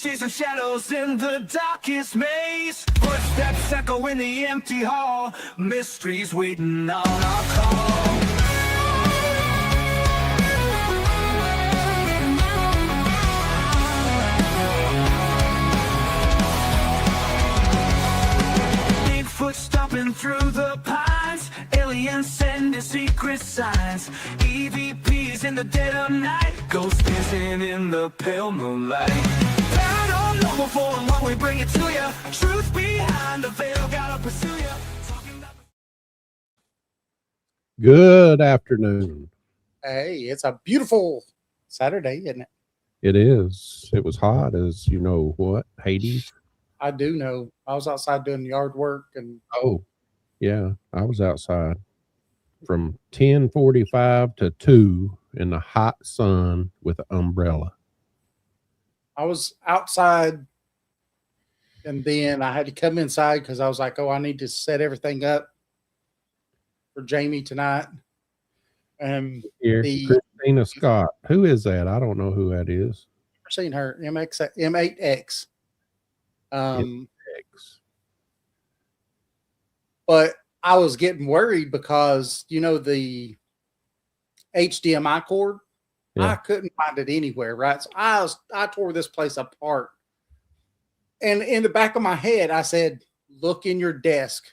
chasing shadows in the darkest maze. Footsteps echo in the empty hall. Mysteries waiting on our call. Bigfoot stomping through the pines. Aliens sending secret signs. EVPs in the dead of night. Ghosts dancing in the pale moonlight. Paranormal 411, we bring it to you. Truth behind the veil, gotta pursue you. Good afternoon. Hey, it's a beautiful Saturday, isn't it? It is. It was hot as you know what, Hades. I do know. I was outside doing yard work, and Oh, yeah, I was outside from 10:45 to 2 in the hot sun with an umbrella. I was outside, and then I had to come inside because I was like, "Oh, I need to set everything up for Jamie tonight." Here, Christina Scott. Who is that? I don't know who that is. I've seen her M8X. But I was getting worried because the HDMI cord. Yeah. I couldn't find it anywhere, right? So I tore this place apart. And in the back of my head, I said, "Look in your desk."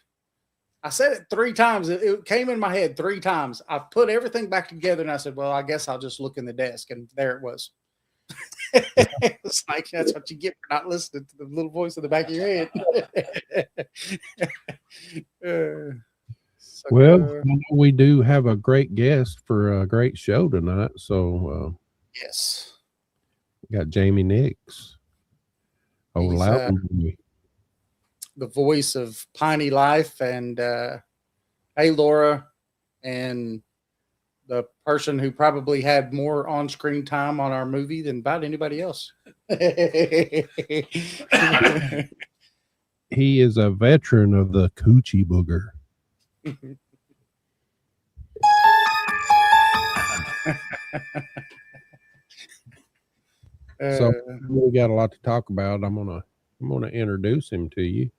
I said it 3 times. It came in my head 3 times. I put everything back together and I said, "Well, I guess I'll just look in the desk." And there it was. It's like, that's what you get for not listening to the little voice in the back of your head. We do have a great guest for a great show tonight. So, yes, we got Jamie Nix. Oh, Loudon. The voice of Piney Life, and hey, Laura, and the person who probably had more on-screen time on our movie than about anybody else. He is a veteran of the Coochie Booger. So we got a lot to talk about. I'm gonna introduce him to you.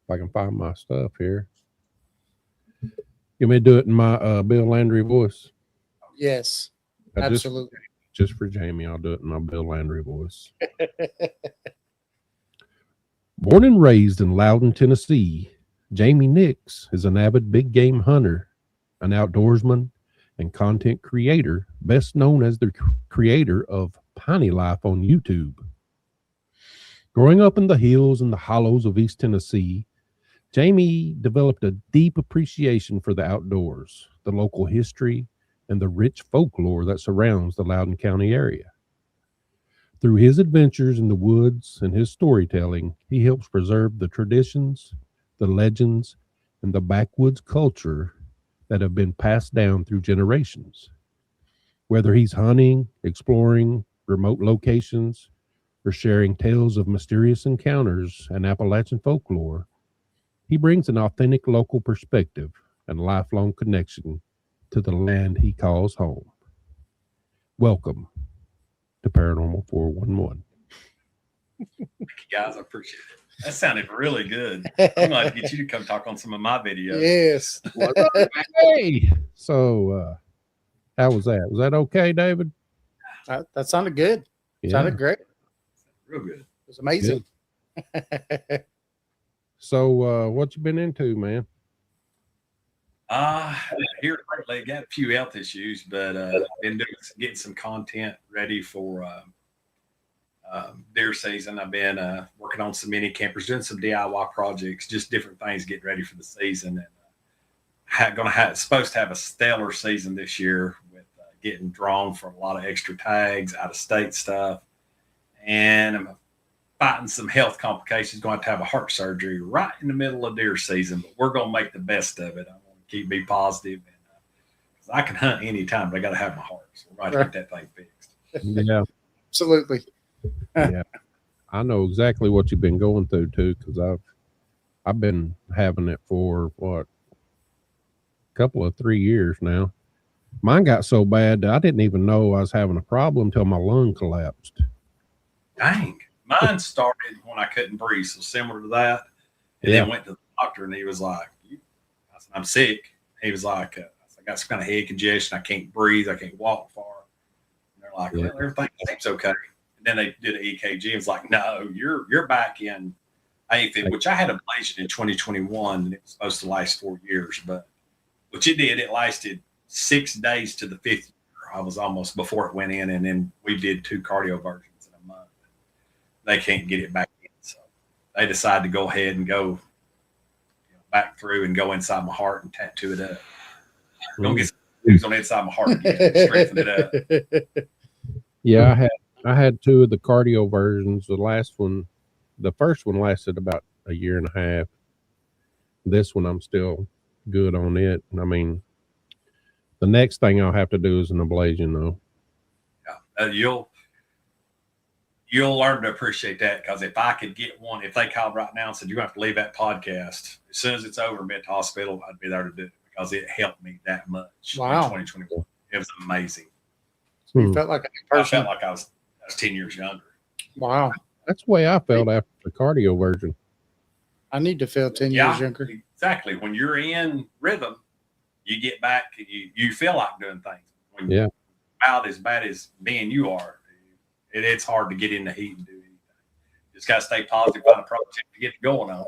If I can find my stuff here. You may do it in my Bill Landry voice. Yes, absolutely. Just for Jamie, I'll do it in my Bill Landry voice. Born and raised in Loudon, Tennessee, Jamie Nix is an avid big game hunter, an outdoorsman, and content creator, best known as the creator of Piney Life on YouTube. Growing up in the hills and the hollows of East Tennessee, Jamie developed a deep appreciation for the outdoors, the local history, and the rich folklore that surrounds the Loudon County area. Through his adventures in the woods and his storytelling, he helps preserve the traditions, the legends, and the backwoods culture that have been passed down through generations. Whether he's hunting, exploring remote locations, or sharing tales of mysterious encounters and Appalachian folklore, he brings an authentic local perspective and lifelong connection to the land he calls home. Welcome to Paranormal 411. Thank you guys, I appreciate it. That sounded really good. I'm going to get you to come talk on some of my videos. Yes. Hey, so how was that? Was that okay, David? That sounded good. Yeah. Sounded great. Real good. It was amazing. So what you been into, man? Here lately, got a few health issues, but been getting some content ready for deer season. I've been working on some mini campers, doing some DIY projects, just different things, getting ready for the season. And supposed to have a stellar season this year with getting drawn for a lot of extra tags, out of state stuff, and I'm fighting some health complications. Going to have a heart surgery right in the middle of deer season, but we're going to make the best of it. I want to be positive, and because I can hunt anytime, but I got to have my heart. So we're going to get that thing fixed. Yeah, absolutely. Yeah, I know exactly what you've been going through too, because I've been having it for a couple of 3 years now. Mine got so bad that I didn't even know I was having a problem until my lung collapsed. Dang. Mine started when I couldn't breathe, so similar to that. And then went to the doctor, and he was like, I said, I'm sick. He was like, I got some kind of head congestion. I can't breathe. I can't walk far. And they're like, well, everything seems okay. And then they did an EKG. It was like, no, you're back in aphid, which I had ablation in 2021, and it was supposed to last 4 years. But which it did. It lasted 6 days to the 5th year. I was almost before it went in, and then we did 2 cardioversions in a month. They can't get it back in, so they decided to go ahead and go back through and go inside my heart and tattoo it up. Don't get some on the inside of my heart again, strengthen it up. Yeah, I had 2 of the cardio versions. The first one lasted about a year and a half. This one I'm still good on it. I mean, the next thing I'll have to do is an ablation, though. Yeah, you'll learn to appreciate that, because if I could get one, if they called right now and said, you're going to have to leave that podcast, as soon as it's over and be at the hospital, I'd be there to do it, because it helped me that much. Wow. In 2021. It was amazing. You felt like a person. I felt like I was 10 years younger. Wow. That's the way I felt after the cardio version. I need to feel 10 years younger. Exactly. When you're in rhythm, you get back, you feel like doing things. When Yeah. you're out as bad as being you are, it's hard to get in the heat and do anything. Just got to stay positive, find a project to get going on.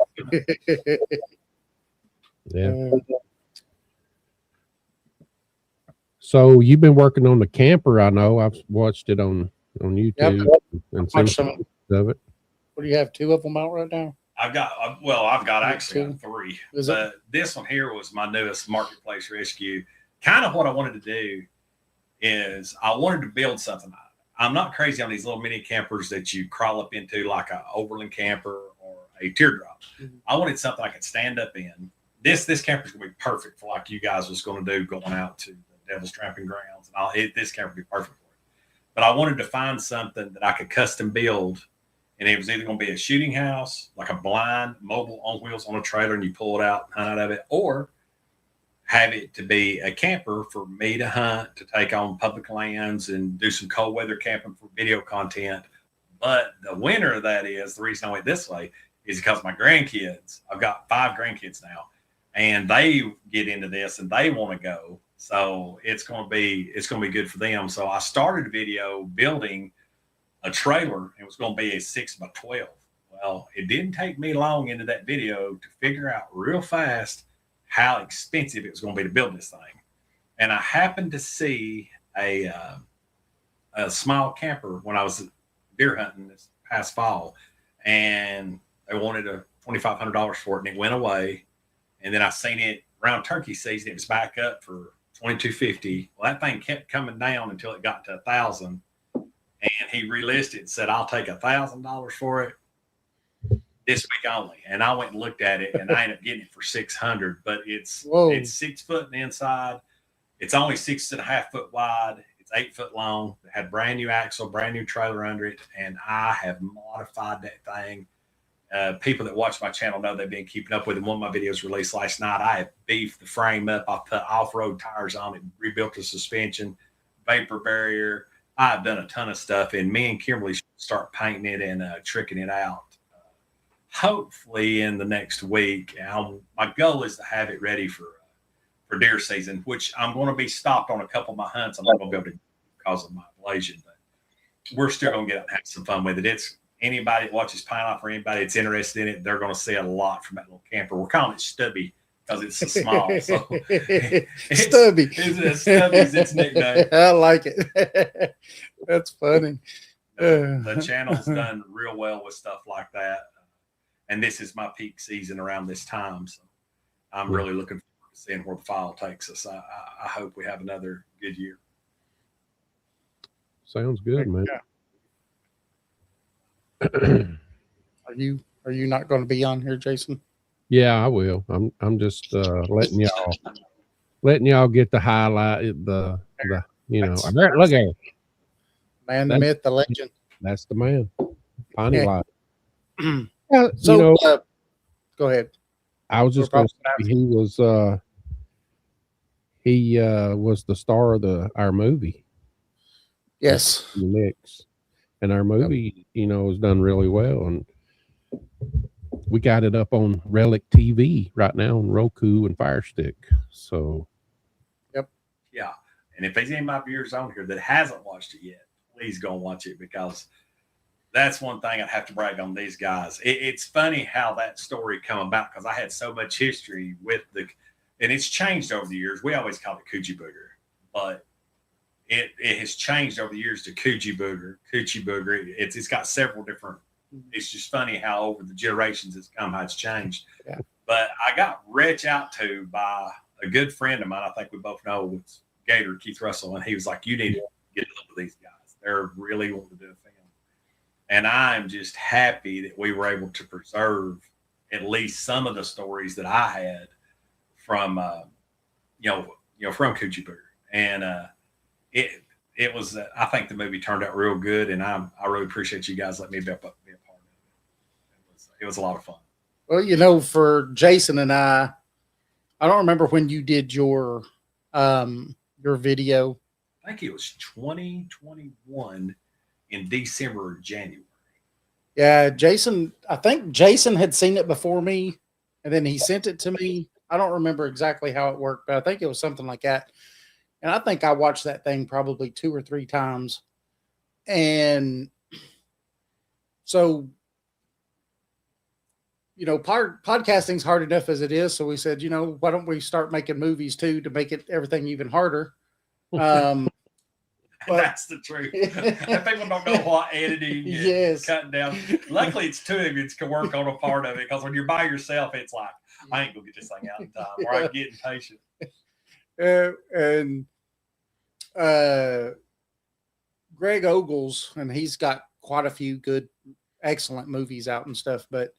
Yeah. So you've been working on the camper. I know I've watched it on YouTube and seen some of it. What do you have? 2 of them out right now? I've got actually 3. But this one here was my newest marketplace rescue. Kind of what I wanted to do is I wanted to build something. I'm not crazy on these little mini campers that you crawl up into, like a overland camper or a teardrop. Mm-hmm. I wanted something I could stand up in. This camper is going to be perfect for like you guys was going to do, going out to the Devil's Tramping Grounds. And this camper would be perfect for it. But I wanted to find something that I could custom build. And it was either going to be a shooting house, like a blind mobile on wheels on a trailer, and you pull it out and hunt out of it, or have it to be a camper for me to hunt, to take on public lands and do some cold weather camping for video content. But the winner of that is, the reason I went this way is because my grandkids, I've got 5 grandkids now, and they get into this and they want to go. So it's going to be good for them. So I started a video building a trailer. It was going to be a 6x12. Well, it didn't take me long into that video to figure out real fast how expensive it was going to be to build this thing. And I happened to see a small camper when I was deer hunting this past fall, and they wanted $2,500 for it, and it went away. And then I seen it around turkey season. It was back up for $2,250. Well, that thing kept coming down until it got to $1,000. And he relisted and said, I'll take $1,000 for it this week only. And I went and looked at it, and I ended up getting it for $600. But it's 6 foot in the inside. It's only 6.5 foot wide. It's 8 foot long. It had brand new axle, brand new trailer under it. And I have modified that thing. People that watch my channel know they've been keeping up with it. One of my videos released last night. I have beefed the frame up. I put off-road tires on it, rebuilt the suspension, vapor barrier. I've done a ton of stuff, and me and Kimberly should start painting it and tricking it out. Hopefully in the next week. My goal is to have it ready for deer season, which I'm going to be stopped on a couple of my hunts. I'm not going to be able to because of my ablation, but we're still going to get out and have some fun with it. It's anybody that watches Piney Life or anybody that's interested in it, they're going to see a lot from that little camper. We're calling it Stubby because it's so small. So Stubby. Stubby's its nickname. I like it. That's funny. The channel's done real well with stuff like that. And this is my peak season around this time. So I'm really looking forward to seeing where the fall takes us. I hope we have another good year. Sounds good, man. Are you not going to be on here, Jason? Yeah, I will. I'm just letting y'all get the highlight, the look at it. Man, the myth, the legend. That's the man. Piney Life. So go ahead. I was just going to say he was the star of our movie. Yes. Mix. and our movie, is done really well. And we got it up on Relic TV right now on Roku and Fire Stick. So, Yeah. And if there's any of my viewers on here that hasn't watched it yet, please go and watch it, because that's one thing I'd have to brag on these guys. It's funny how that story come about, because I had so much history with and it's changed over the years. We always called it Coochie Booger, but it has changed over the years to Coochie Booger. It's got several different. It's just funny how over the generations it's come, how it's changed. Yeah. But I got reached out to by a good friend of mine. I think we both know, it's Gator Keith Russell, and he was like, "You need to get up with these guys. They're really wanting to do a film." And I'm just happy that we were able to preserve at least some of the stories that I had from, from Coochie Booger. And it was, I think the movie turned out real good, and I really appreciate you guys letting me be a part of it. It was a lot of fun. Well, for Jason and I don't remember when you did your video. I think it was 2021 in December or January. Yeah, I think Jason had seen it before me, and then he sent it to me. I don't remember exactly how it worked, but I think it was something like that. And I think I watched that thing probably 2 or 3 times. And so, podcasting's hard enough as it is. So we said, why don't we start making movies too, to make everything even harder? But that's the truth. People don't know what editing and cutting down. Luckily, it's 2 of you that can work on a part of it, because when you're by yourself, it's like, I ain't gonna get this thing out in time, or I'm getting patient. And Greg Ogles, and he's got quite a few good, excellent movies out and stuff, but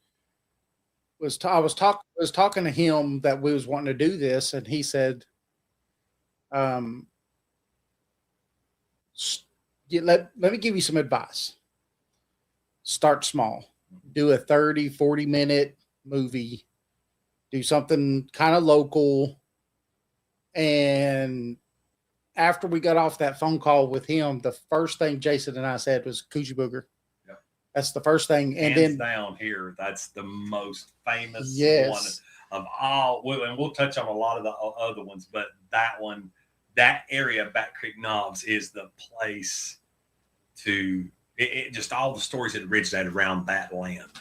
I was talking to him that we was wanting to do this, and he said, let me give you some advice. Start small. Do a 30, 40-minute movie. Do something kind of local. And after we got off that phone call with him, the first thing Jason and I said was Coochie Booger. Yep. That's the first thing. And hands then down here, that's the most famous one of all. And we'll touch on a lot of the other ones, but that one, that area of Bat Creek Knobs is the place to just all the stories that originated around that land.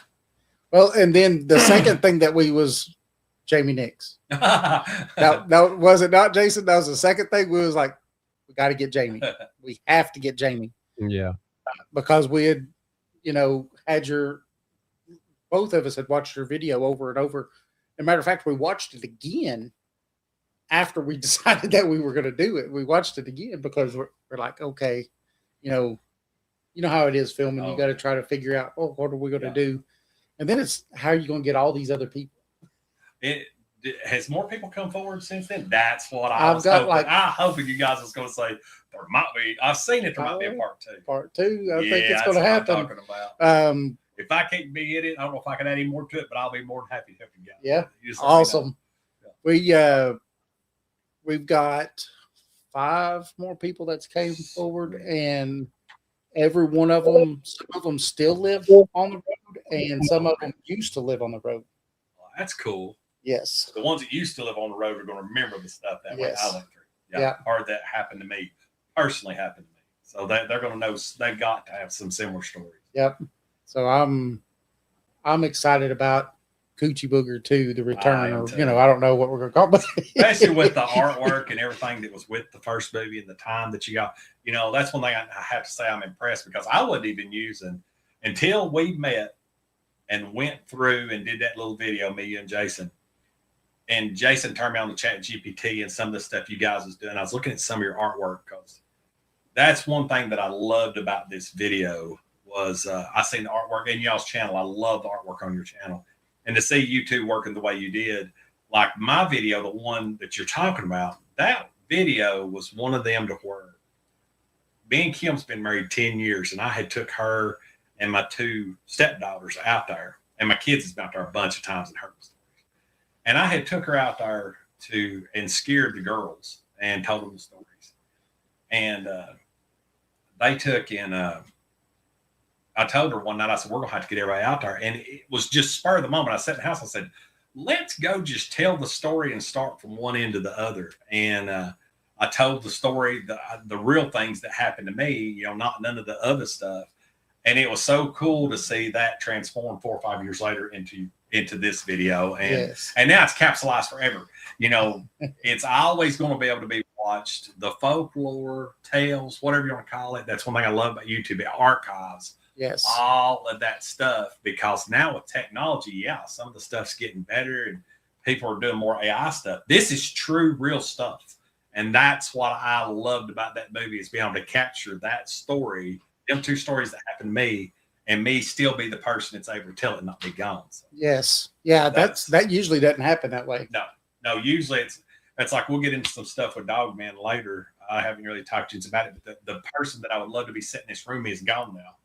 Well, and then the second thing that was Jamie Nix. That was it not, Jason? That was the second thing. We was like, we got to get Jamie. We have to get Jamie. Yeah. Because we had, both of us had watched your video over and over. As a matter of fact, we watched it again after we decided that we were going to do it. We watched it again because we're like, okay, you know how it is filming. You got to try to figure out, what are we going to do? And then it's, how are you going to get all these other people? Has more people come forward since then? That's what I was hoping. I hoping you guys was going to say there might be. I've seen it. There might be a part 2. Part 2. I think it's going to happen. I'm talking about. If I can't be in it, I don't know if I can add any more to it, but I'll be more than happy to help you guys. Yeah, awesome. Yeah. We've got 5 more people that's came forward, and every one of them, some of them still live on the road, and some of them used to live on the road. Well, that's cool. Yes. The ones that used to live on the road are going to remember the stuff that way I went through. Yeah. Or that happened to me, personally happened to me. So they're going to know, they've got to have some similar stories. Yep. So I'm excited about Coochie Booger 2, the return, or I don't know what we're going to call it. Especially with the artwork and everything that was with the first movie and the time that you got. That's one thing I have to say I'm impressed, because I wasn't even using, until we met and went through and did that little video, me and Jason. And Jason turned me on the Chat GPT and some of the stuff you guys was doing. I was looking at some of your artwork, because that's one thing that I loved about this video was I seen the artwork in y'all's channel. I love the artwork on your channel. And to see you two working the way you did, like my video, the one that you're talking about, that video was one of them to where me and Kim's been married 10 years, and I had took her and my 2 stepdaughters out there, and my kids has been out there a bunch of times and heard them stories. And I had took her out there and scared the girls and told them the stories. And they took in I told her one night, I said, we're going to have to get everybody out there. And it was just spur of the moment. I sat in the house, I said, let's go just tell the story and start from one end to the other. And I told the story, the real things that happened to me, you know, not none of the other stuff. And it was so cool to see that transform 4 or 5 years later into this video. And and now it's capsulized forever. You know, it's always going to be able to be watched. The folklore, tales, whatever you want to call it. That's one thing I love about YouTube. It archives all of that stuff, because now with technology, some of the stuff's getting better and people are doing more AI stuff. This is true, real stuff. And that's what I loved about that movie, is being able to capture that story, them two stories that happened to me, and me still be the person that's able to tell it and not be gone. So that usually doesn't happen that way. No, usually it's like, we'll get into some stuff with Dog Man later. I haven't really talked to you about it, but the person that I would love to be sitting in this room is gone now.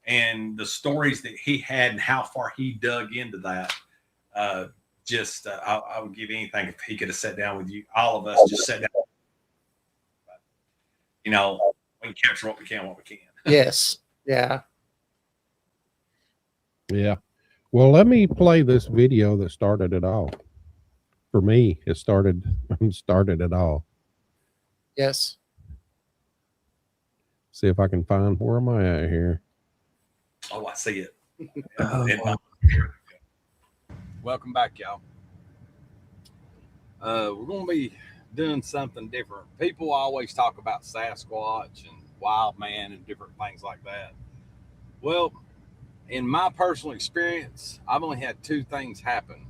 And the stories that he had and how far he dug into that, I would give anything if he could have sat down with you, all of us, just sat down. You know, we can capture what we can. Yes. Yeah. Yeah. Well, let me play this video that started it all. For me, it started it all. Yes. See if I can find, where am I at here? Oh, I see it. Welcome back, y'all. We're going to be doing something different. People always talk about Sasquatch and wild man and different things like that. Well, in my personal experience, I've only had 2 things happen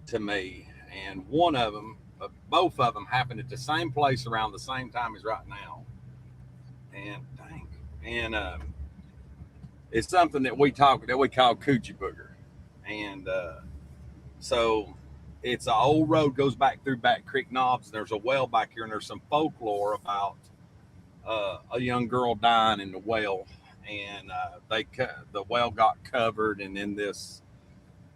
to me, and one of them, both of them happened at the same place around the same time as right now. And it's something that we call Coochie Booger. And so it's an old road, goes back through Back Creek Knobs. There's a well back here, and there's some folklore about a young girl dying in the well, and the well got covered, and then this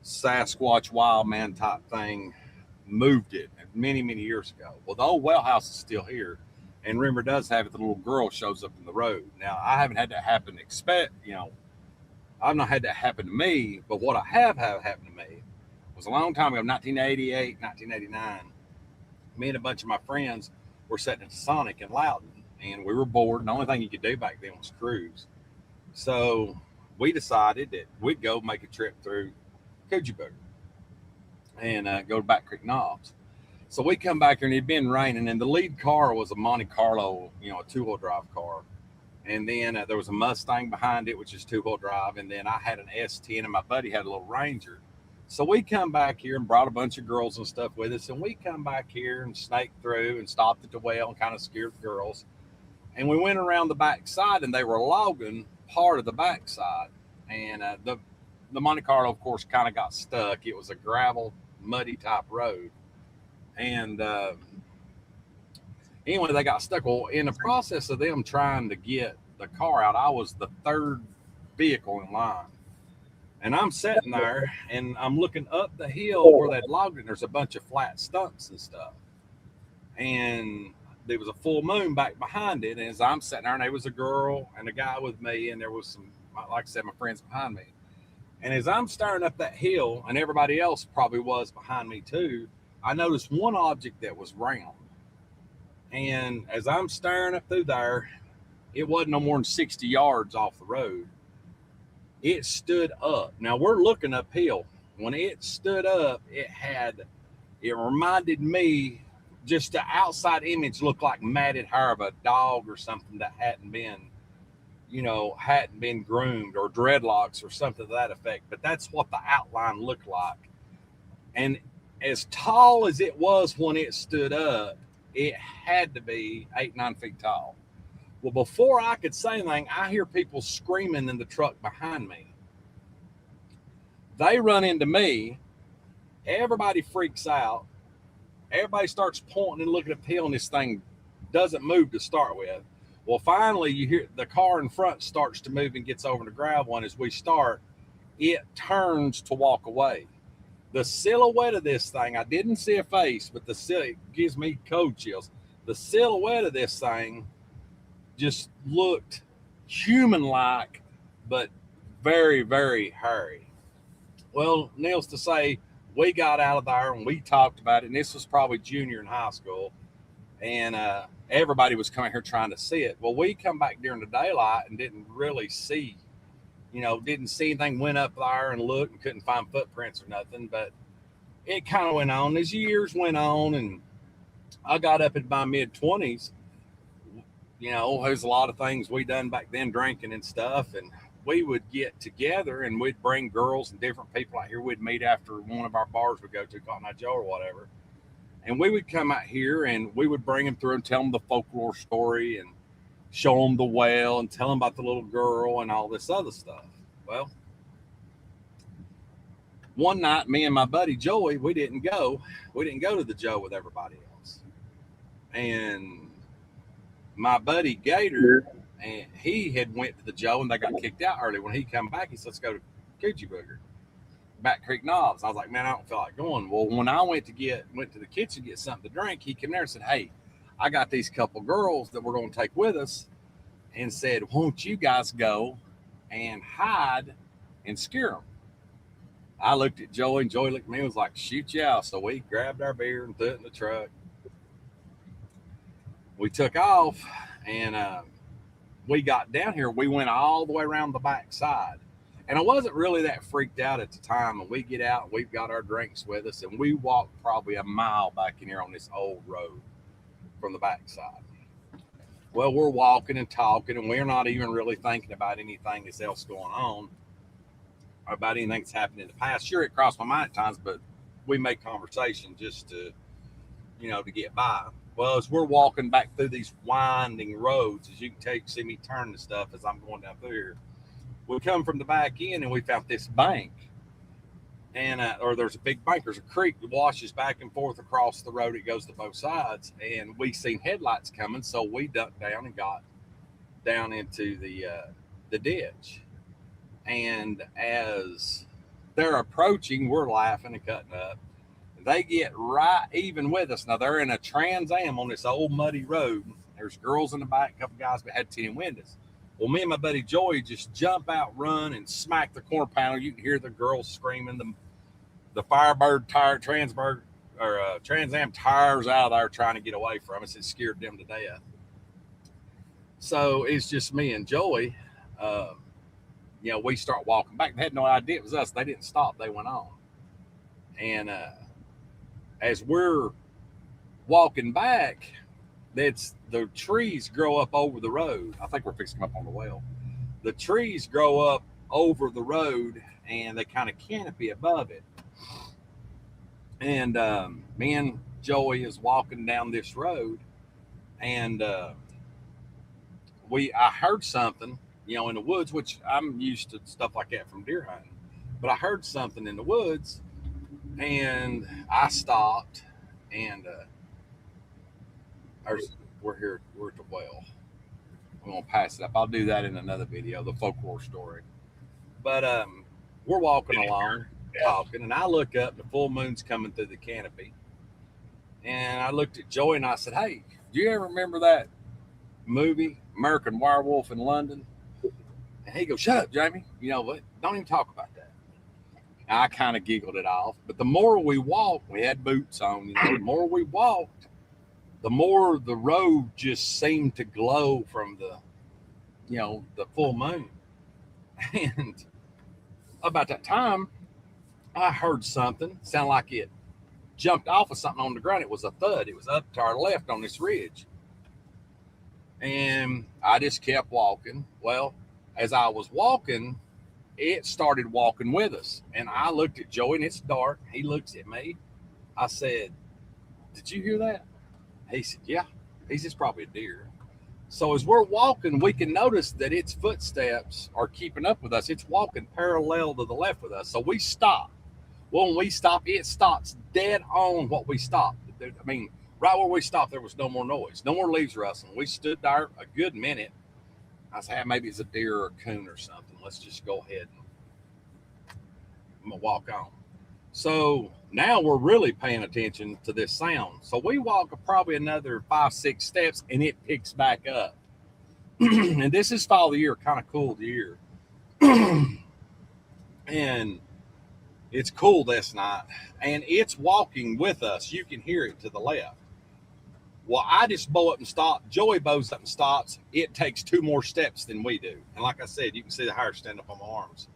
Sasquatch wild man type thing moved it many years ago. Well, the old well house is still here, and rumor does have it the little girl shows up in the road. Now, I haven't had that happen. I've not had that happen to me, but what I have had happen to me was a long time ago, 1988, 1989. Me and a bunch of my friends were sitting at the Sonic in Loudon, and we were bored, and the only thing you could do back then was cruise. So we decided that we'd go make a trip through Coochie Booger and go to Back Creek Knobs. So we come back here, and it'd been raining, and the lead car was a Monte Carlo, a 2-wheel drive car. And then there was a Mustang behind it, which is 2-wheel drive. And then I had an S10, and my buddy had a little Ranger. So we come back here and brought a bunch of girls and stuff with us. And we come back here and snaked through and stopped at the well and kind of scared the girls. And we went around the backside, and they were logging part of the backside. And the Monte Carlo, of course, kind of got stuck. It was a gravel, muddy type road. And anyway, they got stuck. Well, in the process of them trying to get the car out, I was the 3rd vehicle in line. And I'm sitting there, and I'm looking up the hill where they'd logged it, and there's a bunch of flat stumps and stuff. And there was a full moon back behind it. And as I'm sitting there, and there was a girl and a guy with me, and there was some, like I said, my friends behind me. And as I'm staring up that hill, and everybody else probably was behind me too, I noticed one object that was round. And as I'm staring up through there, it wasn't no more than 60 yards off the road. It stood up. Now we're looking uphill. When it stood up, it reminded me, just the outside image looked like matted hair of a dog or something that hadn't been groomed, or dreadlocks or something to that effect. But that's what the outline looked like. And as tall as it was when it stood up, it had to be 8-9 feet tall. Well, before I could say anything, I hear people screaming in the truck behind me. They run into me. Everybody freaks out. Everybody starts pointing and looking at the hill, and this thing doesn't move to start with. Well, finally, you hear the car in front starts to move and gets over the gravel, and as we start, it turns to walk away. The silhouette of this thing, I didn't see a face, but it gives me cold chills. The silhouette of this thing just looked human-like, but very, very hairy. Well, needless to say, we got out of there and we talked about it. And this was probably junior in high school. And everybody was coming here trying to see it. Well, we come back during the daylight and didn't really see, didn't see anything. Went up there and looked and couldn't find footprints or nothing. But it kind of went on as years went on. And I got up in my mid-20s. There's a lot of things we done back then, drinking and stuff. And we would get together and we'd bring girls and different people out here. We'd meet after one of our bars we go to, Cotton Eye Joe or whatever. And we would come out here and we would bring them through and tell them the folklore story and show them the well and tell them about the little girl and all this other stuff. Well, one night, me and my buddy Joey, we didn't go to the Joe with everybody else. And my buddy Gator, and he had went to the Joe and they got kicked out early. When he come back, he said, let's go to Coochie Booger, Back Creek Knobs. I was like, man, I don't feel like going. Well, when I went to the kitchen to get something to drink, he came there and said, hey, I got these couple girls that we're going to take with us, and said, won't you guys go and hide and scare them? I looked at Joey and Joey looked at me and was like, shoot you out. So we grabbed our beer and threw it in the truck. We took off and we got down here. We went all the way around the back side. And I wasn't really that freaked out at the time. And we get out, we've got our drinks with us, and we walked probably a mile back in here on this old road from the back side. Well, we're walking and talking, and we're not even really thinking about anything else going on, or about anything that's happened in the past. Sure, it crossed my mind at times, but we make conversation just to, to get by. Well, as we're walking back through these winding roads, as you can see me turn the stuff as I'm going down through here, we come from the back end and we found this bank. And or there's a big bank. There's a creek that washes back and forth across the road. It goes to both sides. And we seen headlights coming, so we ducked down and got down into the ditch. And as they're approaching, we're laughing and cutting up. They get right even with us. Now, they're in a Trans Am on this old muddy road. There's girls in the back, a couple guys that had 10 windows. Well, me and my buddy Joey just jump out, run, and smack the corner panel. You can hear the girls screaming. The Firebird tire, Trans Am tires out of there trying to get away from us. It scared them to death. So it's just me and Joey. We start walking back. They had no idea it was us. They didn't stop. They went on. And as we're walking back, the trees grow up over the road. I think we're fixing them up on the well. The trees grow up over the road and they kind of canopy above it. And me and Joey is walking down this road, and I heard something, in the woods, which I'm used to stuff like that from deer hunting. But I heard something in the woods, and I stopped, and we're at the well. I'm gonna pass it up. I'll do that in another video, the folklore story. But we're walking along, talking, and I look up, the full moon's coming through the canopy. And I looked at Joey and I said, hey, do you ever remember that movie, American Werewolf in London? And he goes, shut up, Jamie. You know what? Don't even talk about that. And I kind of giggled it off. But the more we walked, we had boots on, the more we walked, the more the road just seemed to glow from the full moon. And about that time, I heard something sound like it jumped off of something on the ground. It was a thud. It was up to our left on this ridge. And I just kept walking. Well, as I was walking, it started walking with us. And I looked at Joey, and it's dark. He looks at me. I said, did you hear that? He said, yeah. He said, it's probably a deer. So as we're walking, we can notice that its footsteps are keeping up with us. It's walking parallel to the left with us. So we stop. Well, when we stop, it stops dead on what we stopped. I mean, right where we stopped, there was no more noise, no more leaves rustling. We stood there a good minute. I said, maybe it's a deer or a coon or something. Let's just go ahead and walk on. So now we're really paying attention to this sound. So we walk probably another 5-6 steps, and it picks back up. And this is fall of the year, kind of cool of the year. And it's cool this night, and it's walking with us. You can hear it to the left. Well, I just bow up and stop. Joey bows up and stops. It takes 2 more steps than we do. And like I said, you can see the hair stand up on my arms.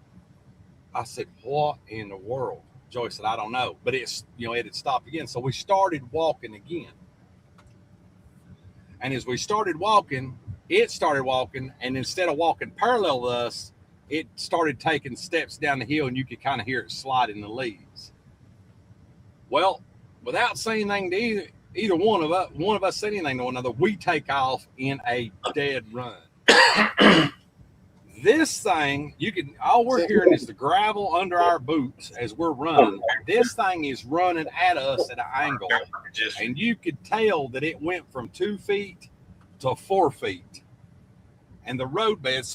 I said, what in the world? Joey said, I don't know. But it's, it had stopped again. So we started walking again. And as we started walking, it started walking. And instead of walking parallel to us, it started taking steps down the hill, and you could kind of hear it slide in the leaves. Well, without saying anything to either one of us said anything to one another, we take off in a dead run. This thing, all we're hearing is the gravel under our boots as we're running. This thing is running at us at an angle, and you could tell that it went from 2 feet to 4 feet. And the road bed,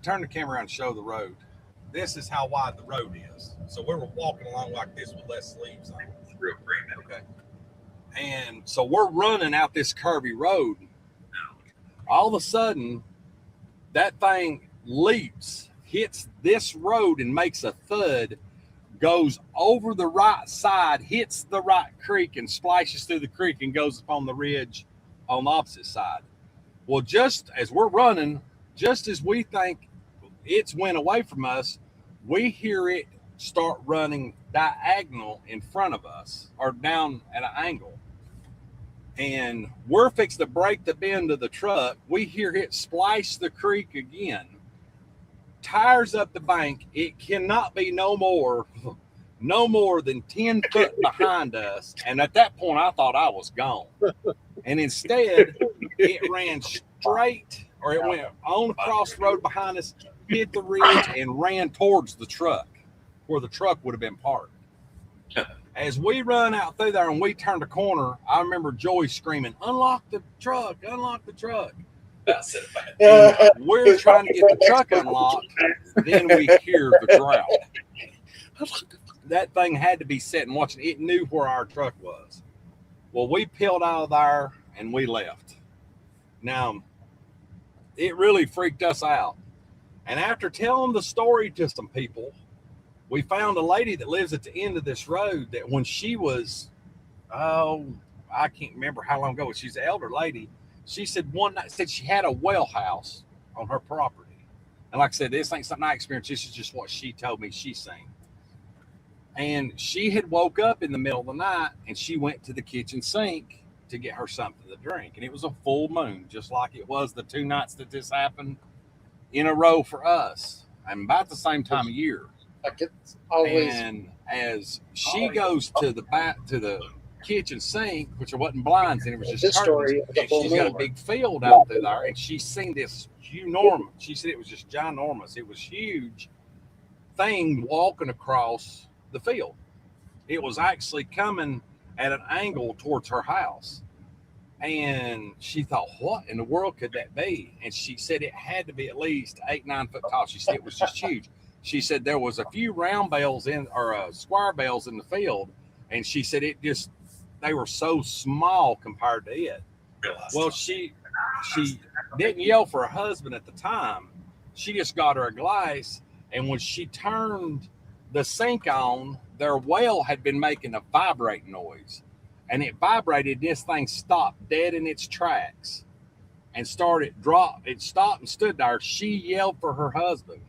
turn the camera around and show the road. This is how wide the road is. So we were walking along like this with less leaves on it. Real great. Okay. And so we're running out this curvy road. All of a sudden, that thing leaps, hits this road and makes a thud, goes over the right side, hits the right creek and splashes through the creek and goes up on the ridge on the opposite side. Well, just as we're running, just as we think it's went away from us, we hear it start running diagonal in front of us or down at an angle. And we're fixing to break the bend of the truck. We hear it splash the creek again, tires up the bank. It cannot be no more than 10 foot behind us. And at that point, I thought I was gone. And instead, it ran straight, or it went on across the road behind us, hit the ridge, and ran towards the truck, where the truck would have been parked. As we run out through there and we turned a corner, I remember Joey screaming, unlock the truck, unlock the truck. We're trying to get the truck unlocked. Then we hear the growl. That thing had to be sitting watching. It knew where our truck was. Well, we peeled out of there and we left. Now, it really freaked us out. And after telling the story to some people, we found a lady that lives at the end of this road that when she was, I can't remember how long ago, she's an elder lady. She said one night, she had a well house on her property. And like I said, this ain't something I experienced. This is just what she told me she seen. And she had woke up in the middle of the night and she went to the kitchen sink to get her something to drink. And it was a full moon, just like it was the 2 nights that this happened in a row for us. And about the same time of year. Like it's always. And as she goes to the kitchen sink, which there wasn't blinds and it was just curtains, she's got a big field out there, and she's seen this enormous. She said it was just ginormous. It was huge thing walking across the field. It was actually coming at an angle towards her house. And she thought, what in the world could that be? And she said it had to be at least 8-9 foot tall. She said it was just huge. She said there was a few round bales square bales in the field. And she said they were so small compared to it. Well, she didn't yell for her husband at the time. She just got her a glass. And when she turned the sink on, their well had been making a vibrating noise. And it vibrated. This thing stopped dead in its tracks and it stopped and stood there. She yelled for her husband.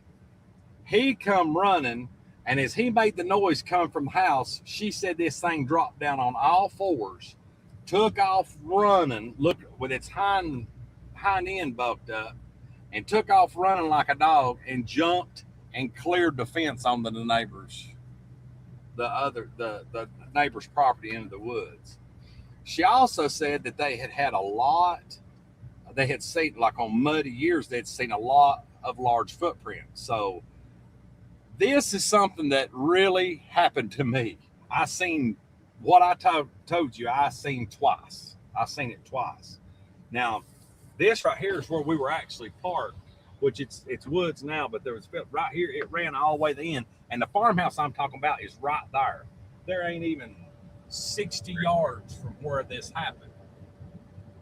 He come running, and as he made the noise come from the house, she said this thing dropped down on all fours, took off running, looked with its hind end bucked up, and took off running like a dog and jumped and cleared the fence on the neighbor's property into the woods. She also said that they had seen, like on muddy years, they'd seen a lot of large footprints. So this is something that really happened to me. I seen what I told you. I seen twice. I seen it twice. Now, this right here is where we were actually parked, which it's woods now, but there was right here. It ran all the way to the end, and the farmhouse I'm talking about is right there. There ain't even 60 yards from where this happened.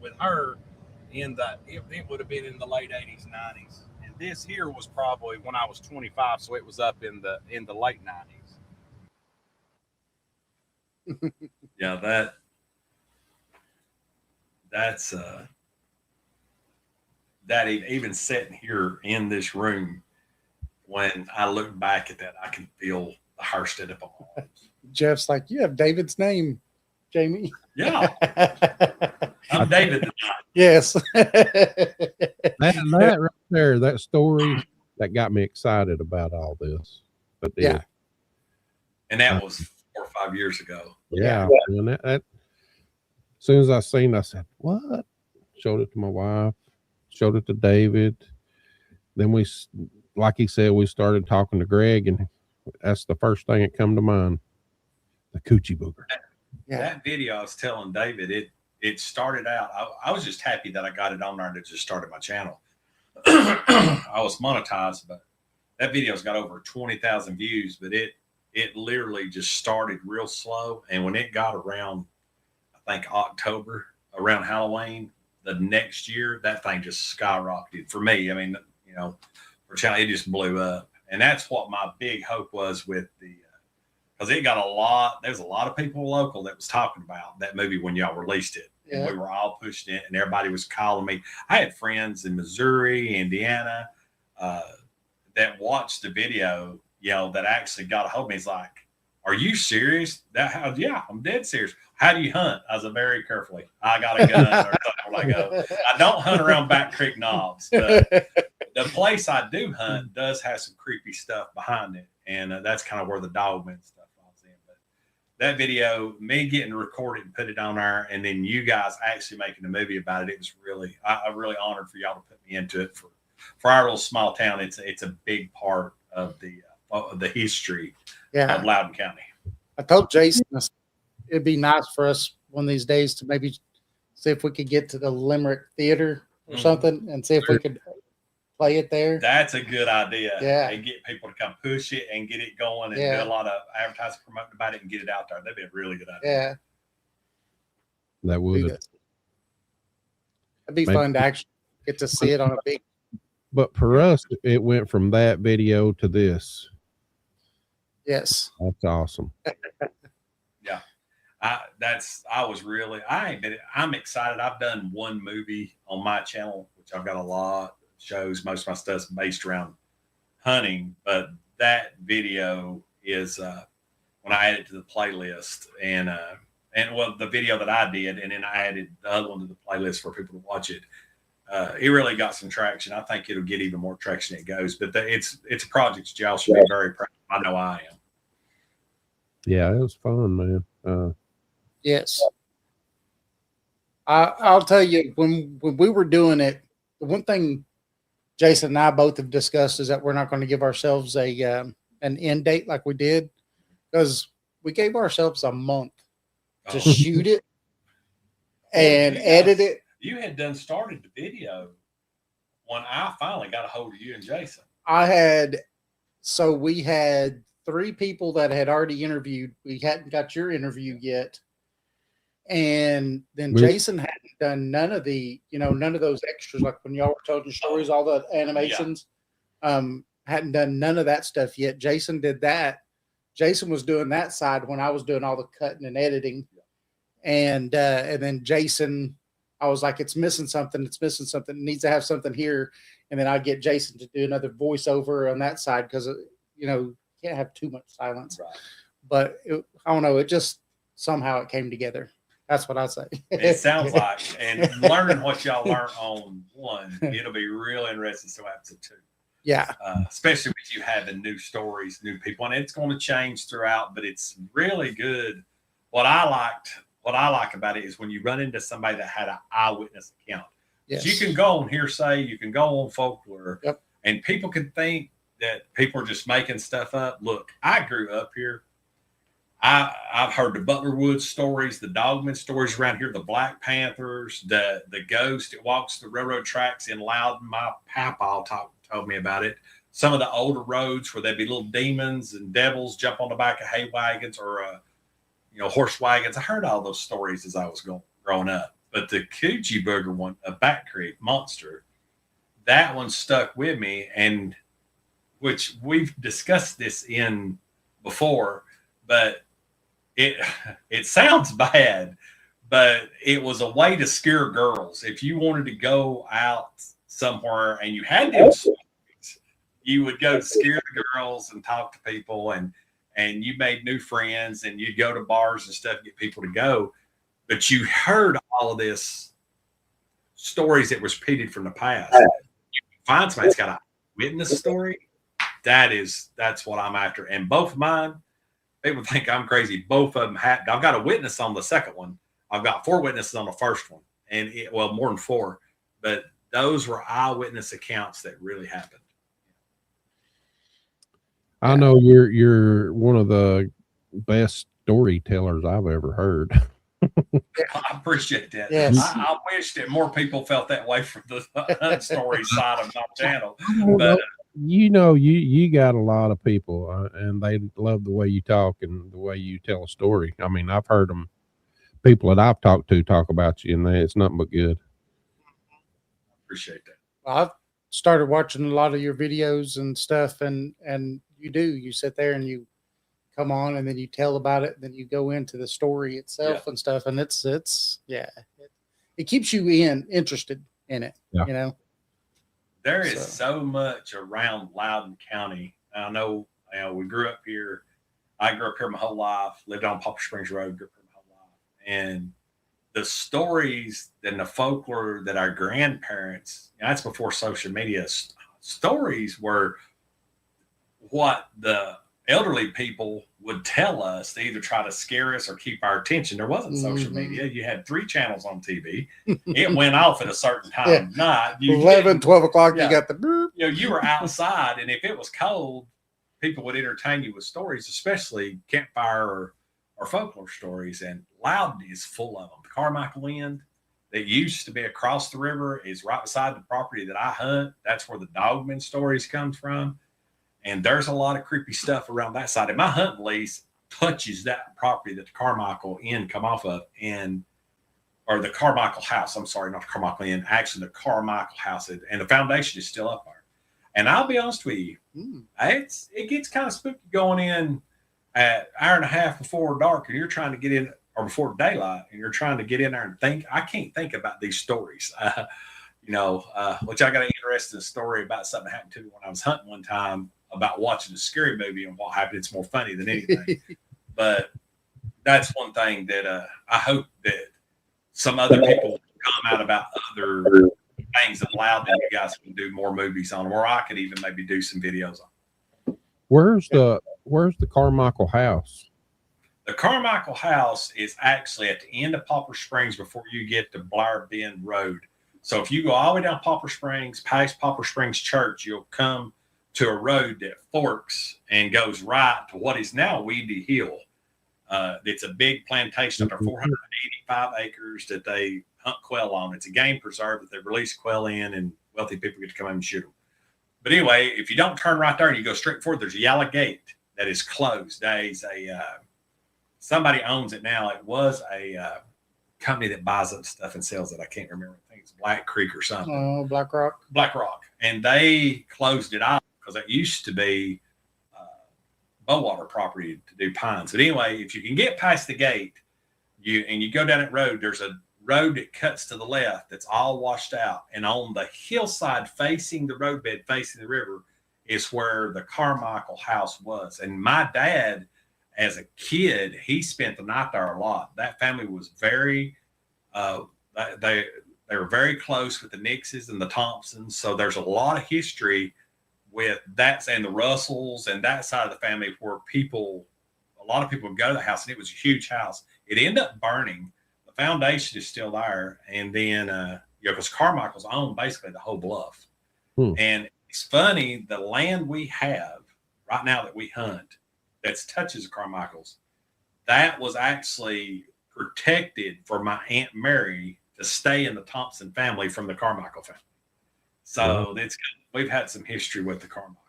With her it would have been in the late 80s, 90s, and this here was probably when I was 25, so it was up in the late 90s. Yeah, that's that even sitting here in this room, when I look back at that, I can feel the hair stand up on my arms. Jeff's like, you have David's name, Jamie. Yeah, I'm David tonight. Yes. That right there, that story, that got me excited about all this. But Yeah. And that was 4 or 5 years ago. Yeah. And that, as soon as I seen it, I said, what? Showed it to my wife, showed it to David. Then we, like he said, we started talking to Greg, and that's the first thing that come to mind. The coochie booger. Yeah. That video, I was telling David, it started out, I was just happy that I got it on there and it just started my channel. I was monetized, but that video's got over 20,000 views, but it literally just started real slow. And when it got around, I think October, around Halloween, the next year, that thing just skyrocketed for me. I mean, you know, for channel, it just blew up. And that's what my big hope was with the, because it got there's a lot of people local that was talking about that movie when y'all released it. Yeah. And we were all pushing it, and everybody was calling me. I had friends in Missouri, Indiana, that watched the video, you know, that actually got a hold of me. He's like, are you serious? Yeah, I'm dead serious. How do you hunt? I was very carefully. I got a gun or something when I go. I don't hunt around Back Creek Knobs. The place I do hunt does have some creepy stuff behind it. And that's kind of where the dogman stuff falls in. But that video, me getting recorded and put it on there, and then you guys actually making a movie about it, it was really, I'm really honored for y'all to put me into it. For our little small town, it's a big part of the history of Loudon County. I told Jason it'd be nice for us one of these days to maybe see if we could get to the Limerick Theater or something and see if we could play it there. That's a good idea. Yeah. And get people to come push it and get it going and do a lot of advertising, promoting about it and get it out there. That'd be a really good idea. Yeah. That would. That'd be fun to actually get to see it on a big. But for us, it went from that video to this. Yes. That's awesome. Yeah. I'm excited. I've done one movie on my channel, which I've got a lot of shows. Most of my stuff's based around hunting, but that video is when I added it to the playlist, and well, the video that I did, and then I added the other one to the playlist for people to watch it. It really got some traction. I think it'll get even more traction as it goes, but it's a project that y'all should be very proud of. I know I am. Yeah, it was fun, man. Yes. I'll tell you, when we were doing it, the one thing Jason and I both have discussed is that we're not going to give ourselves an end date like we did, because we gave ourselves a month to shoot it and edit it. You had started the video when I finally got a hold of you and Jason. We had 3 people that had already interviewed. We hadn't got your interview yet. And then Jason hadn't done none of those extras, like when y'all were telling stories, all the animations, hadn't done none of that stuff yet. Jason did that. Jason was doing that side when I was doing all the cutting and editing. And then Jason, I was like, it's missing something. It needs to have something here. And then I'd get Jason to do another voiceover on that side, because, you can't have too much silence. Right. But I don't know. It just somehow it came together. That's what I say. It sounds like, and learning what y'all learn on one, it'll be real interesting. So episode 2. Yeah. Especially with you having new stories, new people, and it's going to change throughout, but it's really good. What I like about it is when you run into somebody that had an eyewitness account. Yes. You can go on hearsay, you can go on folklore, and people can think that people are just making stuff up. Look, I grew up here. I've heard the Butler Woods stories, the Dogman stories around here, the Black Panthers, the ghost that walks the railroad tracks in Loudon. My papa told me about it. Some of the older roads where there'd be little demons and devils jump on the back of hay wagons or horse wagons. I heard all those stories as I was growing up. But the Coochie Booger one, a Back Creek monster, that one stuck with me, and which we've discussed this in before, but it sounds bad, but it was a way to scare girls. If you wanted to go out somewhere and you had them stories, you would go to scare the girls and talk to people, and you made new friends, and you'd go to bars and stuff, get people to go. But you heard all of this stories that was repeated from the past. You find somebody that's got a witness story. That's what I'm after. And both of mine, people think I'm crazy. Both of them happened. I've got a witness on the second one. I've got 4 witnesses on the first one, and more than 4, but those were eyewitness accounts that really happened. I know you're one of the best storytellers I've ever heard. I appreciate that. Yes. I wish that more people felt that way from the story side of my channel. But you got a lot of people, and they love the way you talk and the way you tell a story. I mean, I've heard people that I've talked to talk about you, and it's nothing but good. I appreciate that. I've started watching a lot of your videos and stuff, and you sit there and you come on and then you tell about it, and then you go into the story itself and stuff, and it keeps you interested in it. There is so much around Loudon County. I know, we grew up here. I grew up here my whole life, lived on Poplar Springs Road, grew up here my whole life. And the stories and the folklore that our grandparents, that's before social media, stories were what the elderly people would tell us to either try to scare us or keep our attention. There wasn't social media. You had 3 channels on TV. It went off at a certain time of night. 11, 12 o'clock, you got the boop. You were outside, and if it was cold, people would entertain you with stories, especially campfire or folklore stories. And Loudon is full of them. The Carmichael End that used to be across the river is right beside the property that I hunt. That's where the Dogman stories comes from. And there's a lot of creepy stuff around that side. And my hunting lease touches that property that the Carmichael Inn come off of, or the Carmichael House. I'm sorry, not the Carmichael Inn. Actually, the Carmichael House, and the foundation is still up there. And I'll be honest with you, it gets kind of spooky going in at an hour and a half before dark, and you're trying to get in, or before daylight, and you're trying to get in there and think. I can't think about these stories. Which I got an interesting story about something that happened to me when I was hunting one time, about watching a scary movie and what happened. It's more funny than anything. But that's one thing that I hope that some other people come out about other things that Loudon you guys can do more movies on, or I could even maybe do some videos on. Where's the Carmichael House? The Carmichael House is actually at the end of Poplar Springs before you get to Blair Bend Road. So if you go all the way down Poplar Springs, past Poplar Springs Church, you'll come to a road that forks and goes right to what is now Weedy Hill. It's a big plantation under 485 acres that they hunt quail on. It's a game preserve that they release quail in, and wealthy people get to come in and shoot them. But anyway, if you don't turn right there and you go straight forward, there's a yellow gate that is closed. There's somebody owns it now. It was a company that buys up stuff and sells it. I can't remember. I think it's Black Creek or something. Oh, Black Rock. And they closed it off because it used to be Bowater property to do pines. But anyway, if you can get past the gate, you go down that road, there's a road that cuts to the left that's all washed out. And on the hillside facing the roadbed, facing the river, is where the Carmichael House was. And my dad, as a kid, he spent the night there a lot. That family was very, they were very close with the Nixes and the Thompsons. So there's a lot of history with that, and the Russells and that side of the family, where a lot of people would go to the house, and it was a huge house. It ended up burning. The foundation is still there. And then, because Carmichael's owned basically the whole bluff. And it's funny, the land we have right now that we hunt, that touches the Carmichaels, that was actually protected for my Aunt Mary to stay in the Thompson family from the Carmichael family. So we've had some history with the Carmichaels.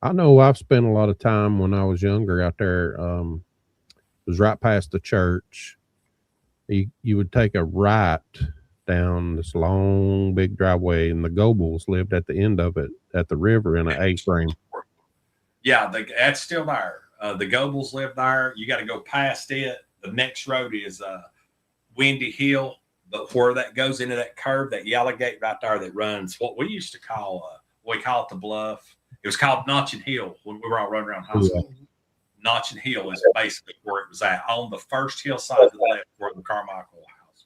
I know I've spent a lot of time when I was younger out there. It was right past the church. You would take a right down this long, big driveway, and the Gobles lived at the end of it at the river in an A-frame. Yeah, that's still there. The Gobles live there. You got to go past it. The next road is Windy Hill, but where that goes into that curve, that yellow gate right there that runs what we used to call, we call it the Bluff. It was called Notching Hill when we were all running around high school. Notching Hill is basically where it was at, on the first hillside to the left where the Carmichael house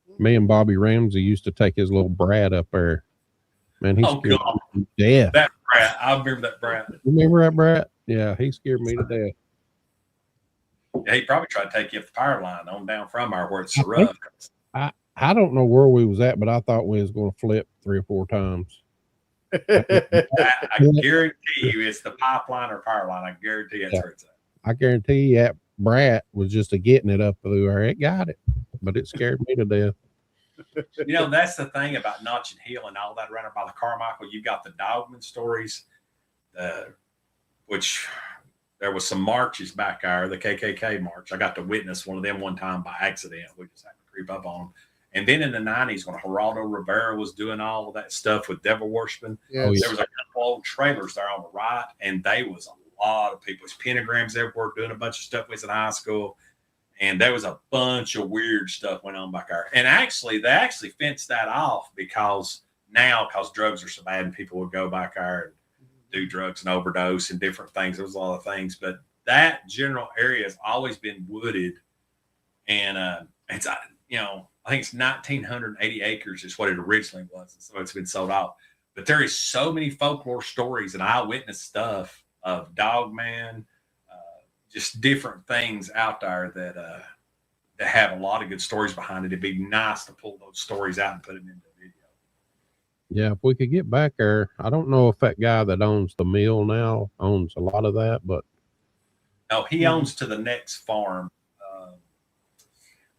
was. Me and Bobby Ramsey used to take his little Brad up there. Man, he scared me to death. That Brad, I remember that Brad. Remember that Brad? Yeah, he scared me to death. Yeah, he probably tried to take you up the power line on down from our where it's so rough. I don't know where we was at, but I thought we was going to flip 3 or 4 times. I guarantee you it's the pipeline or power line. I guarantee that's where it's at. I guarantee you that Brat was just getting it up through there. It got it, but it scared me to death. You know, that's the thing about Notching Hill and all that around by the Carmichael. You've got the Dogman stories, which there was some marches back there, the KKK march. I got to witness one of them one time by accident. We just happened to creep up on them. And then in the 90s, when Geraldo Rivera was doing all of that stuff with devil worshiping, there was a couple old trailers there on the right, and they was a lot of people. It's pentagrams everywhere doing a bunch of stuff. We was in high school, and there was a bunch of weird stuff went on back there. And actually, they actually fenced that off because drugs are so bad, and people would go back there and do drugs and overdose and different things. There was a lot of things, but that general area has always been wooded, and it's I think it's 1,980 acres is what it originally was. And so it's been sold out. But there is so many folklore stories and eyewitness stuff of Dogman, just different things out there that have a lot of good stories behind it. It'd be nice to pull those stories out and put them into video. Yeah, if we could get back there. I don't know if that guy that owns the mill now owns a lot of that, but no, he owns to the next farm.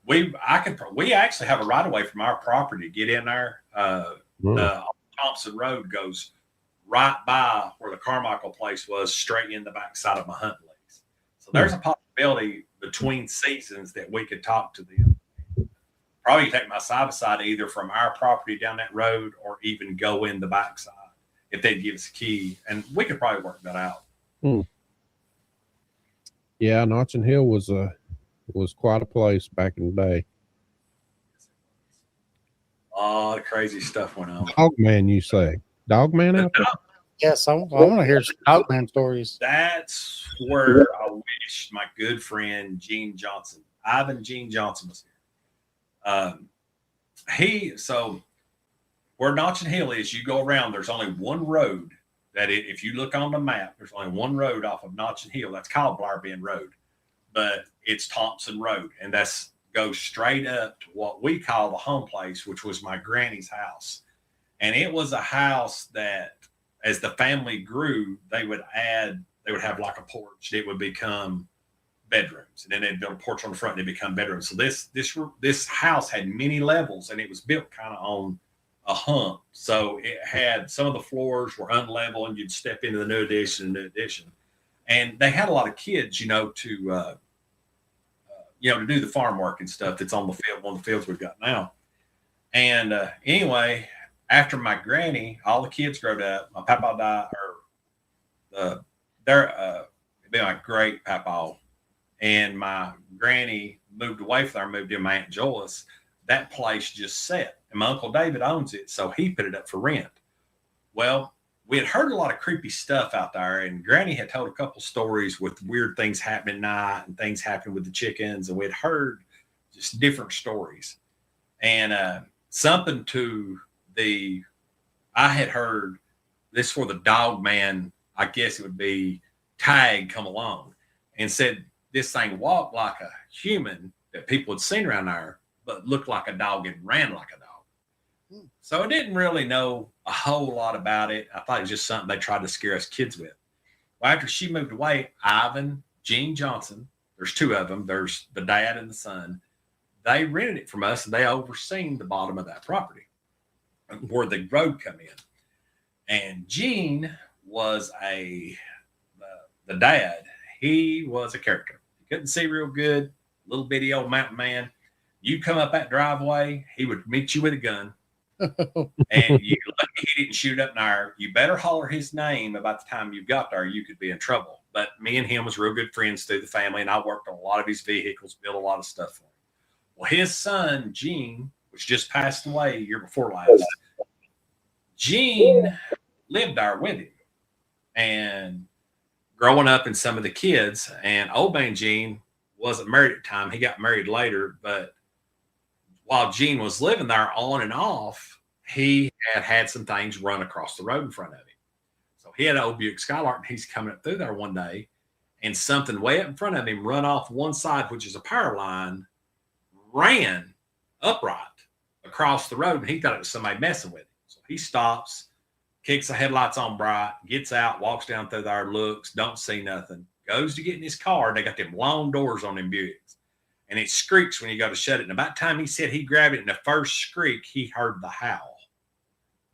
We actually have a right of way from our property to get in there. The Thompson Road goes right by where the Carmichael place was, straight in the backside of my hunting lease. So there's a possibility between seasons that we could talk to them. Probably take my side-by-side either from our property down that road or even go in the backside if they'd give us a key, and we could probably work that out. Yeah, Notching Hill was quite a place back in the day. Oh, crazy stuff went on. Dogman, you say? Dogman out there? Yes, I want to hear some Dogman stories. That's where I wish my good friend Ivan Gene Johnson was here. So where Notching Hill is, you go around, there's only one road if you look on the map, there's only one road off of Notching Hill. That's called Blair Bend Road, but it's Thompson Road, and goes straight up to what we call the home place, which was my granny's house. And it was a house that, as the family grew, they would have like a porch. It would become bedrooms, and then they'd build a porch on the front and it'd become bedrooms. So this house had many levels, and it was built kind of on a hump. So it had, some of the floors were unlevel, and you'd step into the new addition. And they had a lot of kids, to do the farm work and stuff that's on the field, one of the fields we've got now. And anyway, after my granny, all the kids growed up. My papa died, it'd be my great papa, and my granny moved away from there, moved in my Aunt Joyce. That place just set, and my Uncle David owns it, so he put it up for rent. Well, we had heard a lot of creepy stuff out there, and Granny had told a couple stories with weird things happening at night and things happening with the chickens, and we'd heard just different stories. And something I had heard this for the Dogman, I guess it would be Tag, come along and said this thing walked like a human that people had seen around there, but looked like a dog and ran like a dog. So I didn't really know a whole lot about it. I thought it was just something they tried to scare us kids with. Well, after she moved away, Ivan, Gene Johnson, there's two of them. There's the dad and the son. They rented it from us, and they overseen the bottom of that property where the road come in. And Gene was the dad. He was a character. He couldn't see real good, little bitty old mountain man. You come up that driveway, he would meet you with a gun. And you lucky he didn't shoot up there. You better holler his name about the time you got there. You could be in trouble. But me and him was real good friends through the family, and I worked on a lot of his vehicles, built a lot of stuff for him. Well, his son, Gene, which just passed away a year before last, Gene lived there with him. And growing up and some of the kids, and old man Gene wasn't married at the time. He got married later, but while Gene was living there on and off, he had some things run across the road in front of him. So he had an old Buick Skylark, and he's coming up through there one day, and something way up in front of him run off one side, which is a power line, ran upright across the road, and he thought it was somebody messing with him. So he stops, kicks the headlights on bright, gets out, walks down through there, looks, don't see nothing, goes to get in his car. They got them long doors on them Buicks, and it screeks when you go to shut it. And about the time he said he grabbed it, in the first skreek, he heard the howl,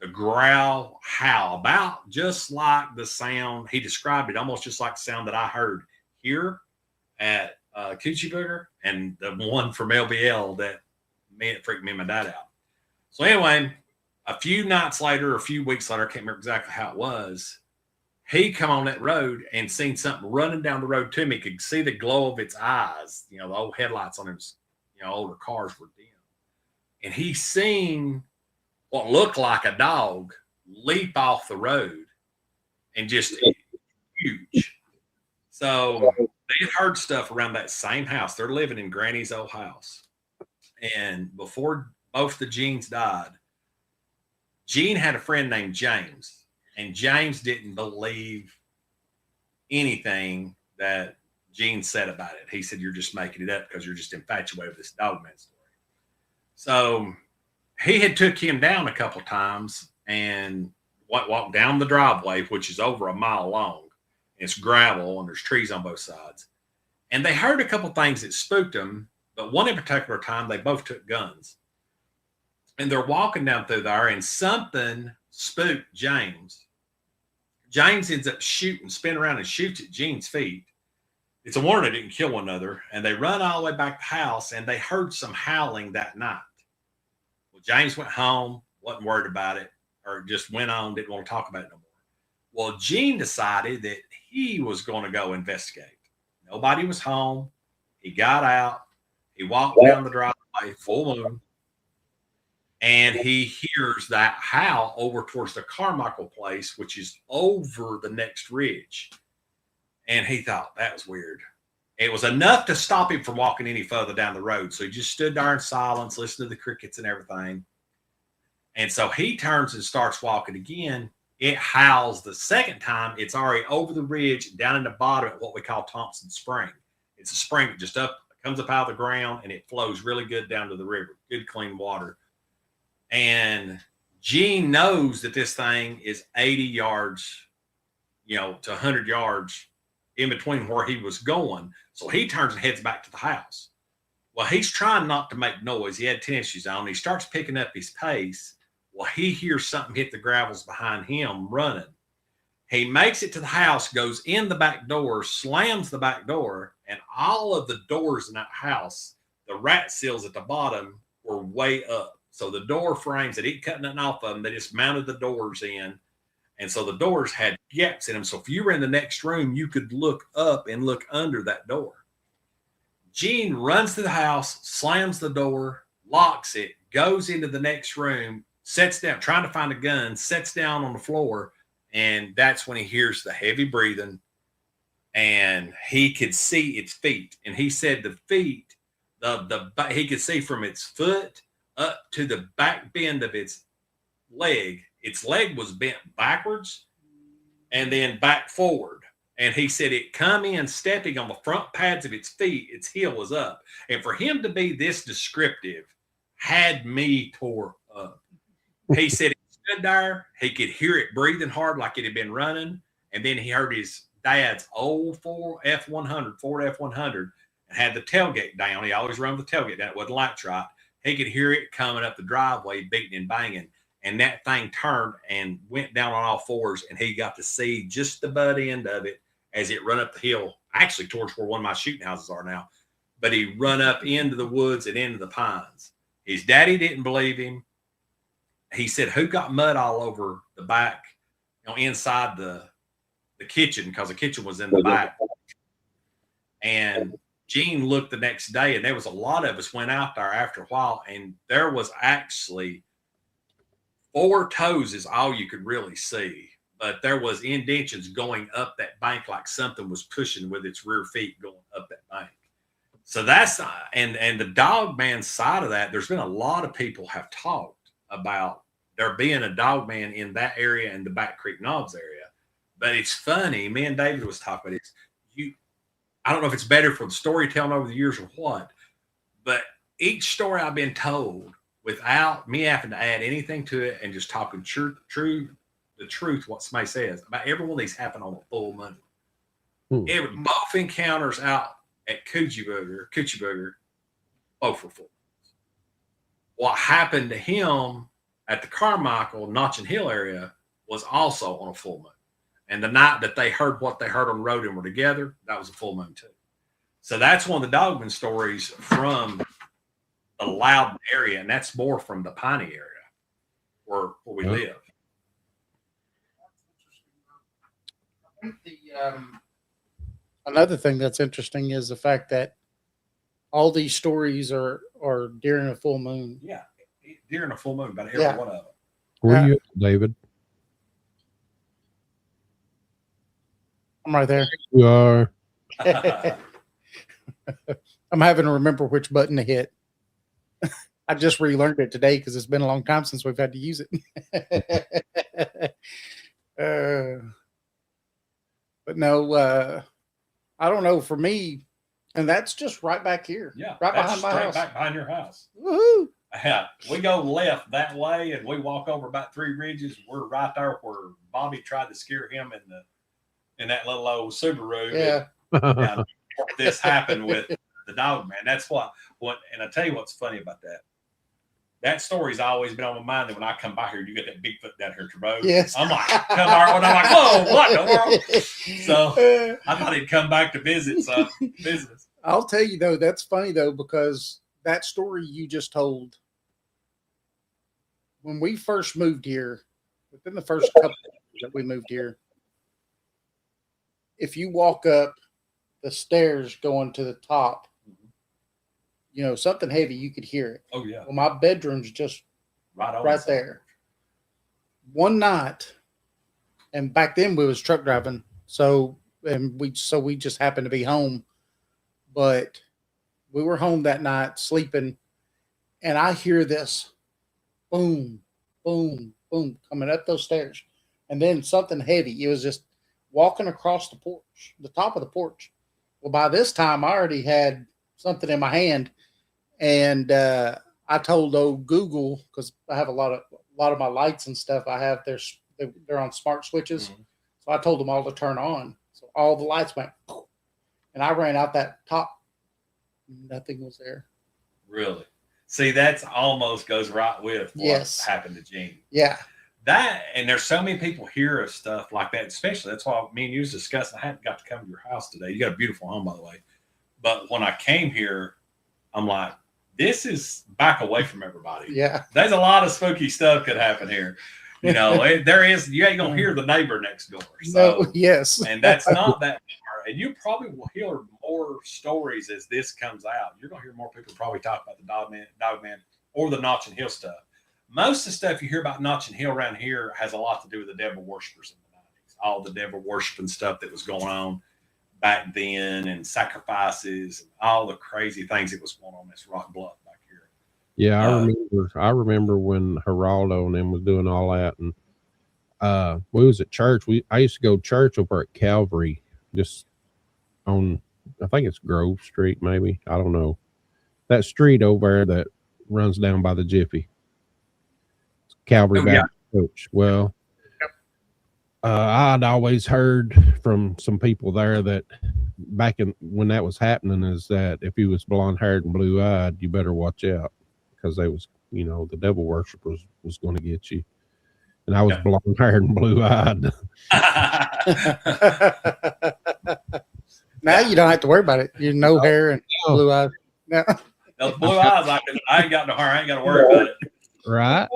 the growl howl, about just like the sound. He described it almost just like the sound that I heard here at Coochie Booger, and the one from LBL that freaked me and my dad out. So anyway, a few nights later, a few weeks later, I can't remember exactly how it was, he come on that road and seen something running down the road to me. Could see the glow of its eyes. You know, the old headlights on his, older cars were dim. And he seen what looked like a dog leap off the road and just huge. So they had heard stuff around that same house. They're living in Granny's old house. And before both the Genes died, Gene had a friend named James, and James didn't believe anything that Gene said about it. He said, "You're just making it up because you're just infatuated with this dogman story." So he had took him down a couple times and walked down the driveway, which is over a mile long. It's gravel and there's trees on both sides. And they heard a couple things that spooked them, but one in particular time, they both took guns. And they're walking down through there, and something spooked James. James ends up shooting, spin around and shoots at Gene's feet. It's a wonder they didn't kill one another. And they run all the way back to the house, and they heard some howling that night. Well, James went home, wasn't worried about it, or just went on, didn't want to talk about it no more. Well, Gene decided that he was going to go investigate. Nobody was home. He got out. He walked down the driveway, full moon. And he hears that howl over towards the Carmichael place, which is over the next ridge. And he thought that was weird. It was enough to stop him from walking any further down the road. So he just stood there in silence, listening to the crickets and everything. And so he turns and starts walking again. It howls the second time. It's already over the ridge, down in the bottom at what we call Thompson Spring. It's a spring that just comes up out of the ground, and it flows really good down to the river. Good, clean water. And Gene knows that this thing is 80 yards, to 100 yards in between where he was going. So he turns and heads back to the house. Well, he's trying not to make noise. He had tennis shoes on. He starts picking up his pace. Well, he hears something hit the gravels behind him running. He makes it to the house, goes in the back door, slams the back door, and all of the doors in that house, the rat seals at the bottom were way up. So the door frames, they didn't cut nothing off of them. They just mounted the doors in. And so the doors had gaps in them. So if you were in the next room, you could look up and look under that door. Gene runs to the house, slams the door, locks it, goes into the next room, sits down, trying to find a gun, sits down on the floor. And that's when he hears the heavy breathing, and he could see its feet. And he said the feet, he could see from its foot up to the back bend of its leg. Its leg was bent backwards and then back forward. And he said it come in stepping on the front pads of its feet. Its heel was up. And for him to be this descriptive had me tore up. He said it stood there. He could hear it breathing hard like it had been running. And then he heard his dad's old Ford F-100, and had the tailgate down. He always run the tailgate down. It wasn't lights right. He could hear it coming up the driveway, beating and banging. And that thing turned and went down on all fours, and he got to see just the butt end of it as it run up the hill, actually towards where one of my shooting houses are now. but he run up into the woods and into the pines. His daddy didn't believe him. He said, who got mud all over the back, inside the kitchen, because the kitchen was in the back. And Gene looked the next day, and there was a lot of us went out there after a while, and there was actually 4 toes is all you could really see. But there was indentions going up that bank like something was pushing with its rear feet going up that bank. So that's, and the dog man side of that, there's been a lot of people have talked about there being a dog man in that area and the Back Creek Knobs area. But it's funny, me and David was talking about this. I don't know if it's better for the storytelling over the years or what, but each story I've been told without me having to add anything to it and just talking the truth, what somebody says, about every one of these happened on a full moon. Both encounters out at Coochie Booger, both were full moons. What happened to him at the Carmichael, Notching Hill area was also on a full moon. And the night that they heard what they heard on the road and were together, that was a full moon too. So that's one of the dogman stories from the Loudon area, and that's more from the Piney area where we live. I think another thing that's interesting is the fact that all these stories are during a full moon. Yeah, during a full moon, about every one of them. Where are you at, David? I'm right there. You are. I'm having to remember which button to hit. I just relearned it today because it's been a long time since we've had to use it. But no, I don't know. For me, and that's just right back here. Yeah, right behind my house. Back behind your house. Woohoo! Yeah, we go left that way, and we walk over about 3 ridges. We're right there where Bobby tried to scare him in that little old Subaru. Yeah. And this happened with the dog man. That's what, and I tell you what's funny about that. That story's always been on my mind that when I come by here, you get that Bigfoot down here at the road. Yes. I'm like, whoa, what in the world? So I thought he'd come back to visit some business. I'll tell you though, that's funny though, because that story you just told, when we first moved here, within the first couple of years that we moved here, if you walk up the stairs going to the top, something heavy, you could hear it. Oh, yeah. Well, my bedroom's just right there. One night, and back then we was truck driving, so we just happened to be home, but we were home that night sleeping, and I hear this boom, boom, boom coming up those stairs, and then something heavy. It was just walking across the porch, the top of the porch. Well, by this time, I already had something in my hand, and I told old Google, because I have a lot of my lights and stuff. I have they're on smart switches, so I told them all to turn on. So all the lights went, and I ran out that top. Nothing was there. Really? See, that's almost goes right with what happened to Gene. Yeah. That, and there's so many people hear of stuff like that, especially that's why me and you was discussing. I hadn't got to come to your house today. You got a beautiful home, by the way. But when I came here, I'm like, this is back away from everybody. Yeah. There's a lot of spooky stuff could happen here. There is, you ain't going to hear the neighbor next door. So, no, yes. And that's not that far. And you probably will hear more stories as this comes out. You're going to hear more people probably talk about the dog man or the Notching Hill stuff. Most of the stuff you hear about Notching Hill around here has a lot to do with the devil worshippers in the 90s. All the devil worshiping stuff that was going on back then, and sacrifices and all the crazy things that was going on this rock bluff back here. Yeah, I remember when Geraldo and them was doing all that, and we was at church. I used to go to church over at Calvary, just on, I think it's Grove Street, maybe, I don't know, that street over there that runs down by the Jiffy. Calvary Baptist Church. Well, I'd always heard from some people there that back when that was happening is that if you was blonde haired and blue eyed, you better watch out, because they was, the devil worshipers was going to get you. And I was blonde haired and blue eyed. Now you don't have to worry about it. You no hair and blue eyes. No. Those blue eyes, I ain't got no hair. I ain't got to worry about it. Right.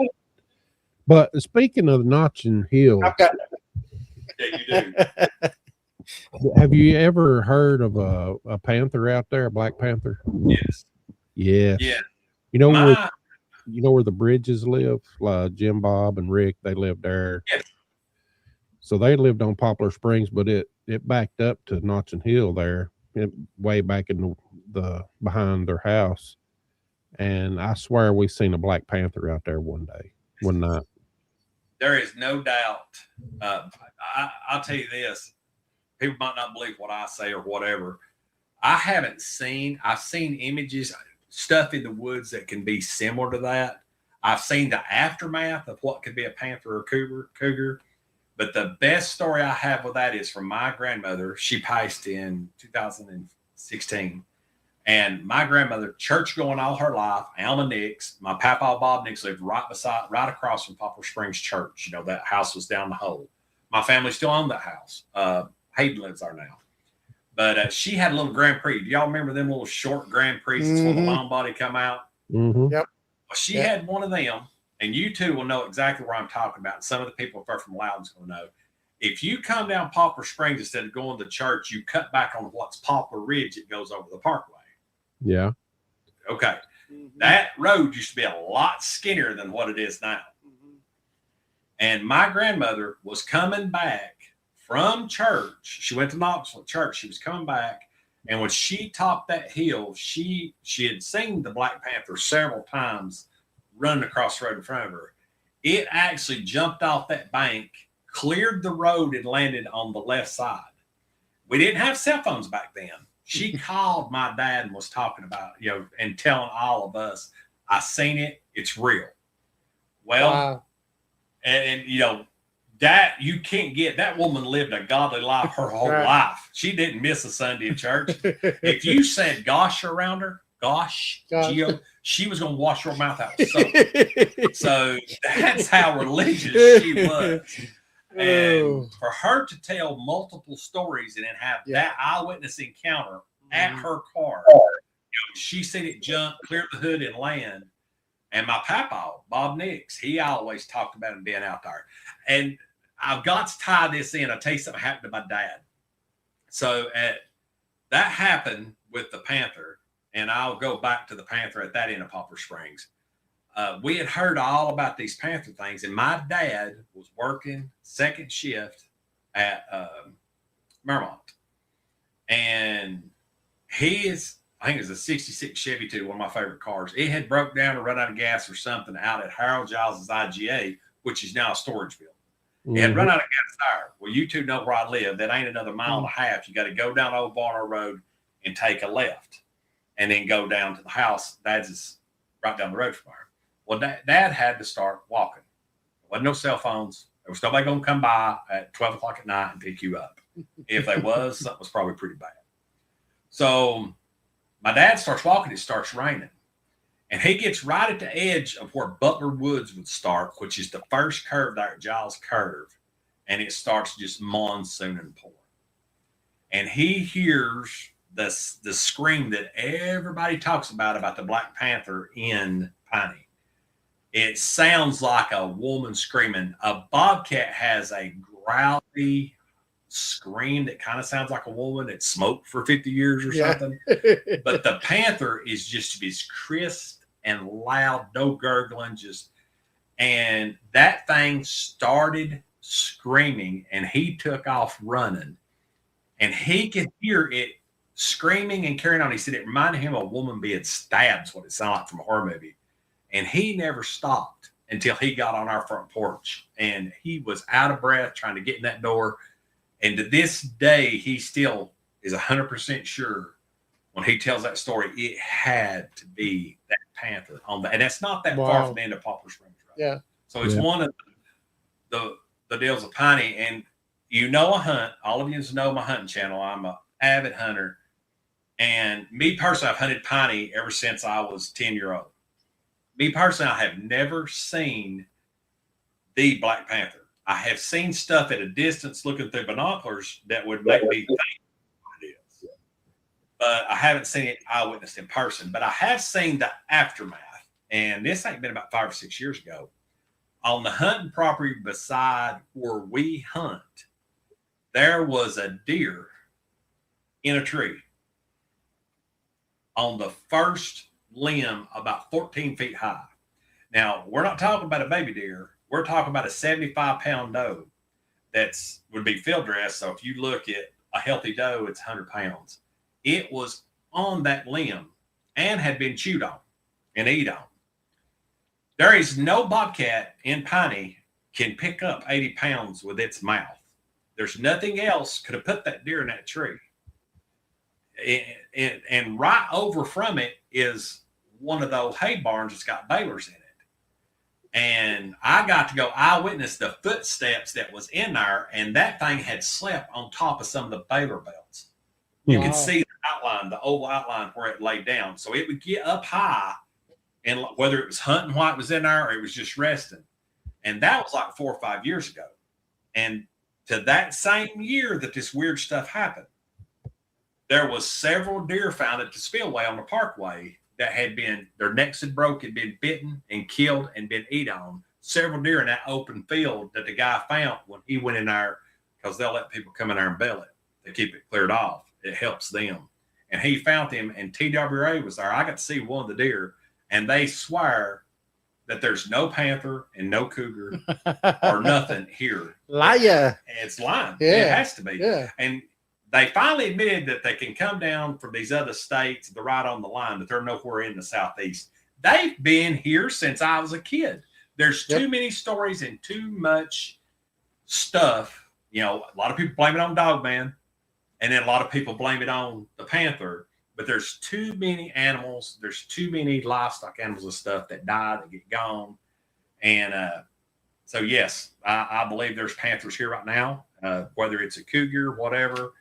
But speaking of Notching Hill, I've got Yeah, you do. have you ever heard of a panther out there, a black panther? Yes. Yes. Yeah. You know where My, the Bridges live? Jim, Bob, and Rick, they lived there. Yes. So they lived on Poplar Springs, but it backed up to Notching Hill there, way back in the behind their house. And I swear we seen a black panther out there one night. there is no doubt. I'll tell you this. People might not believe what I say or whatever. I've seen images, stuff in the woods that can be similar to that. I've seen the aftermath of what could be a panther or cougar. But the best story I have with that is from my grandmother. She passed in 2016. And my grandmother, church going all her life, Alma Nix, my papa Bob Nix lived right across from Poplar Springs Church. You know, that house was down the hole. My family still owned that house. Hayden lives there now. But she had a little Grand Prix. Do y'all remember them little short Grand Prix when the long body come out? Mm-hmm. Yep. Well, she had one of them, and you two will know exactly where I'm talking about. Some of the people from Loudon's going to know. If you come down Poplar Springs instead of going to church, you cut back on what's Poplar Ridge. It goes over the parkway. Yeah. Okay. That road used to be a lot skinnier than what it is now. And my grandmother was coming back from church. She went to Knoxville church. She was coming back. And when she topped that hill, she had seen the Black Panther several times running across the road in front of her. It actually jumped off that bank, cleared the road, and landed on the left side. We didn't have cell phones back then. She called my dad and was talking about, and telling all of us, I seen it. It's real. Well, wow. and that you can't get. That woman lived a godly life her whole life. She didn't miss a Sunday in church. If you said gosh around her, gosh. She was going to wash her mouth out with soap. So that's how religious she was. And for her to tell multiple stories and then have that eyewitness encounter at her car, she seen it jump, clear the hood, and land. And my papa, Bob Nix, he always talked about him being out there. And I've got to tie this in. I'll tell you something happened to my dad. So that happened with the Panther, and I'll go back to the Panther at that end of Poplar Springs. We had heard all about these Panther things, and my dad was working second shift at Mermont. And I think it was a 66 Chevy too, one of my favorite cars. It had broke down or run out of gas or something out at Harold Giles's IGA, which is now a storage building. It had run out of gas there. Well, you two know where I live. That ain't another mile and a half. You got to go down Old Barnard Road and take a left and then go down to the house. Dad's is right down the road from there. Well, Dad had to start walking. There wasn't no cell phones. There was nobody going to come by at 12 o'clock at night and pick you up. If there was, something was probably pretty bad. So my dad starts walking. It starts raining. And he gets right at the edge of where Butler Woods would start, which is the first curve there at Giles Curve. And it starts just monsooning pouring. And he hears the scream that everybody talks about the Black Panther in Piney. It sounds like a woman screaming. A bobcat has a growly scream that kind of sounds like a woman that smoked for 50 years or something. But the Panther is just as crisp and loud, no gurgling, and that thing started screaming, and he took off running, and he could hear it screaming and carrying on. He said it reminded him of a woman being stabbed, is what it sounded like from a horror movie. And he never stopped until he got on our front porch, and he was out of breath trying to get in that door. And to this day, he still is 100% sure when he tells that story, it had to be that Panther on that. And that's not that far from the end of Poplar Springs. Right? Yeah. So it's one of the deals of Piney. And I hunt. All of you know my hunting channel. I'm an avid hunter. And me personally, I've hunted Piney ever since I was 10-year-old. Me personally, I have never seen the Black Panther. I have seen stuff at a distance looking through binoculars that would make me think what it is. but I haven't seen it eyewitnessed in person. But I have seen the aftermath, and this ain't been about 5 or 6 years ago. On the hunting property beside where we hunt, there was a deer in a tree on the first limb about 14 feet high. Now, we're not talking about a baby deer. We're talking about a 75-pound doe would be field dressed. So if you look at a healthy doe, it's 100 pounds. It was on that limb and had been chewed on and eat on. There is no bobcat in Piney can pick up 80 pounds with its mouth. There's nothing else could have put that deer in that tree. And right over from it is one of those hay barns that's got balers in it. And I got to go eyewitness the footsteps that was in there, and that thing had slept on top of some of the baler belts. You could see the outline, the oval outline where it laid down. So it would get up high, and whether it was hunting while it was in there or it was just resting. And that was like 4 or 5 years ago. And to that same year that this weird stuff happened, there was several deer found at the spillway on the parkway that had been, their necks had broke, had been bitten and killed and been eaten on. Several deer in that open field that the guy found when he went in there, because they'll let people come in there and bell it. They keep it cleared off. It helps them. And he found them, and TWA was there. I got to see one of the deer, and they swear that there's no panther and no cougar or nothing here. Liar. It's lying. Yeah. It has to be. Yeah. And they finally admitted that they can come down from these other states, they're right on the line, that they're nowhere in the Southeast. They've been here since I was a kid. There's too many stories and too much stuff. You know, a lot of people blame it on Dogman, and then a lot of people blame it on the panther. But there's too many animals. There's too many livestock animals and stuff that die, that get gone. And so, yes, I believe there's panthers here right now, whether it's a cougar, whatever.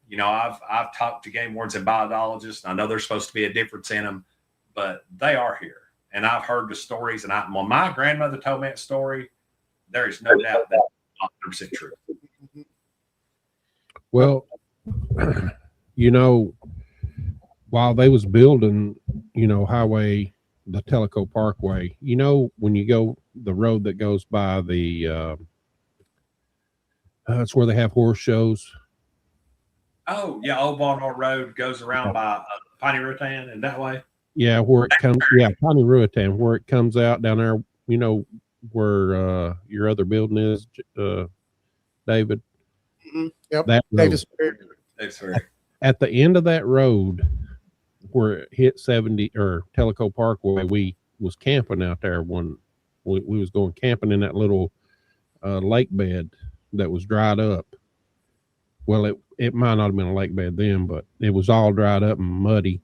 You know, I've talked to game wardens and biologists. I know there's supposed to be a difference in them, but they are here. And I've heard the stories. And when my grandmother told me that story, there is no doubt that it's 100% true. Well, you know, while they was building, you know, the Tellico Parkway, you know, when you go the road that goes by the, it's where they have horse shows. Oh, yeah. Old Baltimore Road goes around by Piney Rutan and that way. Yeah, where it comes, Piney Rutan, where it comes out down there, you know, where your other building is, David. Mm-hmm. Yep. That Davis. At the end of that road, where it hit 70 or Tellico Parkway, we was camping out there when we was going camping in that little lake bed that was dried up. Well, it might not have been a lake bed then, but it was all dried up and muddy,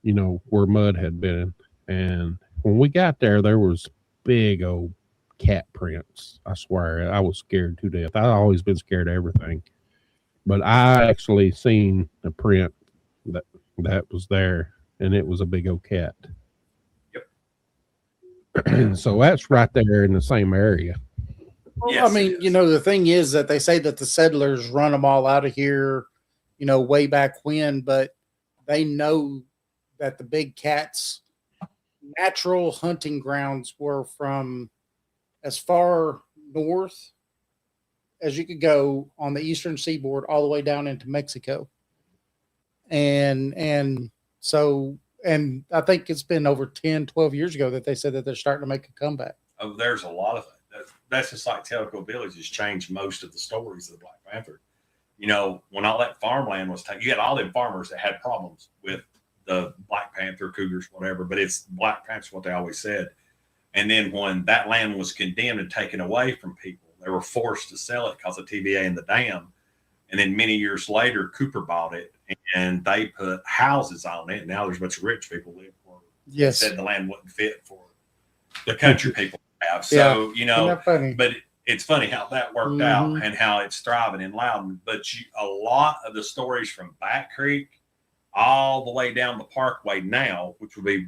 you know, where mud had been. And when we got there, there was big old cat prints. I swear, I was scared to death. I've always been scared of everything. But I actually seen a print that was there, and it was a big old cat. Yep. So that's right there in the same area. Well, Yes, I mean, you know, the thing is that they say that the settlers run them all out of here, you know, way back when, but they know that the big cats' natural hunting grounds were from as far north as you could go on the eastern seaboard all the way down into Mexico. And so I think it's been over 10, 12 years ago that they said that they're starting to make a comeback. Oh, there's a lot of it. That's just like Tellico Village has changed most of the stories of the Black Panther. You know, when all that farmland was taken, you had all them farmers that had problems with the Black Panther, cougars, whatever, but it's Black Panthers, what they always said. And then when that land was condemned and taken away from people, they were forced to sell it because of TVA and the dam. And then many years later, Cooper bought it and they put houses on it. And now there's a bunch of rich people live where Yes. they said the land wasn't fit for the country people have. So, you know, but it's funny how that worked out and how it's thriving in Loudon. But a lot of the stories from Back Creek all the way down the Parkway now, which would be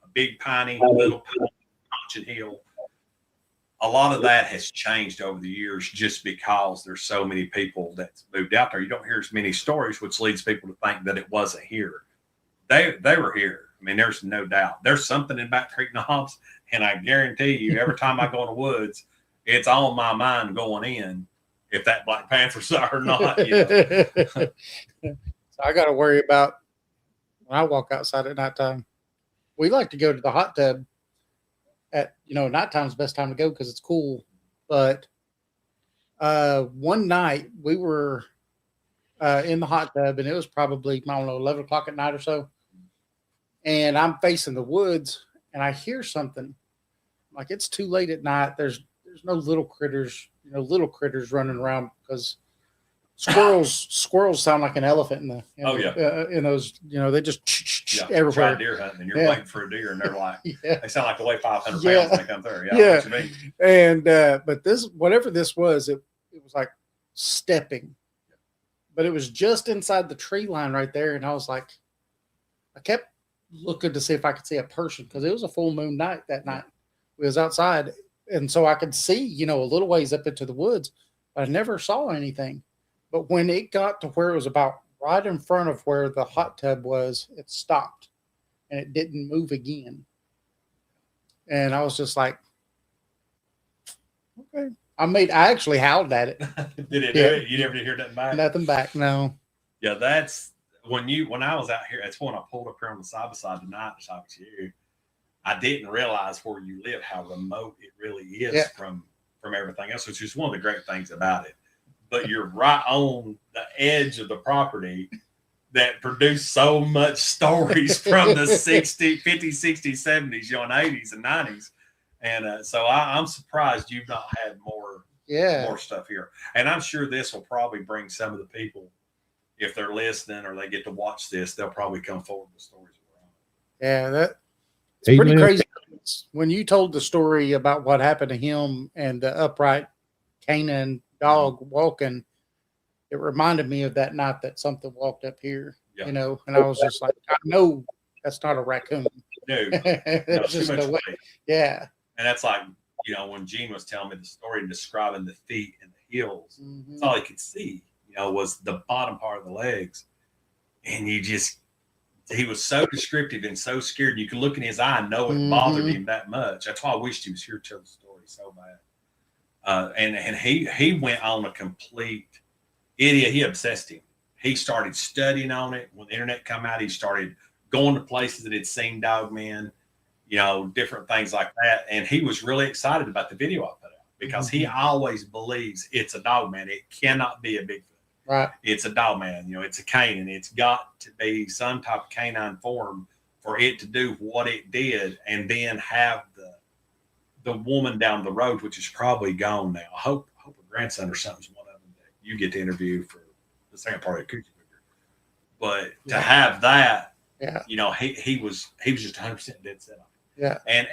a Big Piney, Little Piney, Hill, a lot of that has changed over the years just because there's so many people that's moved out there. You don't hear as many stories, which leads people to think that it wasn't here. They were here. I mean, there's no doubt. There's something in Back Creek Knobs, and I guarantee you, every time I go in the woods, it's on my mind going in if that Black Panther's there or not. So I got to worry about when I walk outside at nighttime. We like to go to the hot tub at, nighttime's the best time to go because it's cool. But one night we were in the hot tub, and it was probably, I don't know, 11 o'clock at night or so. And I'm facing the woods, and I hear something. Like, it's too late at night. There's no little critters, running around because squirrels sound like an elephant in those, they just everywhere. Try deer hunting, and you're waiting for a deer, and they're like, they sound like they weigh 500 pounds when they come through. Yeah. And but whatever this was, it was like stepping, but it was just inside the tree line right there, and I was like, I kept looking to see if I could see a person because it was a full moon night that night. We was outside, and so I could see, a little ways up into the woods, but I never saw anything. But when it got to where it was about right in front of where the hot tub was, it stopped, and it didn't move again. And I was just like, okay. I actually howled at it. Did it do it? You never did hear nothing back? Nothing back, no. Yeah, that's when I was out here, that's when I pulled up here on the side by side tonight to talk to you. I didn't realize where you live, how remote it really is from everything else, which is one of the great things about it. But you're right on the edge of the property that produced so much stories from the 50s, 60s, 70s, and 80s and 90s. And so I'm surprised you've not had more stuff here. And I'm sure this will probably bring some of the people, if they're listening or they get to watch this, they'll probably come forward with stories around it. Yeah, it's pretty crazy. When you told the story about what happened to him and the upright canine dog walking, it reminded me of that night that something walked up here, and I was just like, I know that's not a raccoon. No, it's just no way. Yeah. And that's like, when Gene was telling me the story and describing the feet and the heels, that's all he could see, was the bottom part of the legs. And he was so descriptive and so scared. You can look in his eye and know it bothered him that much. That's why I wished he was here to tell the story so bad. And he went on a complete idiot. He obsessed him. He started studying on it. When the internet came out, he started going to places that had seen dogmen, different things like that. And he was really excited about the video I put out because he always believes it's a dogman. It cannot be a Bigfoot. Right. It's a dogman. It's a canine. It's got to be some type of canine form for it to do what it did, and then have the woman down the road, which is probably gone now. I hope her grandson or something's one of them that you get to interview for the second part of Coochie Booger. But to have that, he was just 100% dead set on it. Yeah. And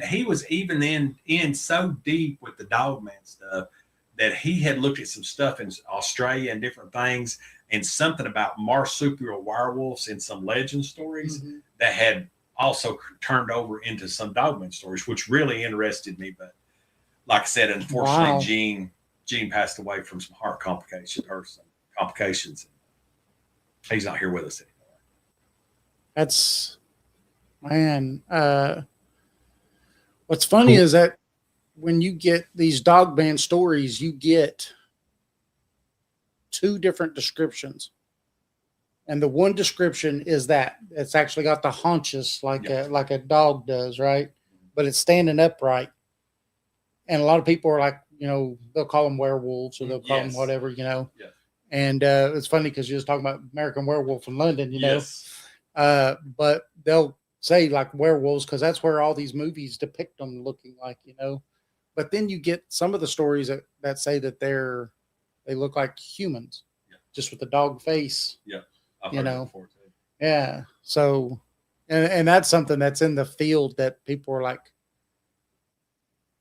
he was even in so deep with the dogman stuff that he had looked at some stuff in Australia and different things, and something about marsupial werewolves and some legend stories that had also turned over into some dogman stories, which really interested me. But like I said, unfortunately, Gene passed away from some heart complications or some complications. He's not here with us anymore. That's, man. What's funny is that when you get these dogman stories, you get two different descriptions. And the one description is that it's actually got the haunches like a dog does, right? But it's standing upright. And a lot of people are like, they'll call them werewolves or they'll call them whatever, Yeah. And it's funny because you was talking about American Werewolf in London, but they'll say like werewolves because that's where all these movies depict them looking like, But then you get some of the stories that say that they look like humans, just with the dog face. Yeah, I've heard that before too. Yeah. So, and that's something that's in the field that people are like,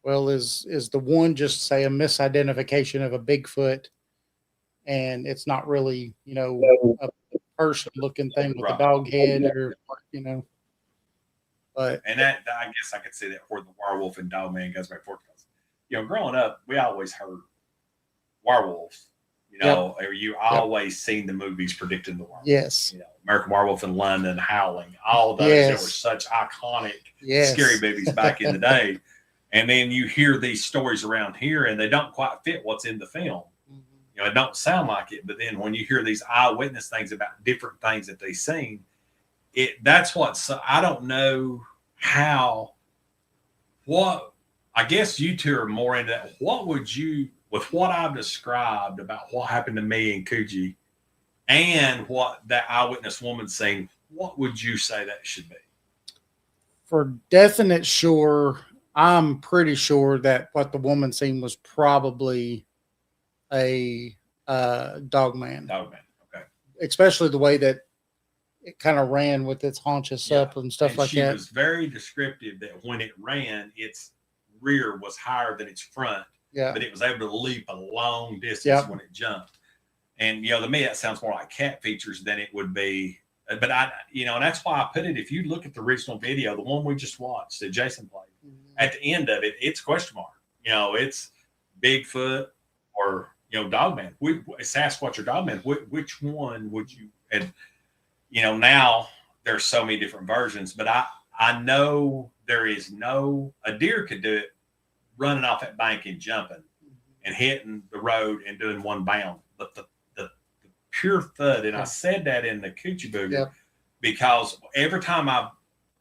well, is the one just say a misidentification of a Bigfoot, and it's not really a person looking thing with a dog head or But and that I guess I could say that where the werewolf and dogman goes back and forth. growing up, we always heard werewolves. Or you always seen the movies predicting the werewolf. Yes. American Werewolf in London, Howling, all those that were such iconic scary movies back in the day. And then you hear these stories around here, and they don't quite fit what's in the film. It don't sound like it, but then when you hear these eyewitness things about different things that they seen, that's what's. I don't know what. I guess you two are more into that. What would you, with what I've described about what happened to me and Coogee, and what that eyewitness woman seen, what would you say that should be? For definite sure, I'm pretty sure that what the woman seen was probably a dog man. Dog man, okay. Especially the way that it kind of ran with its haunches up and stuff like that. She was very descriptive that when it ran, its rear was higher than its front. Yeah. But it was able to leap a long distance when it jumped. And to me, that sounds more like cat features than it would be. But and that's why I put it. If you look at the original video, the one we just watched that Jason played, at the end of it, it's question mark. It's Bigfoot or Dogman. It's Sasquatch or Dogman. Which one would you? And now there's so many different versions. But I know there is a deer could do it, running off that bank and jumping and hitting the road and doing one bound. But the pure thud, and I said that in the Coochie Booger because every time I've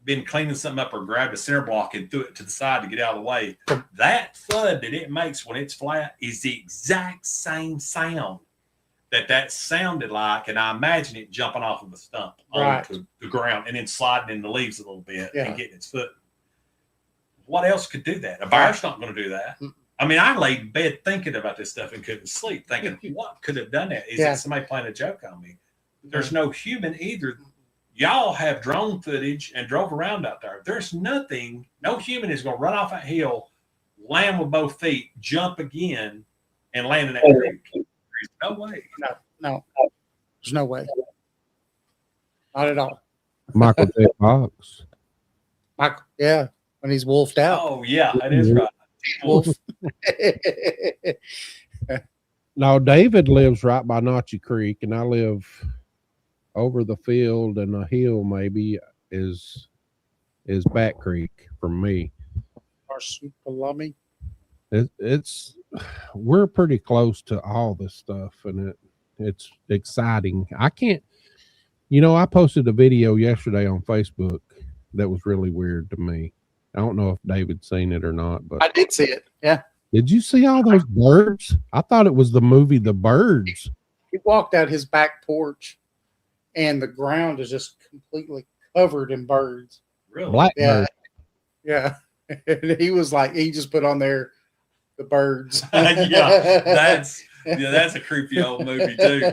been cleaning something up or grabbed a center block and threw it to the side to get out of the way, that thud that it makes when it's flat is the exact same sound that sounded like, and I imagine it jumping off of a stump onto the ground and then sliding in the leaves a little bit and getting its foot. What else could do that? A bear's not going to do that. I mean, I laid in bed thinking about this stuff and couldn't sleep, thinking, what could have done that? Is it somebody playing a joke on me? There's no human either. Y'all have drone footage and drove around out there. There's nothing, no human is going to run off that hill, land with both feet, jump again, and land in that creek. There's no way. No. There's no way. Not at all. Michael J. Fox. Michael, when he's wolfed out. Oh, yeah, that is right. Wolf. No, David lives right by Notchie Creek, and I live over the field, and a hill maybe is Back Creek from me. Or Supalami. It's we're pretty close to all this stuff, and it's exciting. I can't, I posted a video yesterday on Facebook that was really weird to me. I don't know if David's seen it or not, but I did see it. Yeah. Did you see all those birds? I thought it was the movie The Birds. He walked out his back porch, and the ground is just completely covered in birds. Really? Blackbird. Yeah. And he was like, he just put on there the birds. That's a creepy old movie too.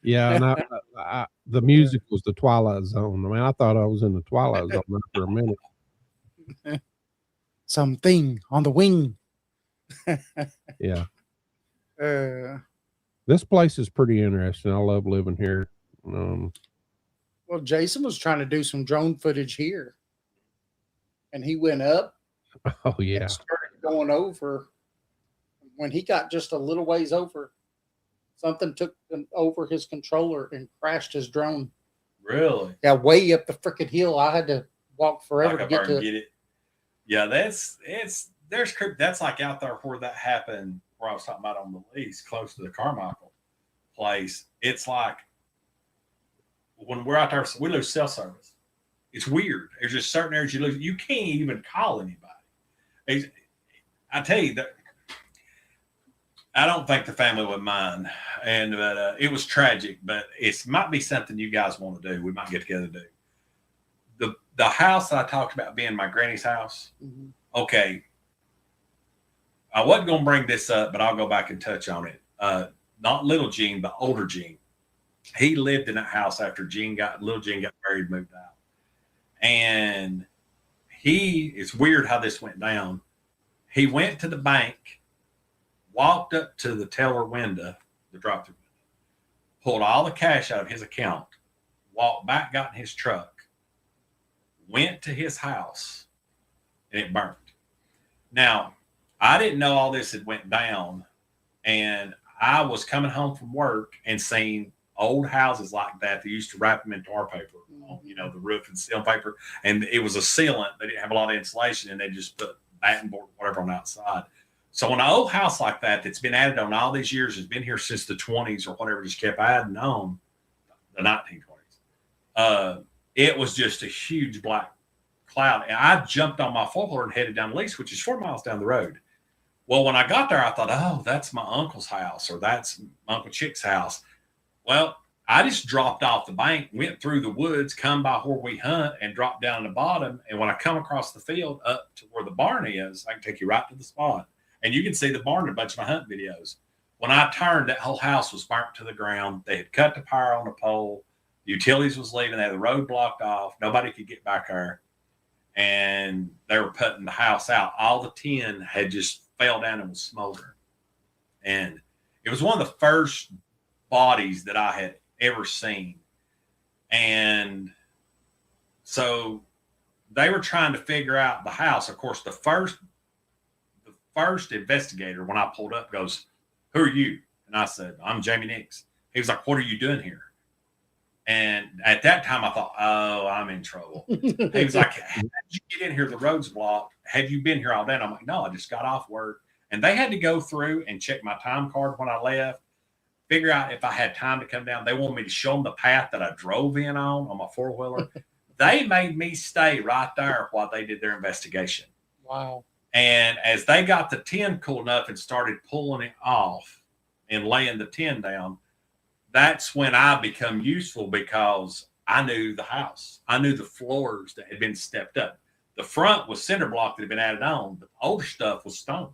Yeah, and the music was the Twilight Zone. I mean, I thought I was in the Twilight Zone there for a minute. Something on the wing. Yeah. This place is pretty interesting. I love living here. Well, Jason was trying to do some drone footage here, and he went up. Oh yeah. And started going over. When he got just a little ways over, something took over his controller and crashed his drone. Really? Yeah, way up the freaking hill. I had to walk forever to get to it. Yeah, that's like out there where that happened, where I was talking about on the lease, close to the Carmichael place. It's like when we're out there, we lose cell service. It's weird. There's just certain areas you lose. You can't even call anybody. I tell you that I don't think the family would mind, but it was tragic. But it might be something you guys want to do. We might get together to do. The house that I talked about being my granny's house. Mm-hmm. Okay. I wasn't going to bring this up, but I'll go back and touch on it. Not little Gene, but older Gene. He lived in that house after little Gene got married, moved out. And it's weird how this went down. He went to the bank, walked up to the teller window, the drop-through window, pulled all the cash out of his account, walked back, got in his truck, went to his house, and it burned. Now, I didn't know all this had went down, and I was coming home from work and seeing old houses like that. They used to wrap them in tar paper, you know, the roof and seal paper, and it was a sealant. They didn't have a lot of insulation, and they just put batten board, whatever, on the outside. So an old house like that that's been added on all these years, has been here since the 20s or whatever, just kept adding on, the 1920s. It was just a huge black cloud, and I jumped on my four-wheeler and headed down the lease, which is 4 miles down the road. Well, when I got there, I thought, oh, that's my uncle's house, or that's my Uncle Chick's house. Well, I just dropped off the bank, went through the woods, come by where we hunt, and dropped down the bottom. And when I come across the field up to where the barn is, I can take you right to the spot. And you can see the barn in a bunch of my hunt videos. When I turned, that whole house was burnt to the ground. They had cut the power on the pole. The utilities was leaving. They had the road blocked off. Nobody could get back there. And they were putting the house out. All the tin had just fell down and was smoldering. And it was one of the first bodies that I had ever seen. And so they were trying to figure out the house. Of course, the first investigator, when I pulled up, goes, "Who are you?" And I said, "I'm Jamie Nix." He was like, "What are you doing here?" And at that time I thought, oh, I'm in trouble. He was like, "How did you get in here? The road's blocked. Have you been here all day?" And I'm like, "No, I just got off work." And they had to go through and check my time card when I left, figure out if I had time to come down. They wanted me to show them the path that I drove in on my four-wheeler. They made me stay right there while they did their investigation. Wow. And as they got the tin cool enough and started pulling it off and laying the tin down, that's when I become useful, because I knew the house. I knew the floors that had been stepped up. The front was cinder block that had been added on. The older stuff was stone.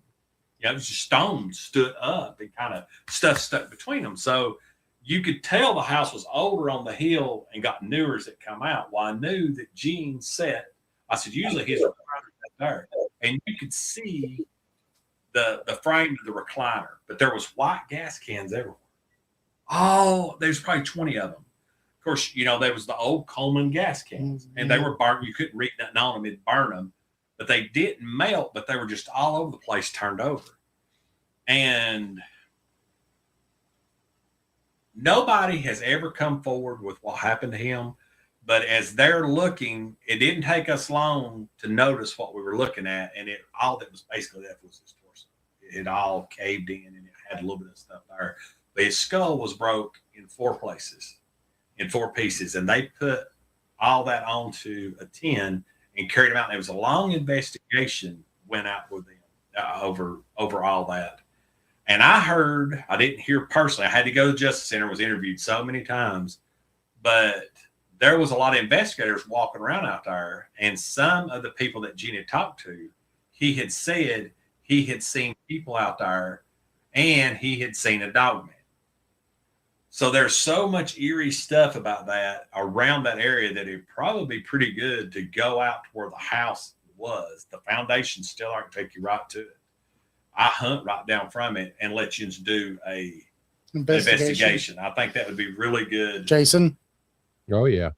You know, it was just stone stood up and kind of stuff stuck between them. So you could tell the house was older on the hill and got newer as it come out. Well, I knew that Gene set. I said, usually his recliner there. And you could see the frame of the recliner, but there was white gas cans everywhere. Oh, there's probably 20 of them. Of course, you know, there was the old Coleman gas cans, and they were burnt. You couldn't read nothing on them. It'd burn them, but they didn't melt, but they were just all over the place, turned over. And nobody has ever come forward with what happened to him. But as they're looking, it didn't take us long to notice what we were looking at. And all that was basically left was his torso. It all caved in, and it had a little bit of stuff there. But his skull was broke in 4 places, in 4 pieces. And they put all that onto a tin and carried him out. And it was a long investigation went out with them over all that. And I didn't hear personally. I had to go to the Justice Center, was interviewed so many times, but there was a lot of investigators walking around out there. And some of the people that Gene had talked to, he had said he had seen people out there and he had seen a dog man. So there's so much eerie stuff about that around that area that it'd probably be pretty good to go out to where the house was. The foundation still, I can take you right to it. I hunt right down from it and let you do a investigation. I think that would be really good. Jason? Oh, yeah.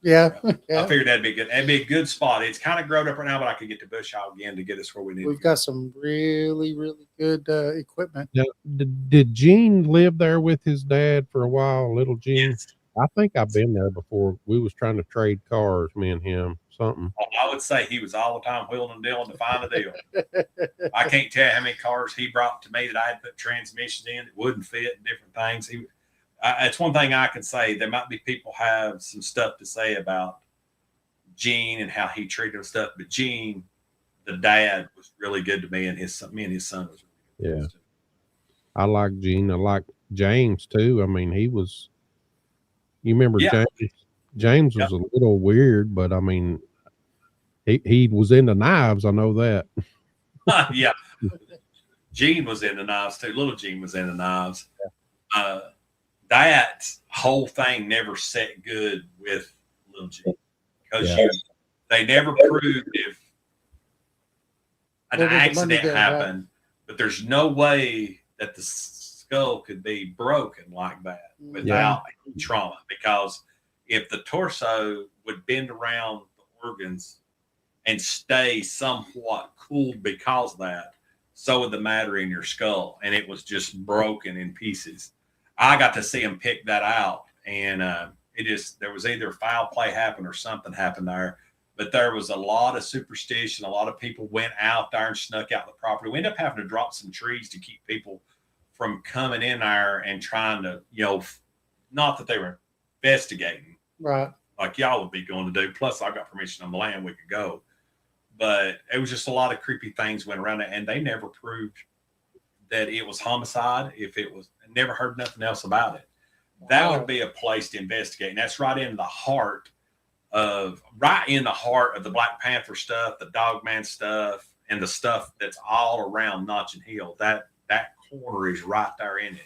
Yeah. I figured that'd be good. That'd be a good spot. It's kind of grown up right now, but I could get to bush hog again to get us where we need. We've got some really, really good equipment. Now, did Gene live there with his dad for a while, little Gene? Yes. I think I've been there before. We was trying to trade cars, me and him, something. I would say he was all the time wheeling and dealing to find a deal. I can't tell you how many cars he brought to me that I had put transmissions in that wouldn't fit and different things. It's one thing I can say. There might be people have some stuff to say about Gene and how he treated stuff, but Gene, the dad, was really good to me, and me and his son was really good. Yeah. I like Gene. I like James too. I mean, he was. You remember James? James was a little weird, but I mean, he was into knives. I know that. Yeah. Gene was into knives too. Little Gene was into knives. That whole thing never set good with little Gene, because they never proved if an accident happened, but there's no way that the skull could be broken like that without trauma, because if the torso would bend around the organs and stay somewhat cooled because of that, so would the matter in your skull, and it was just broken in pieces. I got to see him pick that out, and there was either foul play happened or something happened there. But there was a lot of superstition. A lot of people went out there and snuck out the property. We ended up having to drop some trees to keep people from coming in there and trying to, not that they were investigating, Right. like y'all would be going to do. Plus, I got permission on the land, we could go. But it was just a lot of creepy things went around it, and they never proved that it was homicide. If it was, never heard nothing else about it. Wow. That would be a place to investigate, and that's right in the heart of the Black Panther stuff, the Dogman stuff, and the stuff that's all around Notch and Hill. That corner is right there in it.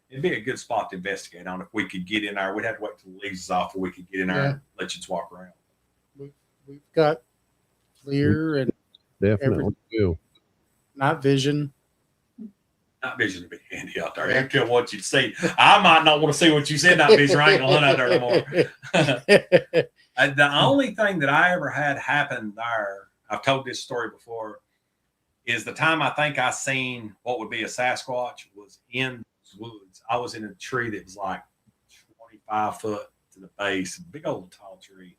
It'd be a good spot to investigate on if we could get in there. We'd have to wait till the leaves is off, or we could get in there and let you walk around. We've got clear and Definitely will. night vision. Night vision would be handy out there. I don't care what you see. I might not want to see what you said. Night vision, I ain't gonna hunt out there no more. The only thing that I ever had happen there, I've told this story before, is the time I think I seen what would be a Sasquatch was in the woods. I was in a tree that was like 25 foot to the base, a big old tall tree.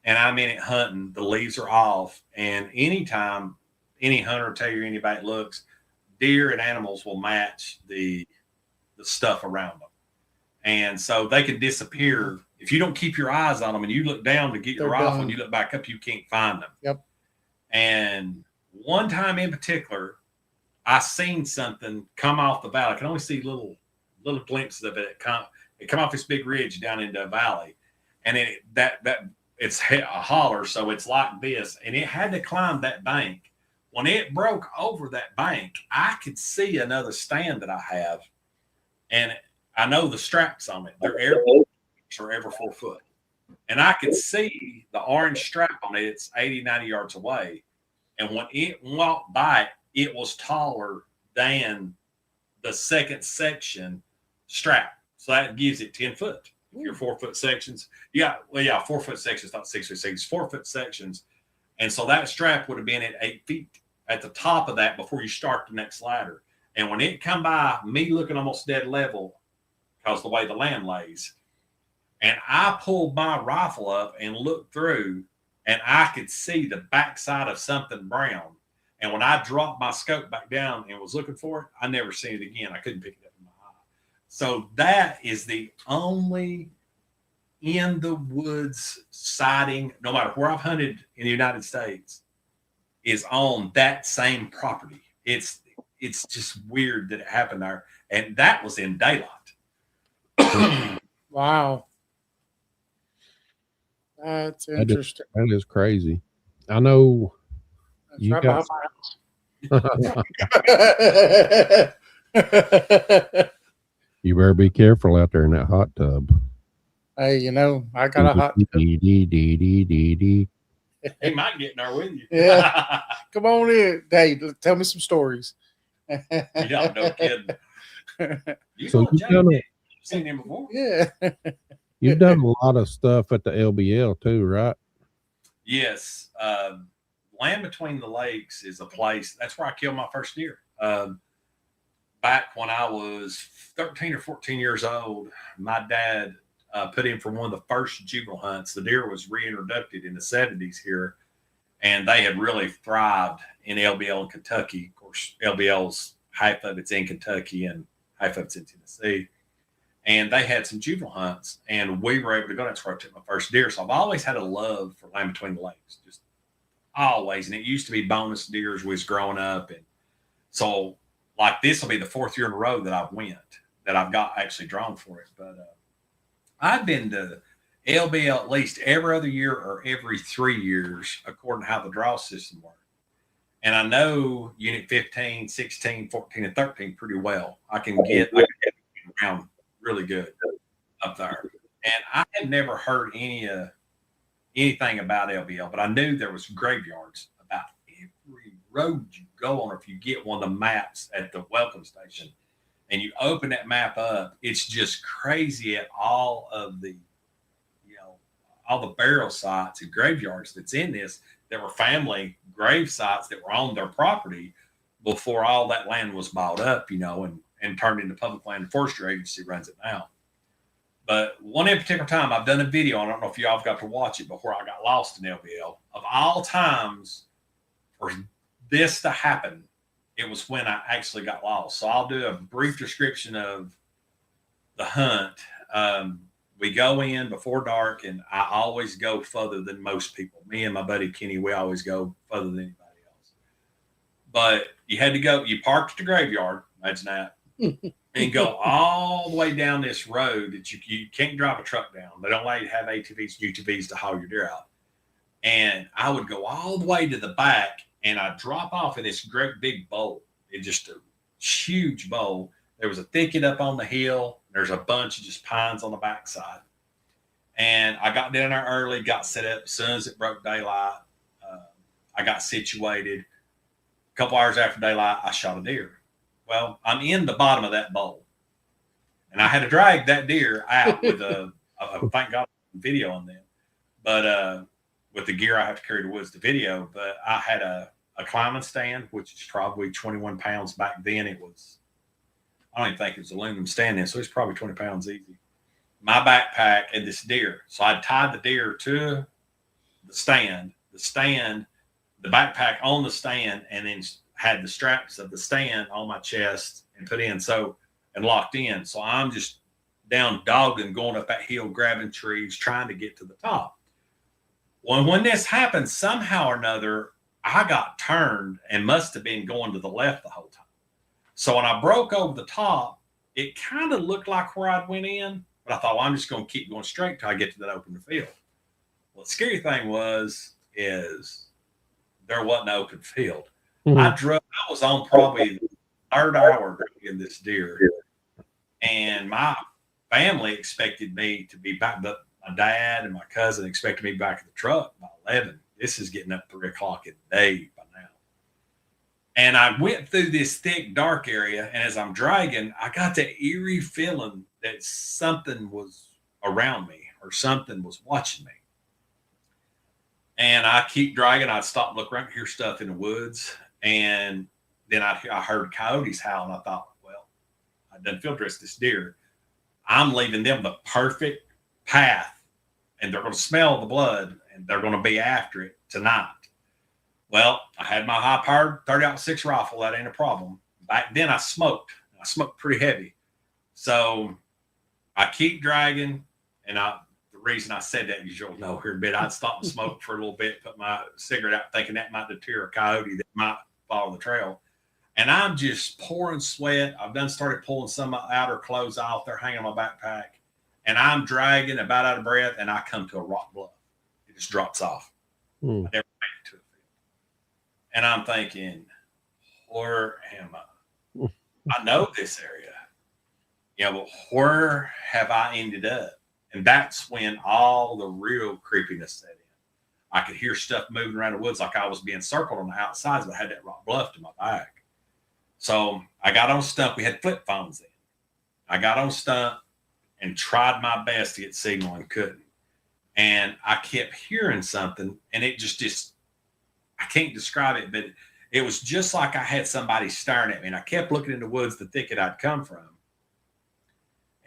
And I'm in it hunting. The leaves are off. And anytime any hunter will tell you anybody looks, deer and animals will match the stuff around them. And so they can disappear. If you don't keep your eyes on them and you look down to get your rifle and you look back up, you can't find them. Yep. And one time in particular, I seen something come off the valley. I can only see little glimpses of it. It come off this big ridge down into a valley. And it's a holler, so it's like this. And it had to climb that bank. When it broke over that bank, I could see another stand that I have. And I know the straps on it. They're every 4 foot. And I could see the orange strap on it. It's 80, 90 yards away. And when it walked by, it was taller than the second section strap. So that gives it 10 foot. Your 4 foot sections. 4 foot sections, not 6 foot sections, 4 foot sections. And so that strap would have been at 8 feet at the top of that before you start the next ladder. And when it come by, me looking almost dead level, because the way the land lays, and I pulled my rifle up and looked through, and I could see the backside of something brown. And when I dropped my scope back down and was looking for it, I never seen it again. I couldn't pick it up in my eye. So that is the only in the woods sighting, no matter where I've hunted in the United States, is on that same property. It's just weird that it happened there. And that was in daylight. Wow. That's interesting. That is crazy. I know That's you right got behind my house. you better be careful out there in that hot tub. Hey, I got a hot tub. He might get in there with you. Yeah. Come on in. Hey, tell me some stories. Yeah, no kidding. So You've seen him before? Yeah. You've done a lot of stuff at the LBL too, right? Yes. Land Between the Lakes is a place. That's where I killed my first deer. Back when I was 13 or 14 years old, my dad put in for one of the first juvenile hunts. The deer was reintroduced in the 70s here, and they had really thrived in LBL in Kentucky. Of course, LBL's half of it's in Kentucky and half of it's in Tennessee. And they had some juvenile hunts, and we were able to go. That's where I took my first deer. So I've always had a love for Land Between the Lakes, just always. And it used to be bonus deer as we was growing up. And so, like, this will be the 4th year in a row that I've got actually drawn for it. But I've been to LBL at least every other year or every 3 years, according to how the draw system works. And I know Unit 15, 16, 14, and 13 pretty well. I can get around really good up there. And I had never heard anything about LBL, but I knew there was graveyards about every road you go on. If you get one of the maps at the welcome station and you open that map up, it's just crazy at all of the, all the burial sites and graveyards that's in this. There were family grave sites that were on their property, before all that land was bought up, and turned into public land. The forestry agency runs it now. But one in particular time, I've done a video. I don't know if y'all have got to watch it, before I got lost in LBL. Of all times for this to happen, it was when I actually got lost. So I'll do a brief description of the hunt. We go in before dark, and I always go further than most people. Me and my buddy Kenny, we always go further than anybody else. But you had to go, you parked at the graveyard, imagine that, and go all the way down this road that you can't drive a truck down. They don't allow you to have ATVs, UTVs to haul your deer out. And I would go all the way to the back, and I'd drop off in this great big bowl. It's just a huge bowl. There was a thicket up on the hill. There's a bunch of just pines on the backside. And I got down there early, got set up as soon as it broke daylight. I got situated. A couple hours after daylight, I shot a deer. Well, I'm in the bottom of that bowl, and I had to drag that deer out with thank God, video on them. But with the gear I have to carry to the woods to video. But I had a climbing stand, which is probably 21 pounds back then. It was, I don't even think it was aluminum stand then, so it's probably 20 pounds easy. My backpack and this deer. So I tied the deer to the stand, the backpack on the stand, and then had the straps of the stand on my chest and put in and locked in. So I'm just down dogging, going up that hill, grabbing trees, trying to get to the top. Well, when this happened, somehow or another, I got turned and must have been going to the left the whole time. So when I broke over the top, it kind of looked like where I'd went in, but I thought, well, I'm just going to keep going straight till I get to that open field. Well, the scary thing is there wasn't an open field. Mm-hmm. I was on probably the third hour dragging this deer, and my family expected me to be back, but my dad and my cousin expected me back in the truck by 11. This is getting up 3 o'clock in the day by now. And I went through this thick, dark area, and as I'm dragging, I got the eerie feeling that something was around me or something was watching me. And I keep dragging. I'd stop, look around, hear stuff in the woods. And then I heard coyotes howl, and I thought, well, I done field dressed this deer. I'm leaving them the perfect path, and they're going to smell the blood, and they're going to be after it tonight. Well, I had my high-powered 30-06 rifle. That ain't a problem. Back then, I smoked. I smoked pretty heavy. So I keep dragging, and the reason I said that, as you'll know here in a bit, I'd stop and smoke for a little bit, put my cigarette out, thinking that might deter a coyote that might follow the trail. And I'm just pouring sweat. I've started pulling some of my outer clothes off. They're hanging on my backpack. And I'm dragging, about out of breath, and I come to a rock bluff. It just drops off. I never made it to it. And I'm thinking, where am I? I know this area. But where have I ended up? And that's when all the real creepiness set in. I could hear stuff moving around the woods like I was being circled on the outsides, but I had that rock bluff to my back. So I got on stump. We had flip phones then. I got on stump and tried my best to get signal and couldn't. And I kept hearing something, and it just I can't describe it, but it was just like I had somebody staring at me. And I kept looking in the woods, the thicket I'd come from,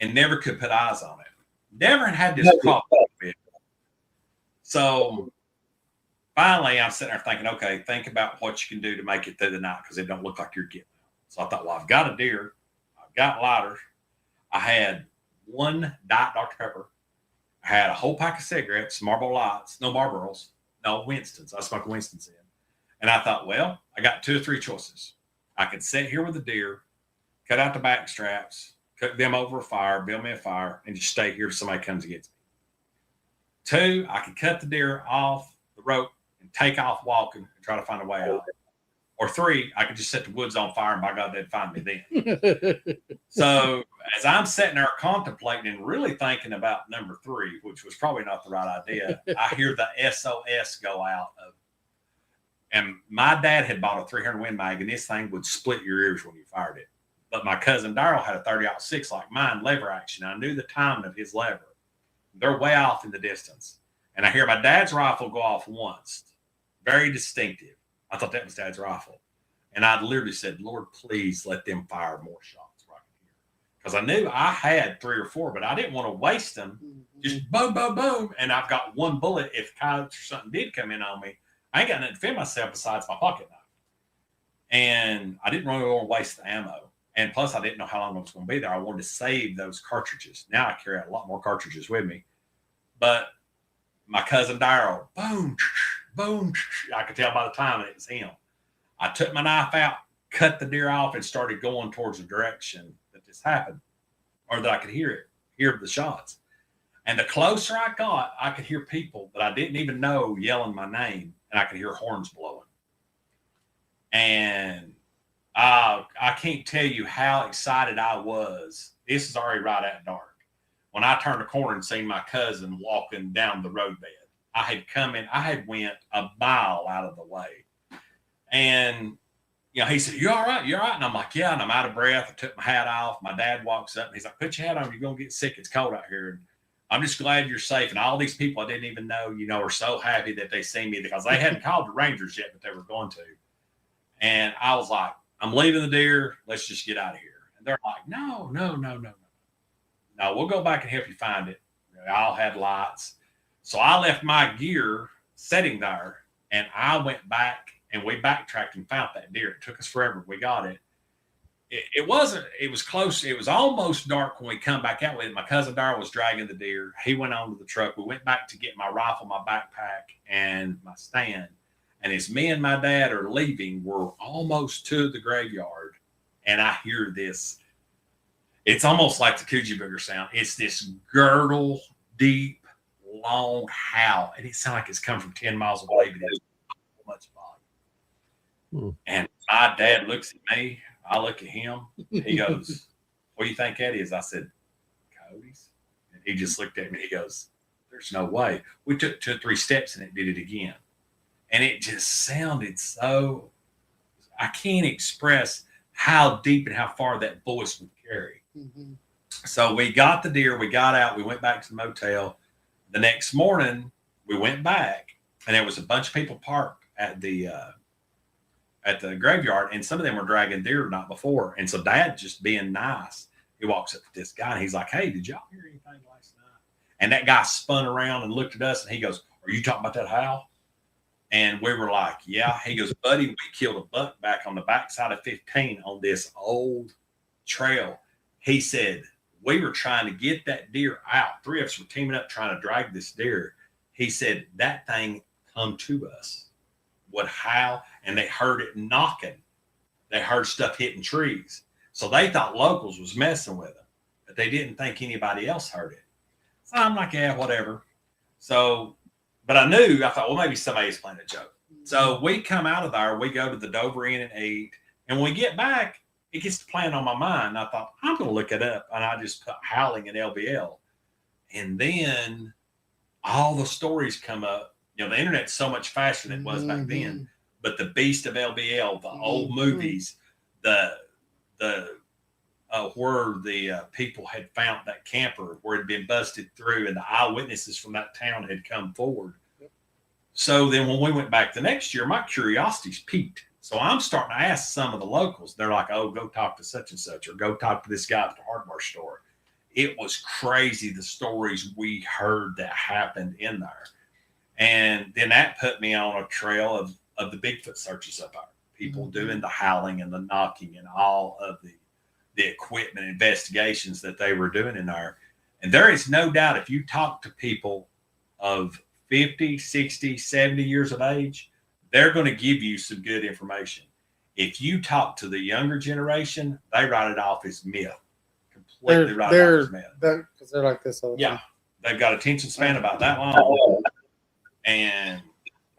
and never could put eyes on it. Never had this problem. So finally, I'm sitting there thinking, okay, think about what you can do to make it through the night, because it don't look like you're getting out. So I thought, well, I've got a deer. I've got lighters. I had one Diet Dr. Pepper. I had a whole pack of cigarettes, Marlboro Lights, no Marlboros, no Winstons. I smoked Winstons in. And I thought, well, I got 2 or 3 choices. I could sit here with the deer, cut out the back straps, cook them over a fire, build me a fire, and just stay here till somebody comes and gets me. 2, I could cut the deer off the rope and take off walking and try to find a way out. Or 3, I could just set the woods on fire, and by God, they'd find me then. So as I'm sitting there contemplating and really thinking about number 3, which was probably not the right idea, I hear the SOS go out. And my dad had bought a 300 Win Mag, and this thing would split your ears when you fired it. But my cousin Darrell had a 30-06 like mine, lever action. I knew the timing of his lever. They're way off in the distance. And I hear my dad's rifle go off once. Very distinctive. I thought that was Dad's rifle. And I literally said, Lord, please let them fire more shots right here. Because I knew I had 3 or 4, but I didn't want to waste them. Just boom, boom, boom. And I've got one bullet. If coyotes or something did come in on me, I ain't got nothing to defend myself besides my pocket knife. And I didn't really want to waste the ammo. And plus, I didn't know how long I was going to be there. I wanted to save those cartridges. Now I carry a lot more cartridges with me. But my cousin Daryl, boom, boom. I could tell by the time it was him. I took my knife out, cut the deer off, and started going towards the direction that this happened, or that I could hear the shots. And the closer I got, I could hear people that I didn't even know yelling my name, and I could hear horns blowing. And I can't tell you how excited I was. This is already right at dark. When I turned the corner and seen my cousin walking down the roadbed, I had went a mile out of the way. And, he said, you all right? You all right? And I'm like, yeah. And I'm out of breath. I took my hat off. My dad walks up and he's like, put your hat on. You're going to get sick. It's cold out here. And I'm just glad you're safe. And all these people I didn't even know, are so happy that they see me because they hadn't called the Rangers yet, but they were going to. And I was like, I'm leaving the deer. Let's just get out of here. And they're like, no. No, we'll go back and help you find it. They all had lights. So I left my gear sitting there and I went back and we backtracked and found that deer. It took us forever. We got it. It was close. It was almost dark when we come back out with it. My cousin Darryl was dragging the deer. He went on to the truck. We went back to get my rifle, my backpack, and my stand. And as me and my dad are leaving, we're almost to the graveyard. And I hear this. It's almost like the Coogee Booger sound. It's this gurgle, deep, long howl. And it sounds like it's come from 10 miles away, but it's so much volume. And my dad looks at me. I look at him. He goes, what do you think that is? I said, coyotes. And he just looked at me. He goes, there's no way. We took 2 or 3 steps and it did it again. And it just sounded so, I can't express how deep and how far that voice would carry. Mm-hmm. So we got the deer, we got out, we went back to the motel. The next morning, we went back, and there was a bunch of people parked at the graveyard, and some of them were dragging deer the night before. And so Dad, just being nice, he walks up to this guy, and he's like, hey, did y'all hear anything last night? And that guy spun around and looked at us, and he goes, are you talking about that howl? And we were like, yeah. He goes, buddy, we killed a buck back on the backside of 15 on this old trail. He said, we were trying to get that deer out. 3 of us were teaming up trying to drag this deer. He said, that thing come to us, would howl, and they heard it knocking. They heard stuff hitting trees. So they thought locals was messing with them, but they didn't think anybody else heard it. So I'm like, yeah, whatever. So, but I thought, well, maybe somebody's playing a joke. So we come out of there, we go to the Dover Inn and eat. And when we get back, it gets to playing on my mind. I thought, I'm going to look it up. And I just put howling in LBL. And then all the stories come up. The internet's so much faster than it was back then. But the Beast of LBL, the old movies, where the people had found that camper where it had been busted through, and the eyewitnesses from that town had come forward. So then when we went back the next year, my curiosity's piqued. So I'm starting to ask some of the locals. They're like, oh, go talk to such and such, or go talk to this guy at the hardware store. It was crazy, the stories we heard that happened in there. And then that put me on a trail of the Bigfoot searches up there. People doing the howling and the knocking and all of the equipment investigations that they were doing in there. And there is no doubt, if you talk to people of 50, 60, 70 years of age, they're going to give you some good information. If you talk to the younger generation, they write it off as myth. Completely write it off as myth. Because they're like this all the time. They've got attention span about that long. And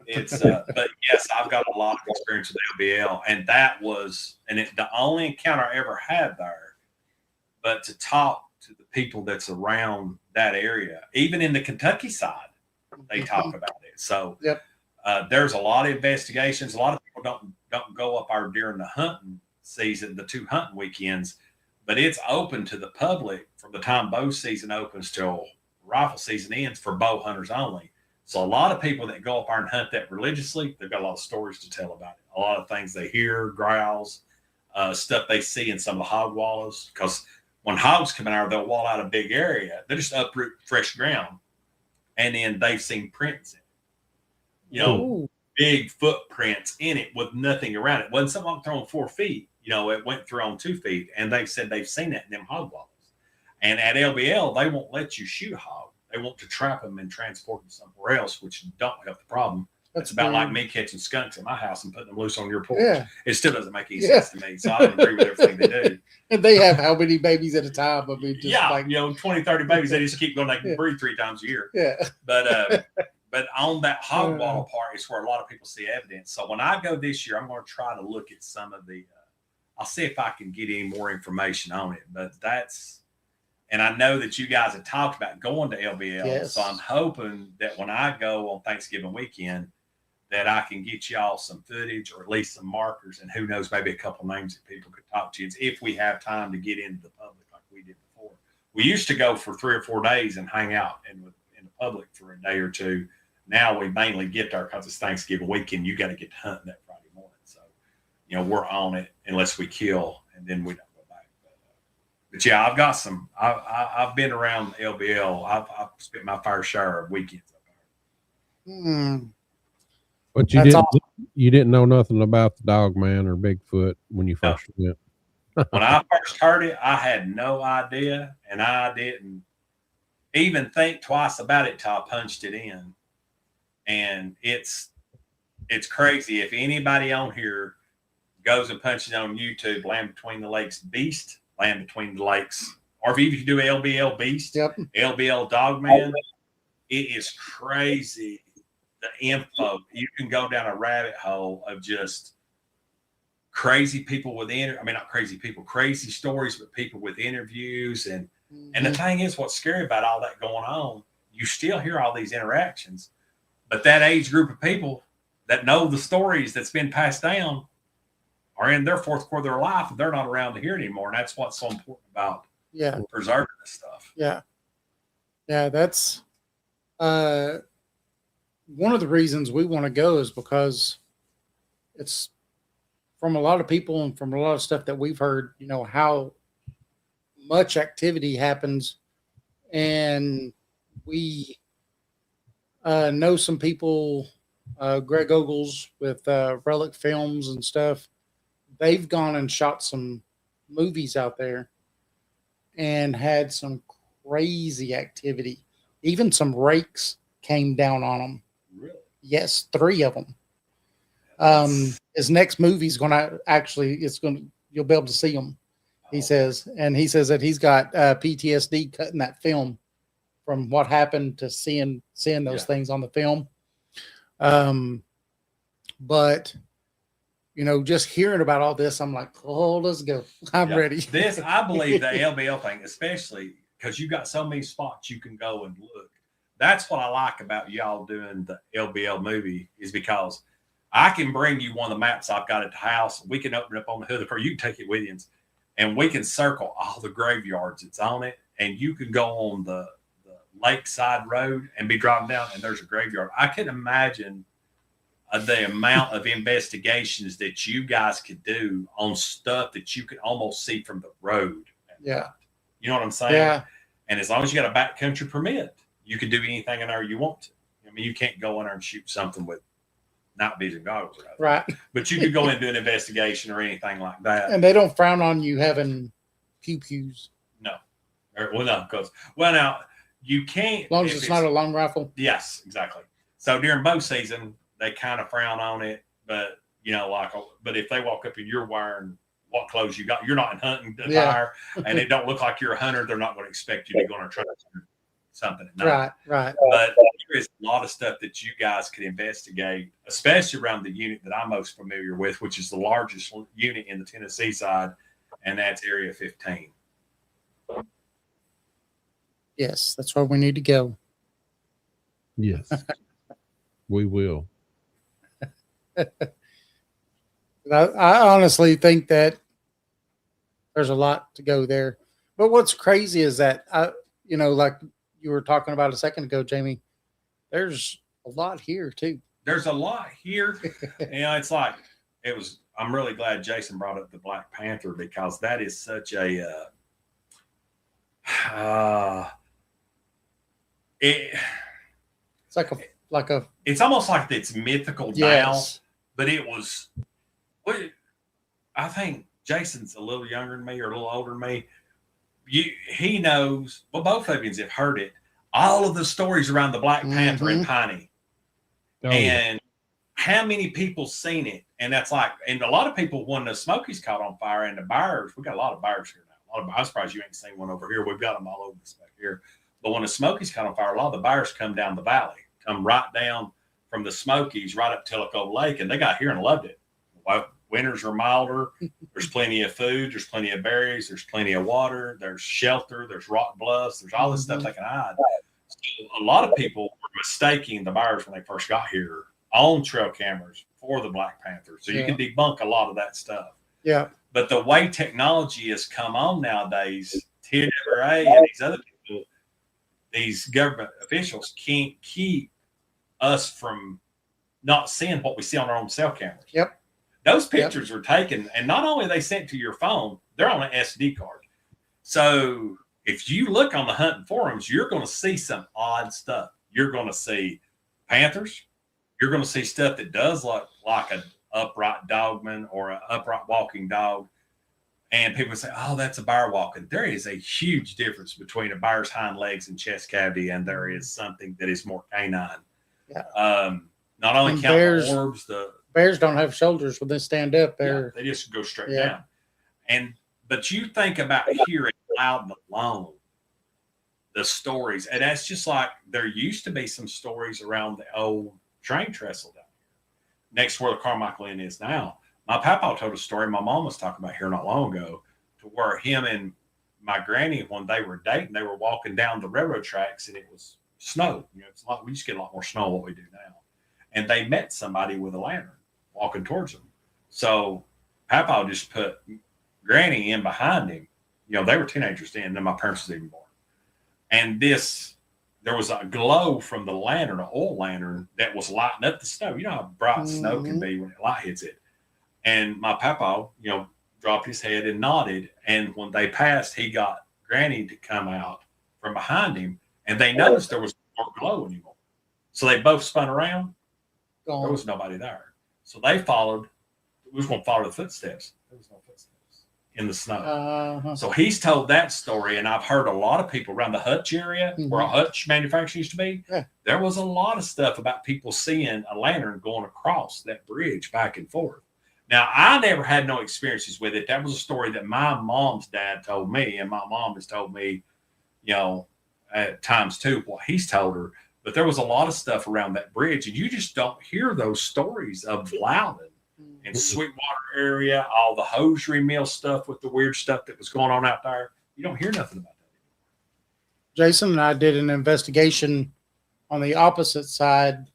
it's, but yes, I've got a lot of experience with LBL, and that was, the only encounter I ever had there. But to talk to the people that's around that area, even in the Kentucky side, they talk about it. So there's a lot of investigations. A lot of people don't go up there during the hunting season, the 2 hunting weekends, but it's open to the public from the time bow season opens till rifle season ends for bow hunters only. So a lot of people that go up there and hunt that religiously, they've got a lot of stories to tell about it. a lot of things they hear, growls, stuff they see in some of the hog wallows. Because when hogs come out, they'll wall out a big area. They just uproot fresh ground, and then they've seen prints in it. You know, Ooh. big footprints in it with nothing around it. Wasn't something thrown 4 feet. You know, it went through on 2 feet, and they said they've seen that in them hog wallows. And at LBL, they won't let you shoot a hog. They want to trap them and transport them somewhere else, which don't help the problem. It's about like me catching skunks in my house and putting them loose on your porch. Yeah. It still doesn't make any sense to me. So I don't agree with everything they do. And they have how many babies at a time? I mean, just Yeah, like, 20, 30 babies, they just keep going. They can breathe 3 times a year. yeah. But on that hog wallow part is where a lot of people see evidence. So when I go this year, I'm going to try to look at some of the, I'll see if I can get any more information on it. But and I know that you guys have talked about going to LBL. Yes. So I'm hoping that when I go on Thanksgiving weekend, that I can get y'all some footage or at least some markers, and who knows, maybe a couple names that people could talk to you if we have time to get into the public like we did before. We used to go for 3 or 4 days and hang out in the public for a day or two. Now we mainly get there because it's Thanksgiving weekend. You got to get hunting that Friday morning. So, we're on it unless we kill, and then we don't go back. But yeah, I've got some. I've been around LBL. I've spent my fair share of weekends up there. Hmm. But you didn't know nothing about the dog man or Bigfoot when you first went. When I first heard it, I had no idea, and I didn't even think twice about it till I punched it in. And it's crazy. If anybody on here goes and punches on YouTube, Land Between the Lakes Beast, Land Between the Lakes, or if you do LBL Beast, Yep. LBL Dogman, it is crazy. The info, you can go down a rabbit hole of just crazy people with not crazy people, crazy stories, but people with interviews. And the thing is, what's scary about all that going on, you still hear all these interactions, but that age group of people that know the stories that's been passed down are in their 4th quarter of their life, and they're not around to hear it anymore. And that's what's so important about preserving this stuff. Yeah. That's one of the reasons we want to go is because it's from a lot of people and from a lot of stuff that we've heard, how much activity happens. And we know some people, Greg Ogles with Relic Films and stuff. They've gone and shot some movies out there and had some crazy activity. Even some rakes came down on them. Really? Yes, 3 of them. His next movie is going to you'll be able to see them. He says, and he says that he's got PTSD cutting that film from what happened to seeing those things on the film. But just hearing about all this, I'm like, oh, let's go. I'm ready. I believe the LBL thing, especially because you got so many spots you can go and look. That's what I like about y'all doing the LBL movie, is because I can bring you one of the maps I've got at the house. We can open it up on the hood, or you can take it with you, and we can circle all the graveyards that's on it. And you can go on the lakeside road and be driving down, and there's a graveyard. I can imagine the amount of investigations that you guys could do on stuff that you could almost see from the road. Yeah. You know what I'm saying? Yeah. And as long as you got a backcountry permit, you can do anything in there you want to. You can't go in there and shoot something with night vision goggles. Right. But you could go in and do an investigation or anything like that. And they don't frown on you having pew-pews. No. No, because, now, you can't. As long as it's not a long rifle. Yes, exactly. So during bow season, they kind of frown on it. But, but if they walk up and you're wearing what clothes you got, you're not in hunting attire, and it don't look like you're a hunter, they're not going to expect you to go on a try something at night. Right. But there is a lot of stuff that you guys could investigate, especially around the unit that I'm most familiar with, which is the largest unit in the Tennessee side, and that's Area 15. Yes, that's where we need to go. Yes, we will. I honestly think that there's a lot to go there. But what's crazy is that, like you were talking about a second ago, Jamie, there's a lot here too. There's a lot here. It's like I'm really glad Jason brought up the Black Panther, because that is such a it's like a it's almost like it's mythical yes. now, but it was. I think Jason's a little younger than me or a little older than me. He knows. Well, both of you have heard it. All of the stories around the Black Panther in Piney, and how many people seen it? And that's like, and a lot of people, when the Smokies caught on fire and the bears, we got a lot of bears here now. I'm surprised you ain't seen one over here. We've got them all over this back here. But when the Smokies caught on fire, a lot of the bears come down the valley, come right down from the Smokies right up Tellico Lake, and they got here and loved it. Well, winters are milder. There's plenty of food. There's plenty of berries. There's plenty of water. There's shelter. There's rock bluffs. There's all this stuff they can hide. So a lot of people were mistaking the bears when they first got here on trail cameras for the Black Panther. So you can debunk a lot of that stuff. Yeah. But the way technology has come on nowadays, TWRA and these other people, these government officials can't keep us from not seeing what we see on our own cell cameras. Yep. Those pictures are taken, and not only are they sent to your phone, they're on an SD card. So if you look on the hunting forums, you're going to see some odd stuff. You're going to see panthers. You're going to see stuff that does look like an upright dogman or an upright walking dog. And people say, oh, that's a bear walking. There is a huge difference between a bear's hind legs and chest cavity, and there is something that is more canine. Yeah. Not only count the orbs, the bears don't have shoulders when they stand up. They just go straight down. But you think about here in Loudon alone, the stories, and that's just like there used to be some stories around the old train trestle down here, next to where the Carmichael Inn is now. My papa told a story my mom was talking about here not long ago, to where him and my granny, when they were dating, they were walking down the railroad tracks and it was snow. You know, it's we just get a lot more snow than what we do now. And they met somebody with a lantern walking towards them. So papa just put granny in behind him. You know, they were teenagers then, and then my parents was even born. And there was a glow from the lantern, an oil lantern, that was lighting up the snow. You know how bright snow can be when the light hits it. And my papa, you know, dropped his head and nodded. And when they passed, he got granny to come out from behind him, and they noticed there was no glow anymore. So they both spun around. There was nobody there. So they followed. We was going to follow the footsteps. There was no footsteps in the snow. So he's told that story, and I've heard a lot of people around the hutch area, where a hutch manufacturer used to be. There was a lot of stuff about people seeing a lantern going across that bridge back and forth. Now, I never had no experiences with it. That was a story that my mom's dad told me, and my mom has told me, you know, at times too, what he's told her. But there was a lot of stuff around that bridge, and you just don't hear those stories of Loudon and Sweetwater area, all the hosiery mill stuff with the weird stuff that was going on out there. You don't hear nothing about that. Jason and I did an investigation on the opposite side,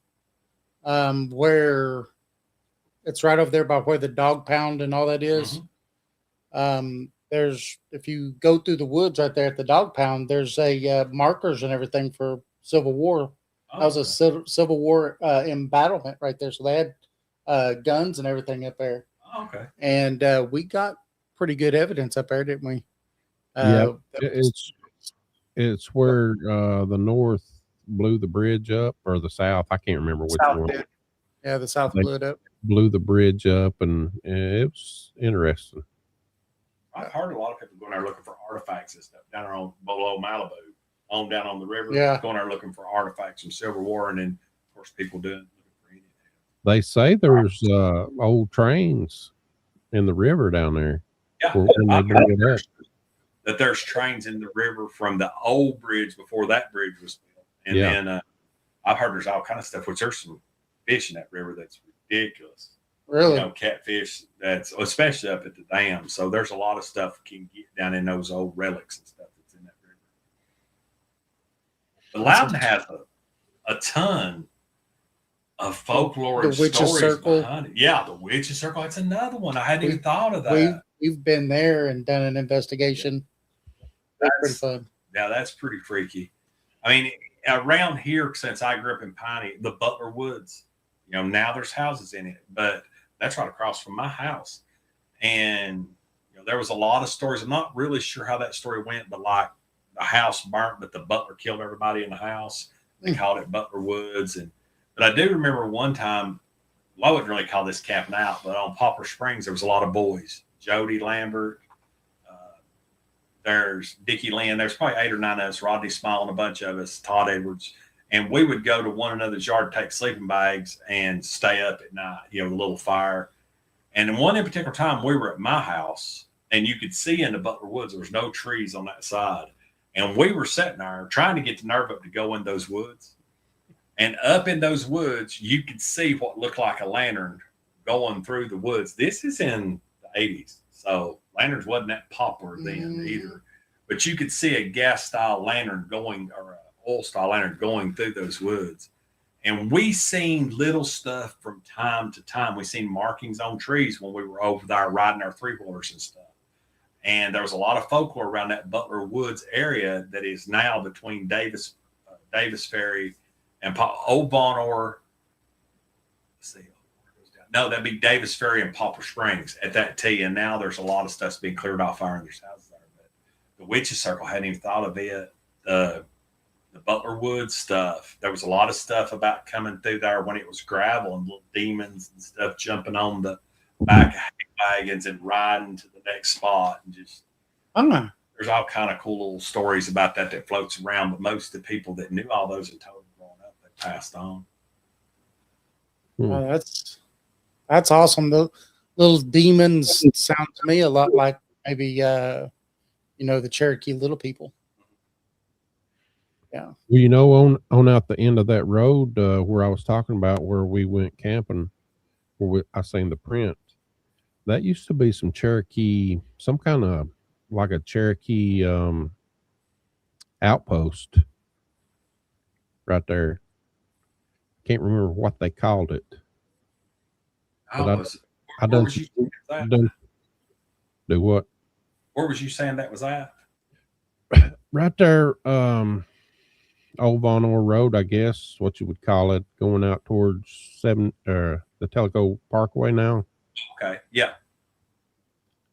where it's right over there by where the dog pound and all that is. There's, if you go through the woods right there at the dog pound, there's a markers and everything for Civil War. That was a Civil War embattlement right there. So they had guns and everything up there. Oh, okay. And we got pretty good evidence up there, didn't we? It's where the North blew the bridge up, or the South. I can't remember which one. Did. Yeah, the South blew it up. Blew the bridge up, and it was interesting. I've heard a lot of people going there looking for artifacts and stuff down there on below Malibu, on down on the river. Going there looking for artifacts from Civil War, and then of course people looking for anything. They say there's old trains in the river down there. Yeah, that there's trains in the river from the old bridge before that bridge was built, and then I've heard there's all kind of stuff. Which there's some fish in that river that's ridiculous. Really? You know, catfish, that's especially up at the dam. So there's a lot of stuff you can get down in those old relics and stuff that's in that river. But Loudon has a ton of folklore and stories behind it. Yeah, the Witch's Circle. That's another one. I hadn't even thought of that. We've been there and done an investigation. That's pretty fun. Yeah, that's pretty freaky. I mean, around here, since I grew up in Piney, the Butler Woods, you know, now there's houses in it, but That's right across from my house. And there was a lot of stories. I'm not really sure how that story went, but like the house burnt, but the butler killed everybody in the house. They called it Butler Woods. But I do remember one time, I wouldn't really call this camping out, but on Poplar Springs, there was a lot of boys. Jody Lambert, there's Dickie Lynn, there's probably 8 or 9 of us, Rodney Smile and a bunch of us, Todd Edwards. And we would go to one another's yard, take sleeping bags and stay up at night, a little fire. And in one in particular time, we were at my house and you could see in the Butler Woods, there was no trees on that side. And we were sitting there trying to get the nerve up to go in those woods. And up in those woods, you could see what looked like a lantern going through the woods. This is in the 80s. So lanterns wasn't that popular then either. But you could see a gas-style lantern going, or an oil-style lantern going through those woods. And we seen little stuff from time to time. We seen markings on trees when we were over there riding our 3-wheelers and stuff. And there was a lot of folklore around that Butler Woods area that is now between Davis Ferry and Old Vonore. Let's see. No, that'd be Davis Ferry and Poplar Springs at that T. And now there's a lot of stuff's being cleared off there and there's houses there. But the Witches Circle, hadn't even thought of it. The Butler Woods stuff. There was a lot of stuff about coming through there when it was gravel and little demons and stuff jumping on the back of wagons and riding to the next spot. And just, there's all kind of cool little stories about that floats around. But most of the people that knew all those and told them growing up, they passed on. Oh, that's awesome. The little demons sound to me a lot like maybe, the Cherokee Little People. Yeah. Well, on out the end of that road where I was talking about where we went camping, I seen the print. That used to be some Cherokee, some kind of like a Cherokee outpost right there. Can't remember what they called it. I don't do what? Where was you saying that was at? Right there, Old Vonore Road, I guess, what you would call it, going out towards the Telco Parkway now. Okay, yeah.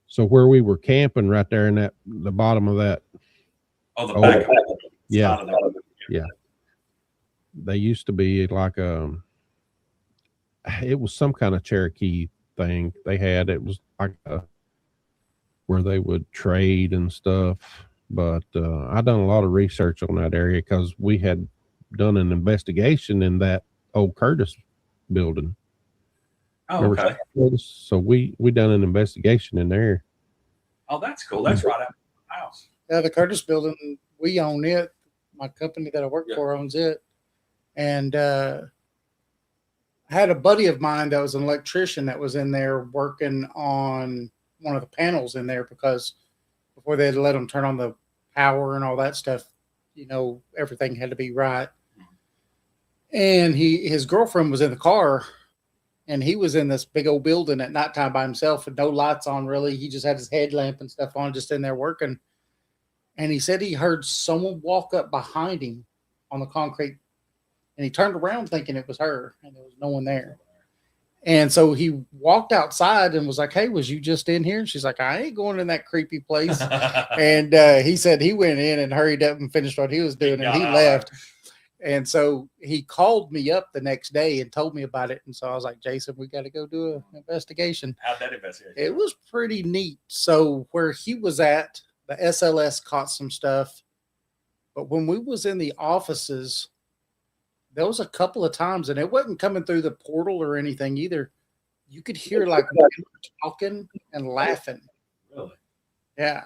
So where we were camping right there in the bottom of that. Oh, the back of it. Yeah. Yeah. They used to be like it was some kind of Cherokee thing they had. It was like where they would trade and stuff. But I done a lot of research on that area because we had done an investigation in that old Curtis building. Oh, okay. So we done an investigation in there. Oh, that's cool. That's right out of the house. Yeah, the Curtis building, we own it. My company that I work for owns it. And I had a buddy of mine that was an electrician that was in there working on one of the panels in there because before they had to let them turn on the power and all that stuff, everything had to be right. And his girlfriend was in the car and he was in this big old building at nighttime by himself with no lights on really. He just had his headlamp and stuff on, just in there working. And he said he heard someone walk up behind him on the concrete and he turned around thinking it was her and there was no one there. And so he walked outside and was like, "Hey, was you just in here?" And she's like, "I ain't going in that creepy place." And he said he went in and hurried up and finished what he was doing and he left. And so he called me up the next day and told me about it. And so I was like, "Jason, we got to go do an investigation." How'd that investigation? It was pretty neat. So where he was at, the SLS caught some stuff. But when we was in the offices, there was a couple of times, and it wasn't coming through the portal or anything either. You could hear like talking and laughing. Really? Yeah.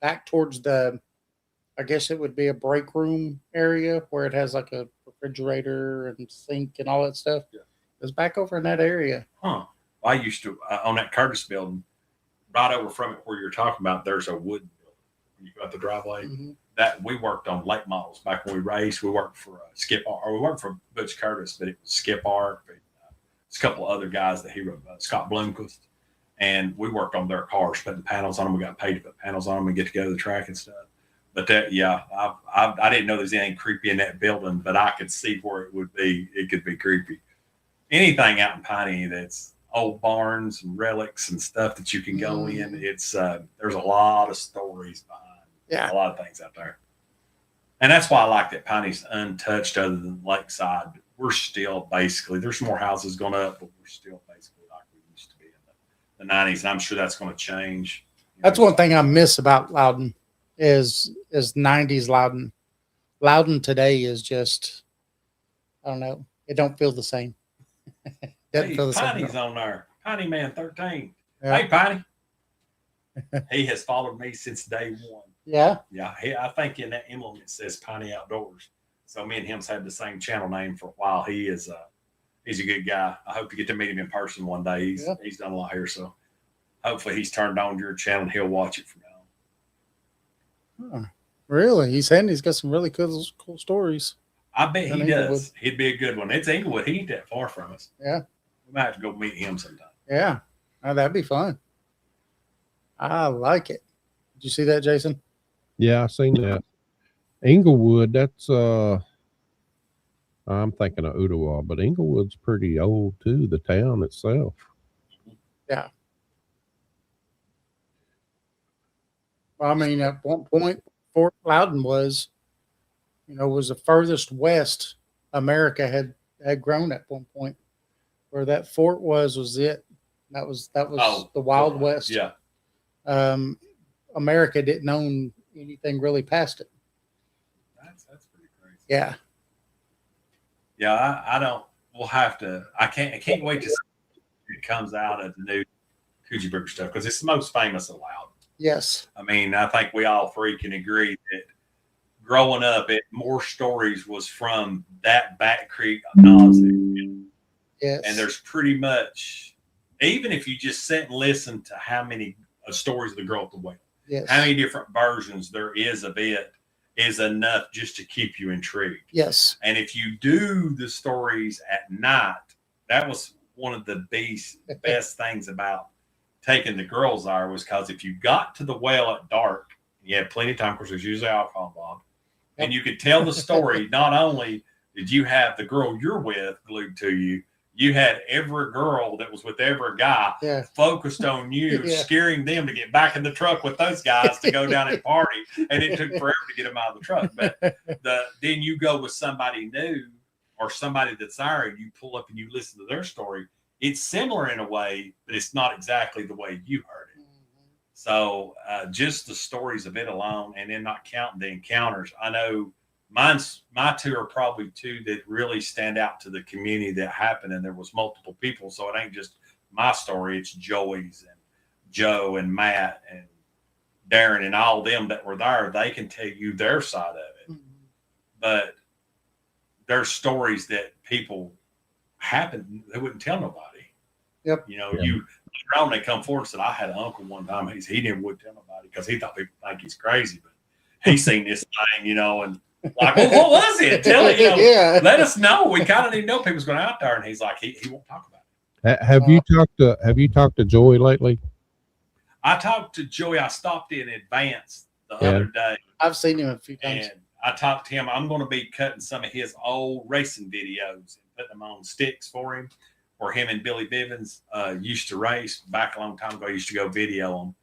Back towards I guess it would be a break room area where it has like a refrigerator and sink and all that stuff. Yeah. It was back over in that area. Huh. I used to, on that Curtis building, right over from it where you're talking about, there's a wood building. When you go out the driveway. Mm-hmm. That we worked on late models back when we raced. We worked for Skip Art, or we worked for Butch Curtis, but it was Skip Art. It's a couple of other guys that he wrote, Scott Bloomquist, and we worked on their cars, putting panels on them. We got paid to put panels on them and get to go to the track and stuff. But I didn't know there was anything creepy in that building, but I could see where it would be. It could be creepy. Anything out in Piney that's old barns and relics and stuff that you can go in. It's there's a lot of stories behind a lot of things out there. And that's why I like that Piney's untouched other than Lakeside. We're still basically, there's more houses going up, but we're still basically like we used to be in the 90s. And I'm sure that's going to change. That's one thing I miss about Loudon is 90s Loudon. Loudon today is just, I don't know. It don't feel the same. Hey, Piney's on there. Piney Man 13. Yeah. Hey, Piney. He has followed me since day one. Yeah. Yeah. I think in that emblem it says Piney Outdoors. So me and him's had the same channel name for a while. He's a good guy. I hope to get to meet him in person one day. He's done a lot here. So hopefully he's turned on your channel and he'll watch it from now on. Huh. Really? He's got some really cool stories. I bet he Inglewood. does. He'd be a good one. It's Inglewood. He ain't that far from us. Yeah. We might have to go meet him sometime. Yeah. Oh, that'd be fun. I like it. Did you see that, Jason? Yeah, I seen that. Inglewood, that's I'm thinking of Ottawa, but Inglewood's pretty old too, the town itself. Yeah. Well, I mean, at one point, Fort Loudon was the furthest west America had grown at one point. Where that fort was it. That was the Wild West. Yeah. America didn't own anything really past it. That's pretty crazy. Yeah. Yeah, I don't. We'll have to. I can't wait to see it comes out of the new Coochie Burger stuff because it's the most famous of Loudon. Yes. I mean, I think we all three can agree that growing up, more stories was from that Back Creek Knobs area. Yes. And there's pretty much, even if you just sit and listen to how many stories of the girl at the well, how many different versions there is of it, is enough just to keep you intrigued. Yes. And if you do the stories at night, that was one of the best things about taking the girls there was because if you got to the well at dark, you had plenty of time, of course, there's usually alcohol involved, and you could tell the story. Not only did you have the girl you're with glued to you, you had every girl that was with every guy focused on you, scaring them to get back in the truck with those guys to go down and party. And it took forever to get them out of the truck. But then you go with somebody new or somebody that's there and you pull up and you listen to their story. It's similar in a way, but it's not exactly the way you heard it. So just the stories of it alone, and then not counting the encounters. I know my two are probably two that really stand out to the community that happened, and there was multiple people. So it ain't just my story. It's Joey's and Joe and Matt and Darren and all them that were there. They can tell you their side of it. But there's stories that people happened, they wouldn't tell nobody. Yep. You later on they come forward and said, I had an uncle one time, he didn't would tell nobody because he thought people think he's crazy, but he seen this thing, and like, well, what was it? Tell it, let us know. We kind of need to know people's going out there. And he's like, he won't talk about it. Have you talked to Joey lately? I talked to Joey. I stopped in advance the other day. I've seen him a few times. And I talked to him. I'm going to be cutting some of his old racing videos and putting them on sticks for him. Where him and Billy Bivens used to race back a long time ago. I used to go video them.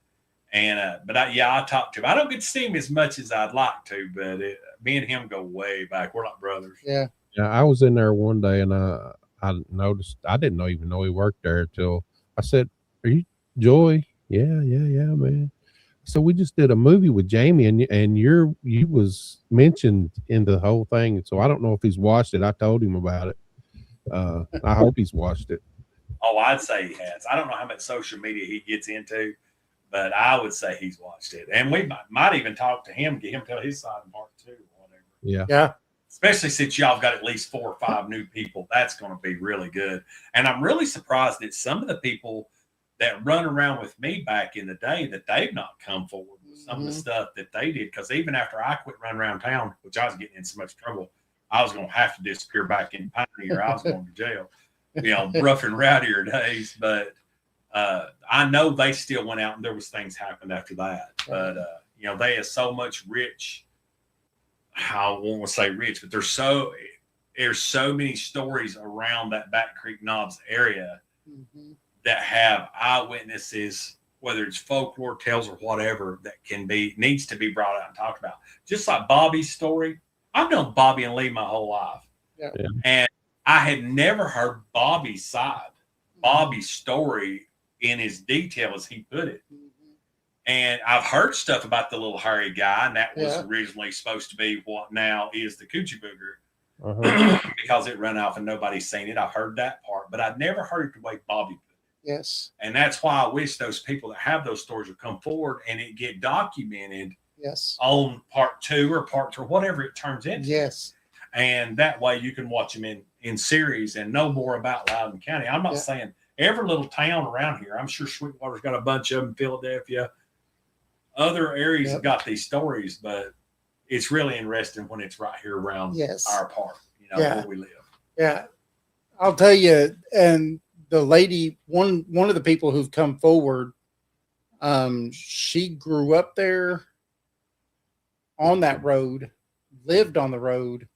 And but I talked to him. I don't get to see him as much as I'd like to, but me and him go way back. We're like brothers. Yeah. Yeah, I was in there one day and I noticed, I didn't even know he worked there until I said, "Are you Joy?" Yeah, man. So we just did a movie with Jamie, and you was mentioned in the whole thing. So I don't know if he's watched it. I told him about it. I hope he's watched it. Oh, I'd say he has. I don't know how much social media he gets into, but I would say he's watched it. And we might even talk to him, get him tell his side in part 2 or whatever. Yeah. Especially since y'all got at least 4 or 5 new people. That's going to be really good. And I'm really surprised that some of the people that run around with me back in the day that they've not come forward with some of the stuff that they did. Because even after I quit running around town, which I was getting in so much trouble, I was going to have to disappear back in Piney or I was going to jail. Rough and rowdier days. But I know they still went out and there was things happened after that. But, they have so much rich, I won't say rich, but there's so many stories around that Back Creek Knobs area that have eyewitnesses, whether it's folklore tales or whatever, that needs to be brought out and talked about. Just like Bobby's story. I've known Bobby and Lee my whole life. Yeah. And I had never heard Bobby's side, Bobby's story in his detail as he put it. And I've heard stuff about the little hairy guy, and that was originally supposed to be what now is the Coochie Booger, because it ran off and nobody's seen it. I've heard that part, but I'd never heard it the way Bobby put it. Yes. And that's why I wish those people that have those stories would come forward and it get documented. Yes. On part 2 or part 3, whatever it turns into. Yes. And that way you can watch them in series and know more about Loudon County. I'm not saying every little town around here. I'm sure Sweetwater's got a bunch of them, Philadelphia. Other areas have got these stories, but it's really interesting when it's right here around our park, where we live. Yeah. I'll tell you, and the lady, one of the people who've come forward, she grew up there on that road, lived on the road,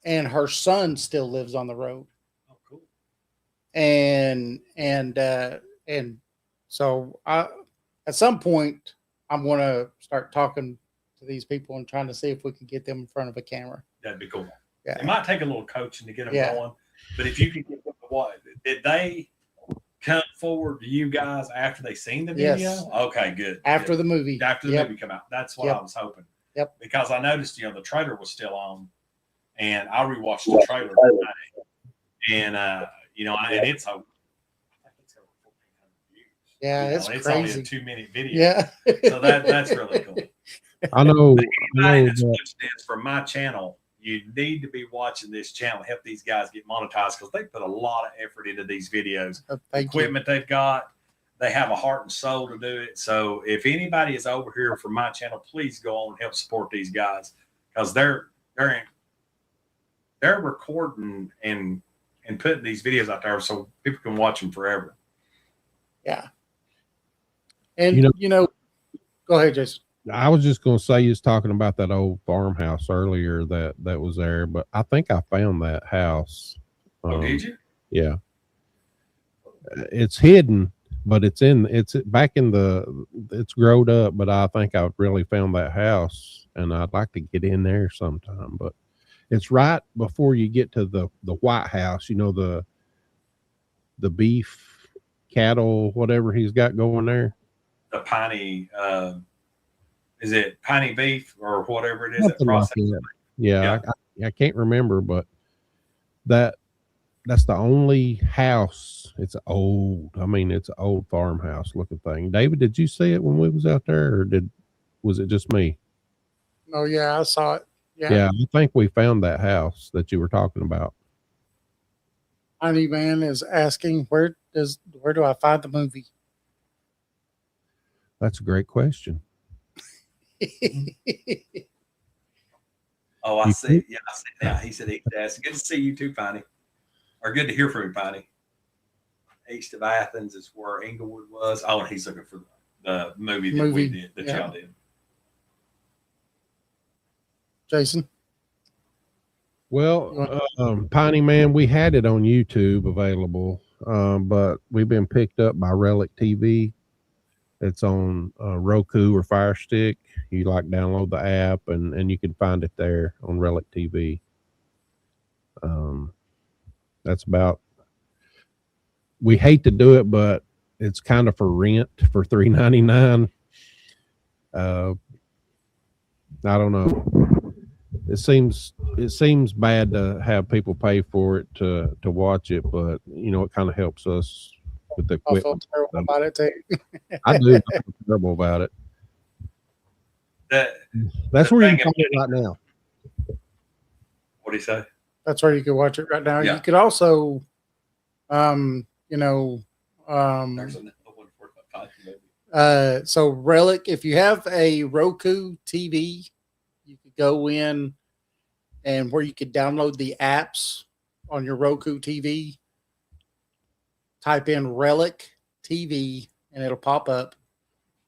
and her son still lives on the road. Oh, cool. And so at some point I'm going to start talking to these people and trying to see if we can get them in front of a camera. That'd be cool. Yeah. It might take a little coaching to get them going, but if you could get them to what, did they come forward to you guys after they seen the video? Yes. Okay, good. After the movie. After the movie come out. That's what I was hoping. Yep. Because I noticed, the trailer was still on, and I rewatched the trailer tonight, and and it's over. I think it's over 1,400 views. Yeah, it's it's crazy. only a 2-minute video. Yeah. So that's really cool. I know. Anybody that's watching this from my channel, you need to be watching this channel. Help these guys get monetized because they put a lot of effort into these videos. Equipment they've got. They have a heart and soul to do it. So if anybody is over here from my channel, please go on and help support these guys because they're recording and putting these videos out there so people can watch them forever. Yeah. And go ahead, Jason. I was just going to say, you was talking about that old farmhouse earlier that was there, but I think I found that house. Oh, did you? Yeah. It's hidden. But it's back in it's growed up, but I think I've really found that house and I'd like to get in there sometime, but it's right before you get to the White House, the beef, cattle, whatever he's got going there. The Piney, is it Piney beef or whatever it is? Something like that. Yeah. I can't remember, but that's the only house. It's old. I mean, it's an old farmhouse looking thing. David, did you see it when we was out there, or was it just me? Oh yeah, I saw it. Yeah, I think we found that house that you were talking about. Honey Man is asking, where do I find the movie? That's a great question. Oh, I see. Yeah, I see now. He said he's asking. Good to see you too, Piney. Or good to hear from you, Piney. East of Athens is where Inglewood was. Oh, and he's looking for the movie that we did, that y'all did. Jason? Well, Piney Man, we had it on YouTube available, but we've been picked up by Relic TV. It's on Roku or Fire Stick. You download the app and you can find it there on Relic TV. That's about. We hate to do it, but it's kind of for rent for $3.99. I don't know. It seems bad to have people pay for it to watch it, but it kind of helps us with the equipment. I feel terrible about it too. I do feel terrible about it. That's where you can find it right now. What do you say? That's where you can watch it right now. Yeah. You could also, so Relic, if you have a Roku TV, you could go in and where you could download the apps on your Roku TV, type in Relic TV and it'll pop up,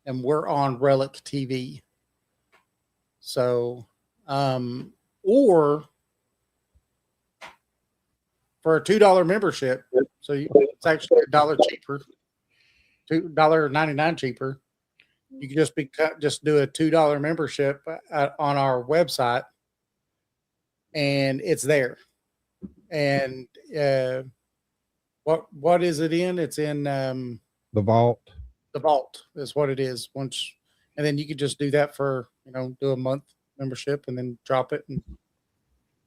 and we're on Relic TV. So, or for a $2 membership. So it's actually $1 cheaper, $2.99 cheaper. You can just do a $2 membership on our website, and it's there. And what is it in? It's in The vault. the vault is what it is. Once, and then you could just do that for, do a month membership and then drop it, and you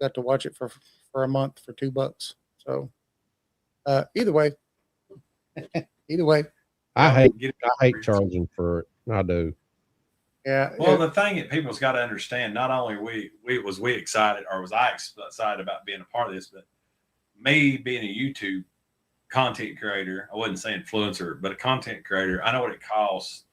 got to watch it for a month for $2. So either way. I hate charging for it. I do. Yeah. Well, the thing that people's got to understand, not only was I excited about being a part of this, but me being a YouTube content creator, I wouldn't say influencer, but a content creator, I know what it costs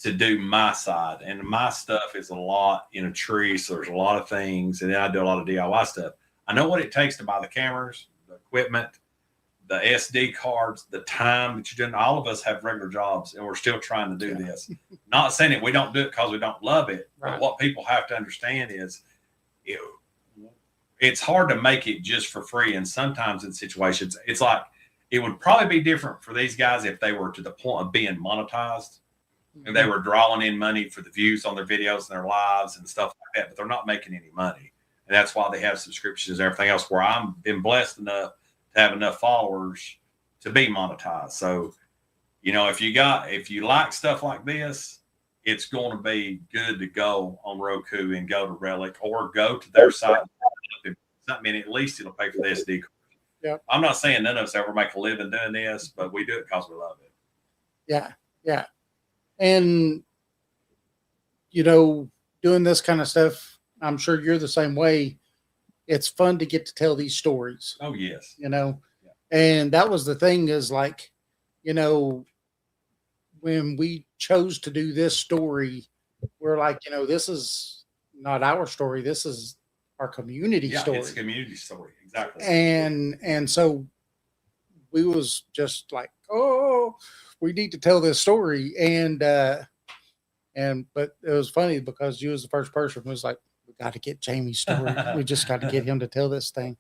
to do my side. And my stuff is a lot in a tree. So there's a lot of things. And then I do a lot of DIY stuff. I know what it takes to buy the cameras, the equipment, the SD cards, the time that you're doing. All of us have regular jobs, and we're still trying to do this. Not saying that we don't do it because we don't love it, right. But what people have to understand is it's hard to make it just for free. And sometimes in situations, it's like it would probably be different for these guys if they were to the point of being monetized and they were drawing in money for the views on their videos and their lives and stuff like that, but they're not making any money. And that's why they have subscriptions and everything else, where I've been blessed enough to have enough followers to be monetized. So, if you like stuff like this, it's going to be good to go on Roku and go to Relic or go to their site. I mean, at least it'll pay for the SD card. Yeah. I'm not saying none of us ever make a living doing this, but we do it because we love it. Yeah. Yeah. And, doing this kind of stuff, I'm sure you're the same way. It's fun to get to tell these stories. Oh, yes. And that was the thing is like, when we chose to do this story, we're like, this is not our story. This is our community story. It's a community story. Exactly. And so we was just like, oh, we need to tell this story. But it was funny because you was the first person who was like, we got to get Jamie's story. We just got to get him to tell this thing.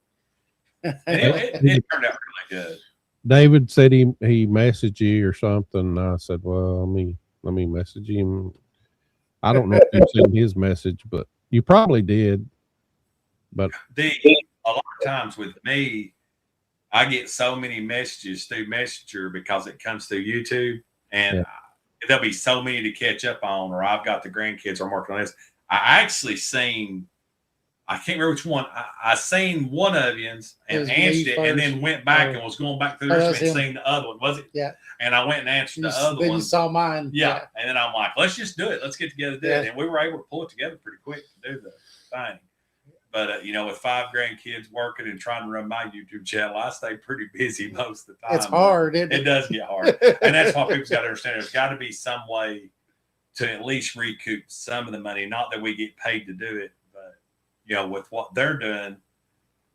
it turned out really good. David said he messaged you or something. I said, well, let me message him. I don't know if you've seen his message, but you probably did. But a lot of times with me, I get so many messages through Messenger because it comes through YouTube, and there'll be so many to catch up on, or I've got the grandkids I'm working on this. I actually seen, I can't remember which one. I seen one of yous and answered it, and then went back and was going back through this and seen the other one. Was it? Yeah. And I went and answered the other one. Then you saw mine. Yeah. And then I'm like, let's just do it. Let's get together. And we were able to pull it together pretty quick to do the thing. But, with 5 grandkids working and trying to run my YouTube channel, I stay pretty busy most of the time. It's hard. It does get hard. And that's what people's got to understand. There's got to be some way to at least recoup some of the money. Not that we get paid to do it, but, with what they're doing,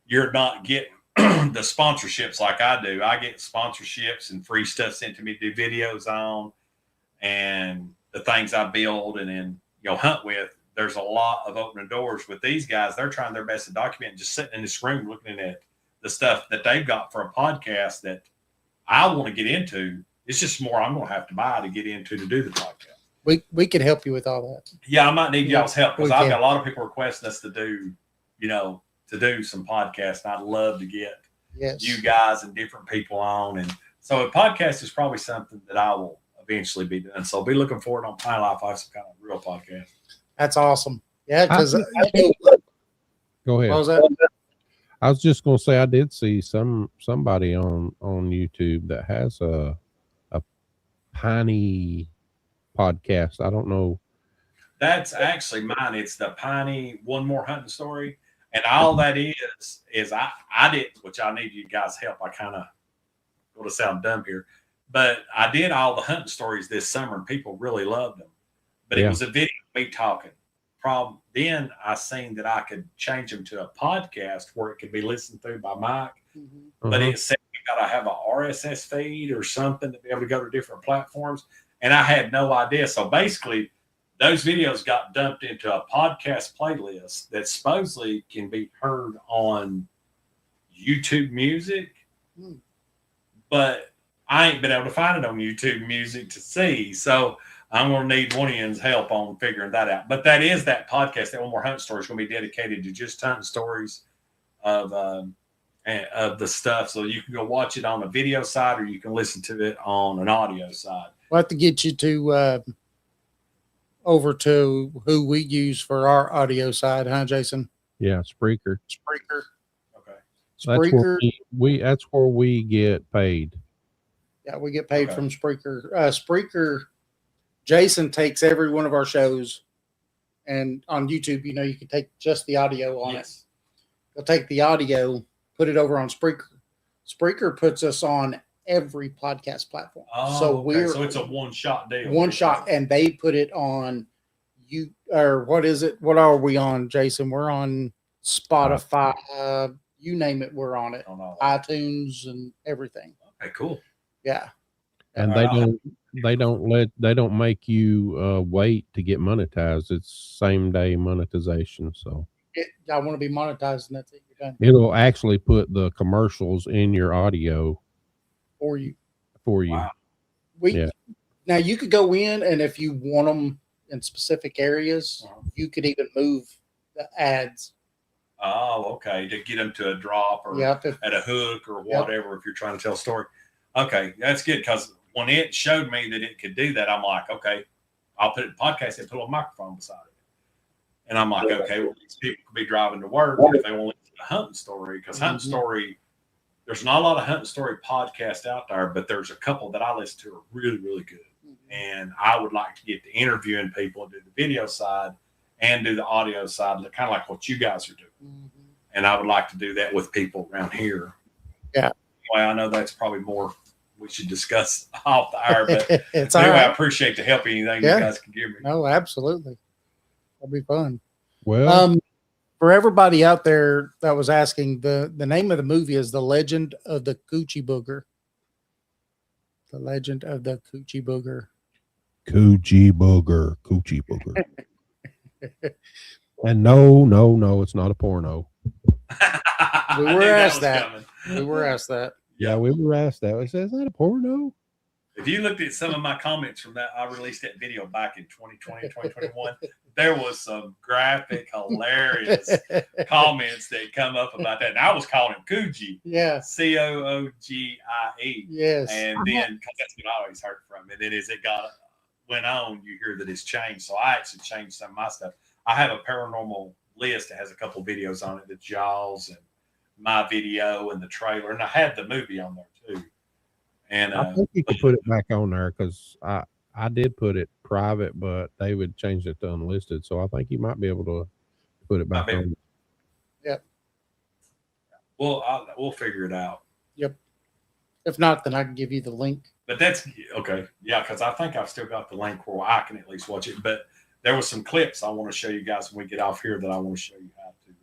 you're not getting the sponsorships like I do. I get sponsorships and free stuff sent to me to do videos on, and the things I build and then, hunt with. There's a lot of opening doors with these guys. They're trying their best to document, just sitting in this room looking at the stuff that they've got for a podcast that I want to get into. It's just more I'm going to have to buy to get into to do the podcast. We can help you with all that. Yeah, I might need y'all's help because I've got a lot of people requesting us to do, to do some podcasts. And I'd love to get you guys and different people on. And so a podcast is probably something that I will eventually be doing. So be looking forward on Piney Life. I have some kind of real podcast. That's awesome. Yeah, because go ahead. What was that? I was just going to say I did see somebody on YouTube that has a Piney podcast. I don't know. That's actually mine. It's the Piney One More Hunting Story, and all that is I did, which I need you guys' help. I kind of going to sound dumb here, but I did all the hunting stories this summer, and people really loved them. But it was a video of me talking. Problem then I seen that I could change them to a podcast where it could be listened to by Mike. Mm-hmm. But it said you got to have a RSS feed or something to be able to go to different platforms. And I had no idea. So basically, those videos got dumped into a podcast playlist that supposedly can be heard on YouTube Music, but I ain't been able to find it on YouTube Music to see. So I'm going to need one of y'all's help on figuring that out. But that is that podcast, that One More Hunt Story, is going to be dedicated to just hunting stories of the stuff. So you can go watch it on a video side, or you can listen to it on an audio side. We'll have to get you to over to who we use for our audio side, huh, Jason? Yeah, Spreaker. Spreaker. Okay. That's where Spreaker. that's where we get paid. Yeah, we get paid from Spreaker. Spreaker. Jason takes every one of our shows, and on YouTube, you know, you can take just the audio on it. He'll take the audio, put it over on Spreaker. Spreaker puts us on every podcast platform. Oh, so it's a one-shot deal. One shot, and they put it on you, or what is it? What are we on, Jason? We're on Spotify. You name it, we're on it. iTunes and everything. Okay, cool. Yeah. And they don't make you wait to get monetized. It's same day monetization. So I want to be monetized, and that's it. You're done. it'll actually put the commercials in your audio For you. Wow. Now you could go in, and if you want them in specific areas, you could even move the ads. Oh, okay. To get them to a drop or at a hook or whatever, if you're trying to tell a story. Okay, that's good, because when it showed me that it could do that, I'm like, okay, I'll put it in podcast and put a microphone beside it. And I'm like, okay, well, these people could be driving to work if they want to listen to a hunting story, because hunting story, there's not a lot of hunting story podcasts out there, but there's a couple that I listen to are really, really good. And I would like to get to interviewing people and do the video side and do the audio side, kind of like what you guys are doing. And I would like to do that with people around here. Yeah. Anyway, I know that's probably more we should discuss off the air, but it's anyway, all right. I appreciate the help anything you guys can give me. No, absolutely. That'll be fun. well, For everybody out there that was asking, the name of the movie is The Legend of the Coochie Booger. The Legend of the Coochie Booger. Coochie booger. And no, it's not a porno. We were asked that. We were asked that. Yeah, we were asked that. We said, is that a porno? If you looked at some of my comments from that, I released that video back in 2020, 2021. There was some graphic, hilarious comments that come up about that. And I was calling him Coogie. Yeah. Coogie. Yes. And then, because that's what I always heard from it. And as it went on, you hear that it's changed. So I actually changed some of my stuff. I have a paranormal list that has a couple of videos on it, the Jaws and my video and the trailer. And I had the movie on there too. And I think you could put it back on there, because I did put it private, but David changed it to unlisted. So I think you might be able to put it back on. Yep. Well, we'll figure it out. Yep. If not, then I can give you the link. But that's okay. Yeah, because I think I've still got the link where I can at least watch it. But there was some clips I want to show you guys when we get off here that I want to show you how to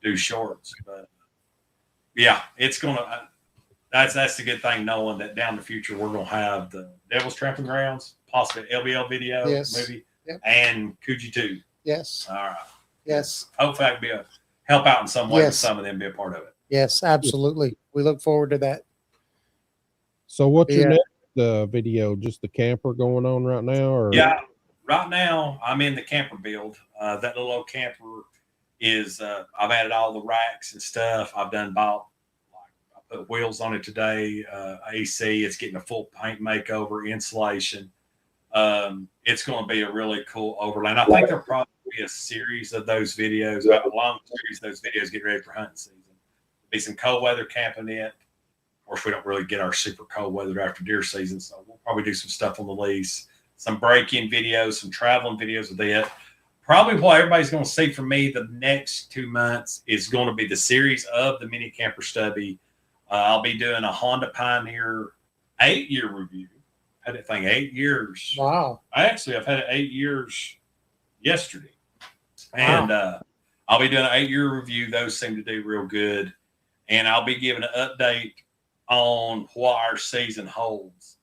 do shorts. But yeah, it's gonna. That's the good thing, knowing that down the future we're gonna have the Devil's Tramping Grounds, possibly LBL video movie, and Coochie 2. Yes. All right. Yes. Hopefully I can be help out in some way with some of them, be a part of it. Yes, absolutely. We look forward to that. So what's your next video? Just the camper going on right now? Or? Yeah, right now I'm in the camper build. That little old camper is, I've added all the racks and stuff. I've I put wheels on it today, AC. It's getting a full paint makeover, insulation. It's going to be a really cool overland. I think there'll probably be a series of those videos, a long series of those videos getting ready for hunting season. There'll be some cold weather camping in. Of course, we don't really get our super cold weather after deer season, so we'll probably do some stuff on the lease, some break-in videos, some traveling videos with it. Probably what everybody's going to see from me the next 2 months is going to be the series of the mini camper stubby. I'll be doing a Honda Pioneer 8-year review. I had that thing 8 years. Wow. I've had it 8 years yesterday. And I'll be doing an 8-year review. Those seem to do real good. And I'll be giving an update on what our season holds.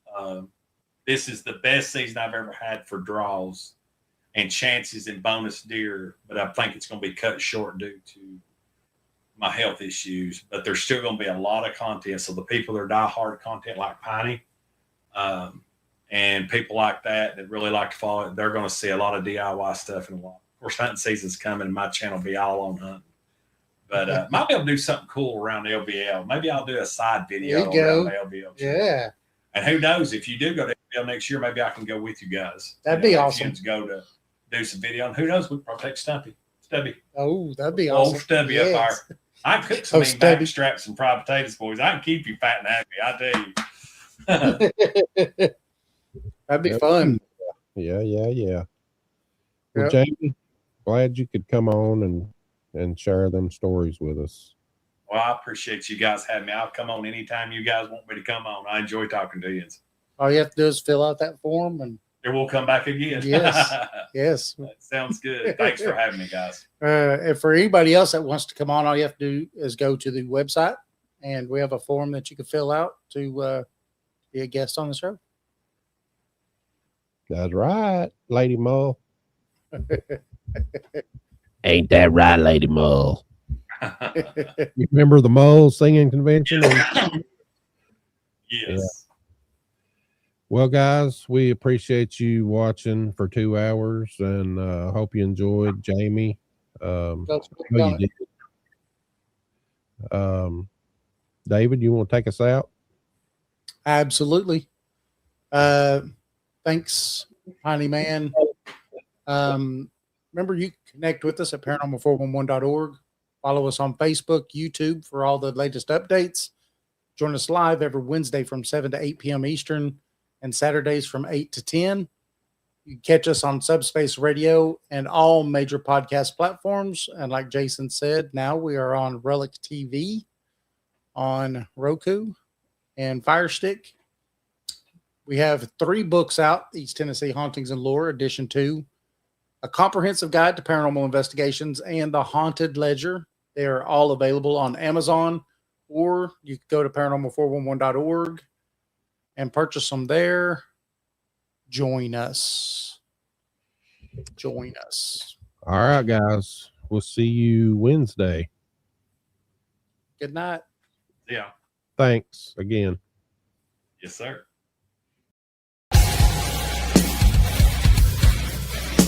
This is the best season I've ever had for draws and chances and bonus deer, but I think it's going to be cut short due to my health issues, but there's still going to be a lot of content. So the people that are diehard content like Piney, and people like that really like to follow it, they're going to see a lot of DIY stuff and a lot. Of course, hunting season's coming, and my channel will be all on hunting. But might be able to do something cool around LVL. Maybe I'll do a side video around the LVL. Yeah. And who knows, if you do go to LVL next year, maybe I can go with you guys. That'd be awesome. Go to do some video. And who knows, we'll probably take Stubby. Oh, that'd be awesome. Old Stubby up there. I can cook some mean back straps and fried potatoes, boys. I can keep you fat and happy, I tell you. That'd be fun. Yeah. Well, Jamie, glad you could come on and share them stories with us. Well, I appreciate you guys having me. I'll come on anytime you guys want me to come on. I enjoy talking to you. All you have to do is fill out that form, and it will come back again. Yes. That sounds good. Thanks for having me, guys. And for anybody else that wants to come on, all you have to do is go to the website, and we have a form that you can fill out to be a guest on the show. That's right, Lady Mull. Ain't that right, Lady Mull? You remember the Mull singing convention? Yes. Yeah. Well, guys, we appreciate you watching for 2 hours, and hope you enjoyed. Jamie, David, you want to take us out? Absolutely. Thanks, Piney Man. Remember, you can connect with us at paranormal411.org. Follow us on Facebook, YouTube for all the latest updates. Join us live every Wednesday from 7 to 8 p.m. Eastern and Saturdays from 8 to 10. You can catch us on Subspace Radio and all major podcast platforms. And like Jason said, now we are on Relic TV, on Roku, and Fire Stick. We have 3 books out: East Tennessee Hauntings and Lore, Edition 2, A Comprehensive Guide to Paranormal Investigations, and The Haunted Ledger. They are all available on Amazon, or you can go to paranormal411.org and purchase them there. Join us. All right, guys. We'll see you Wednesday. Good night. Yeah. Thanks again. Yes, sir.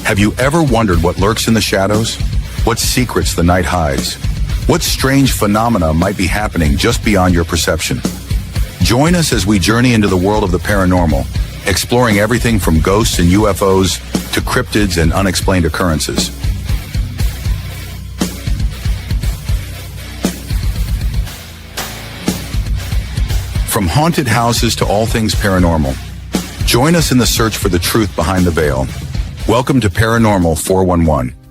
Have you ever wondered what lurks in the shadows? What secrets the night hides? What strange phenomena might be happening just beyond your perception? Join us as we journey into the world of the paranormal, exploring everything from ghosts and UFOs to cryptids and unexplained occurrences. From haunted houses to all things paranormal, join us in the search for the truth behind the veil. Welcome to Paranormal 411.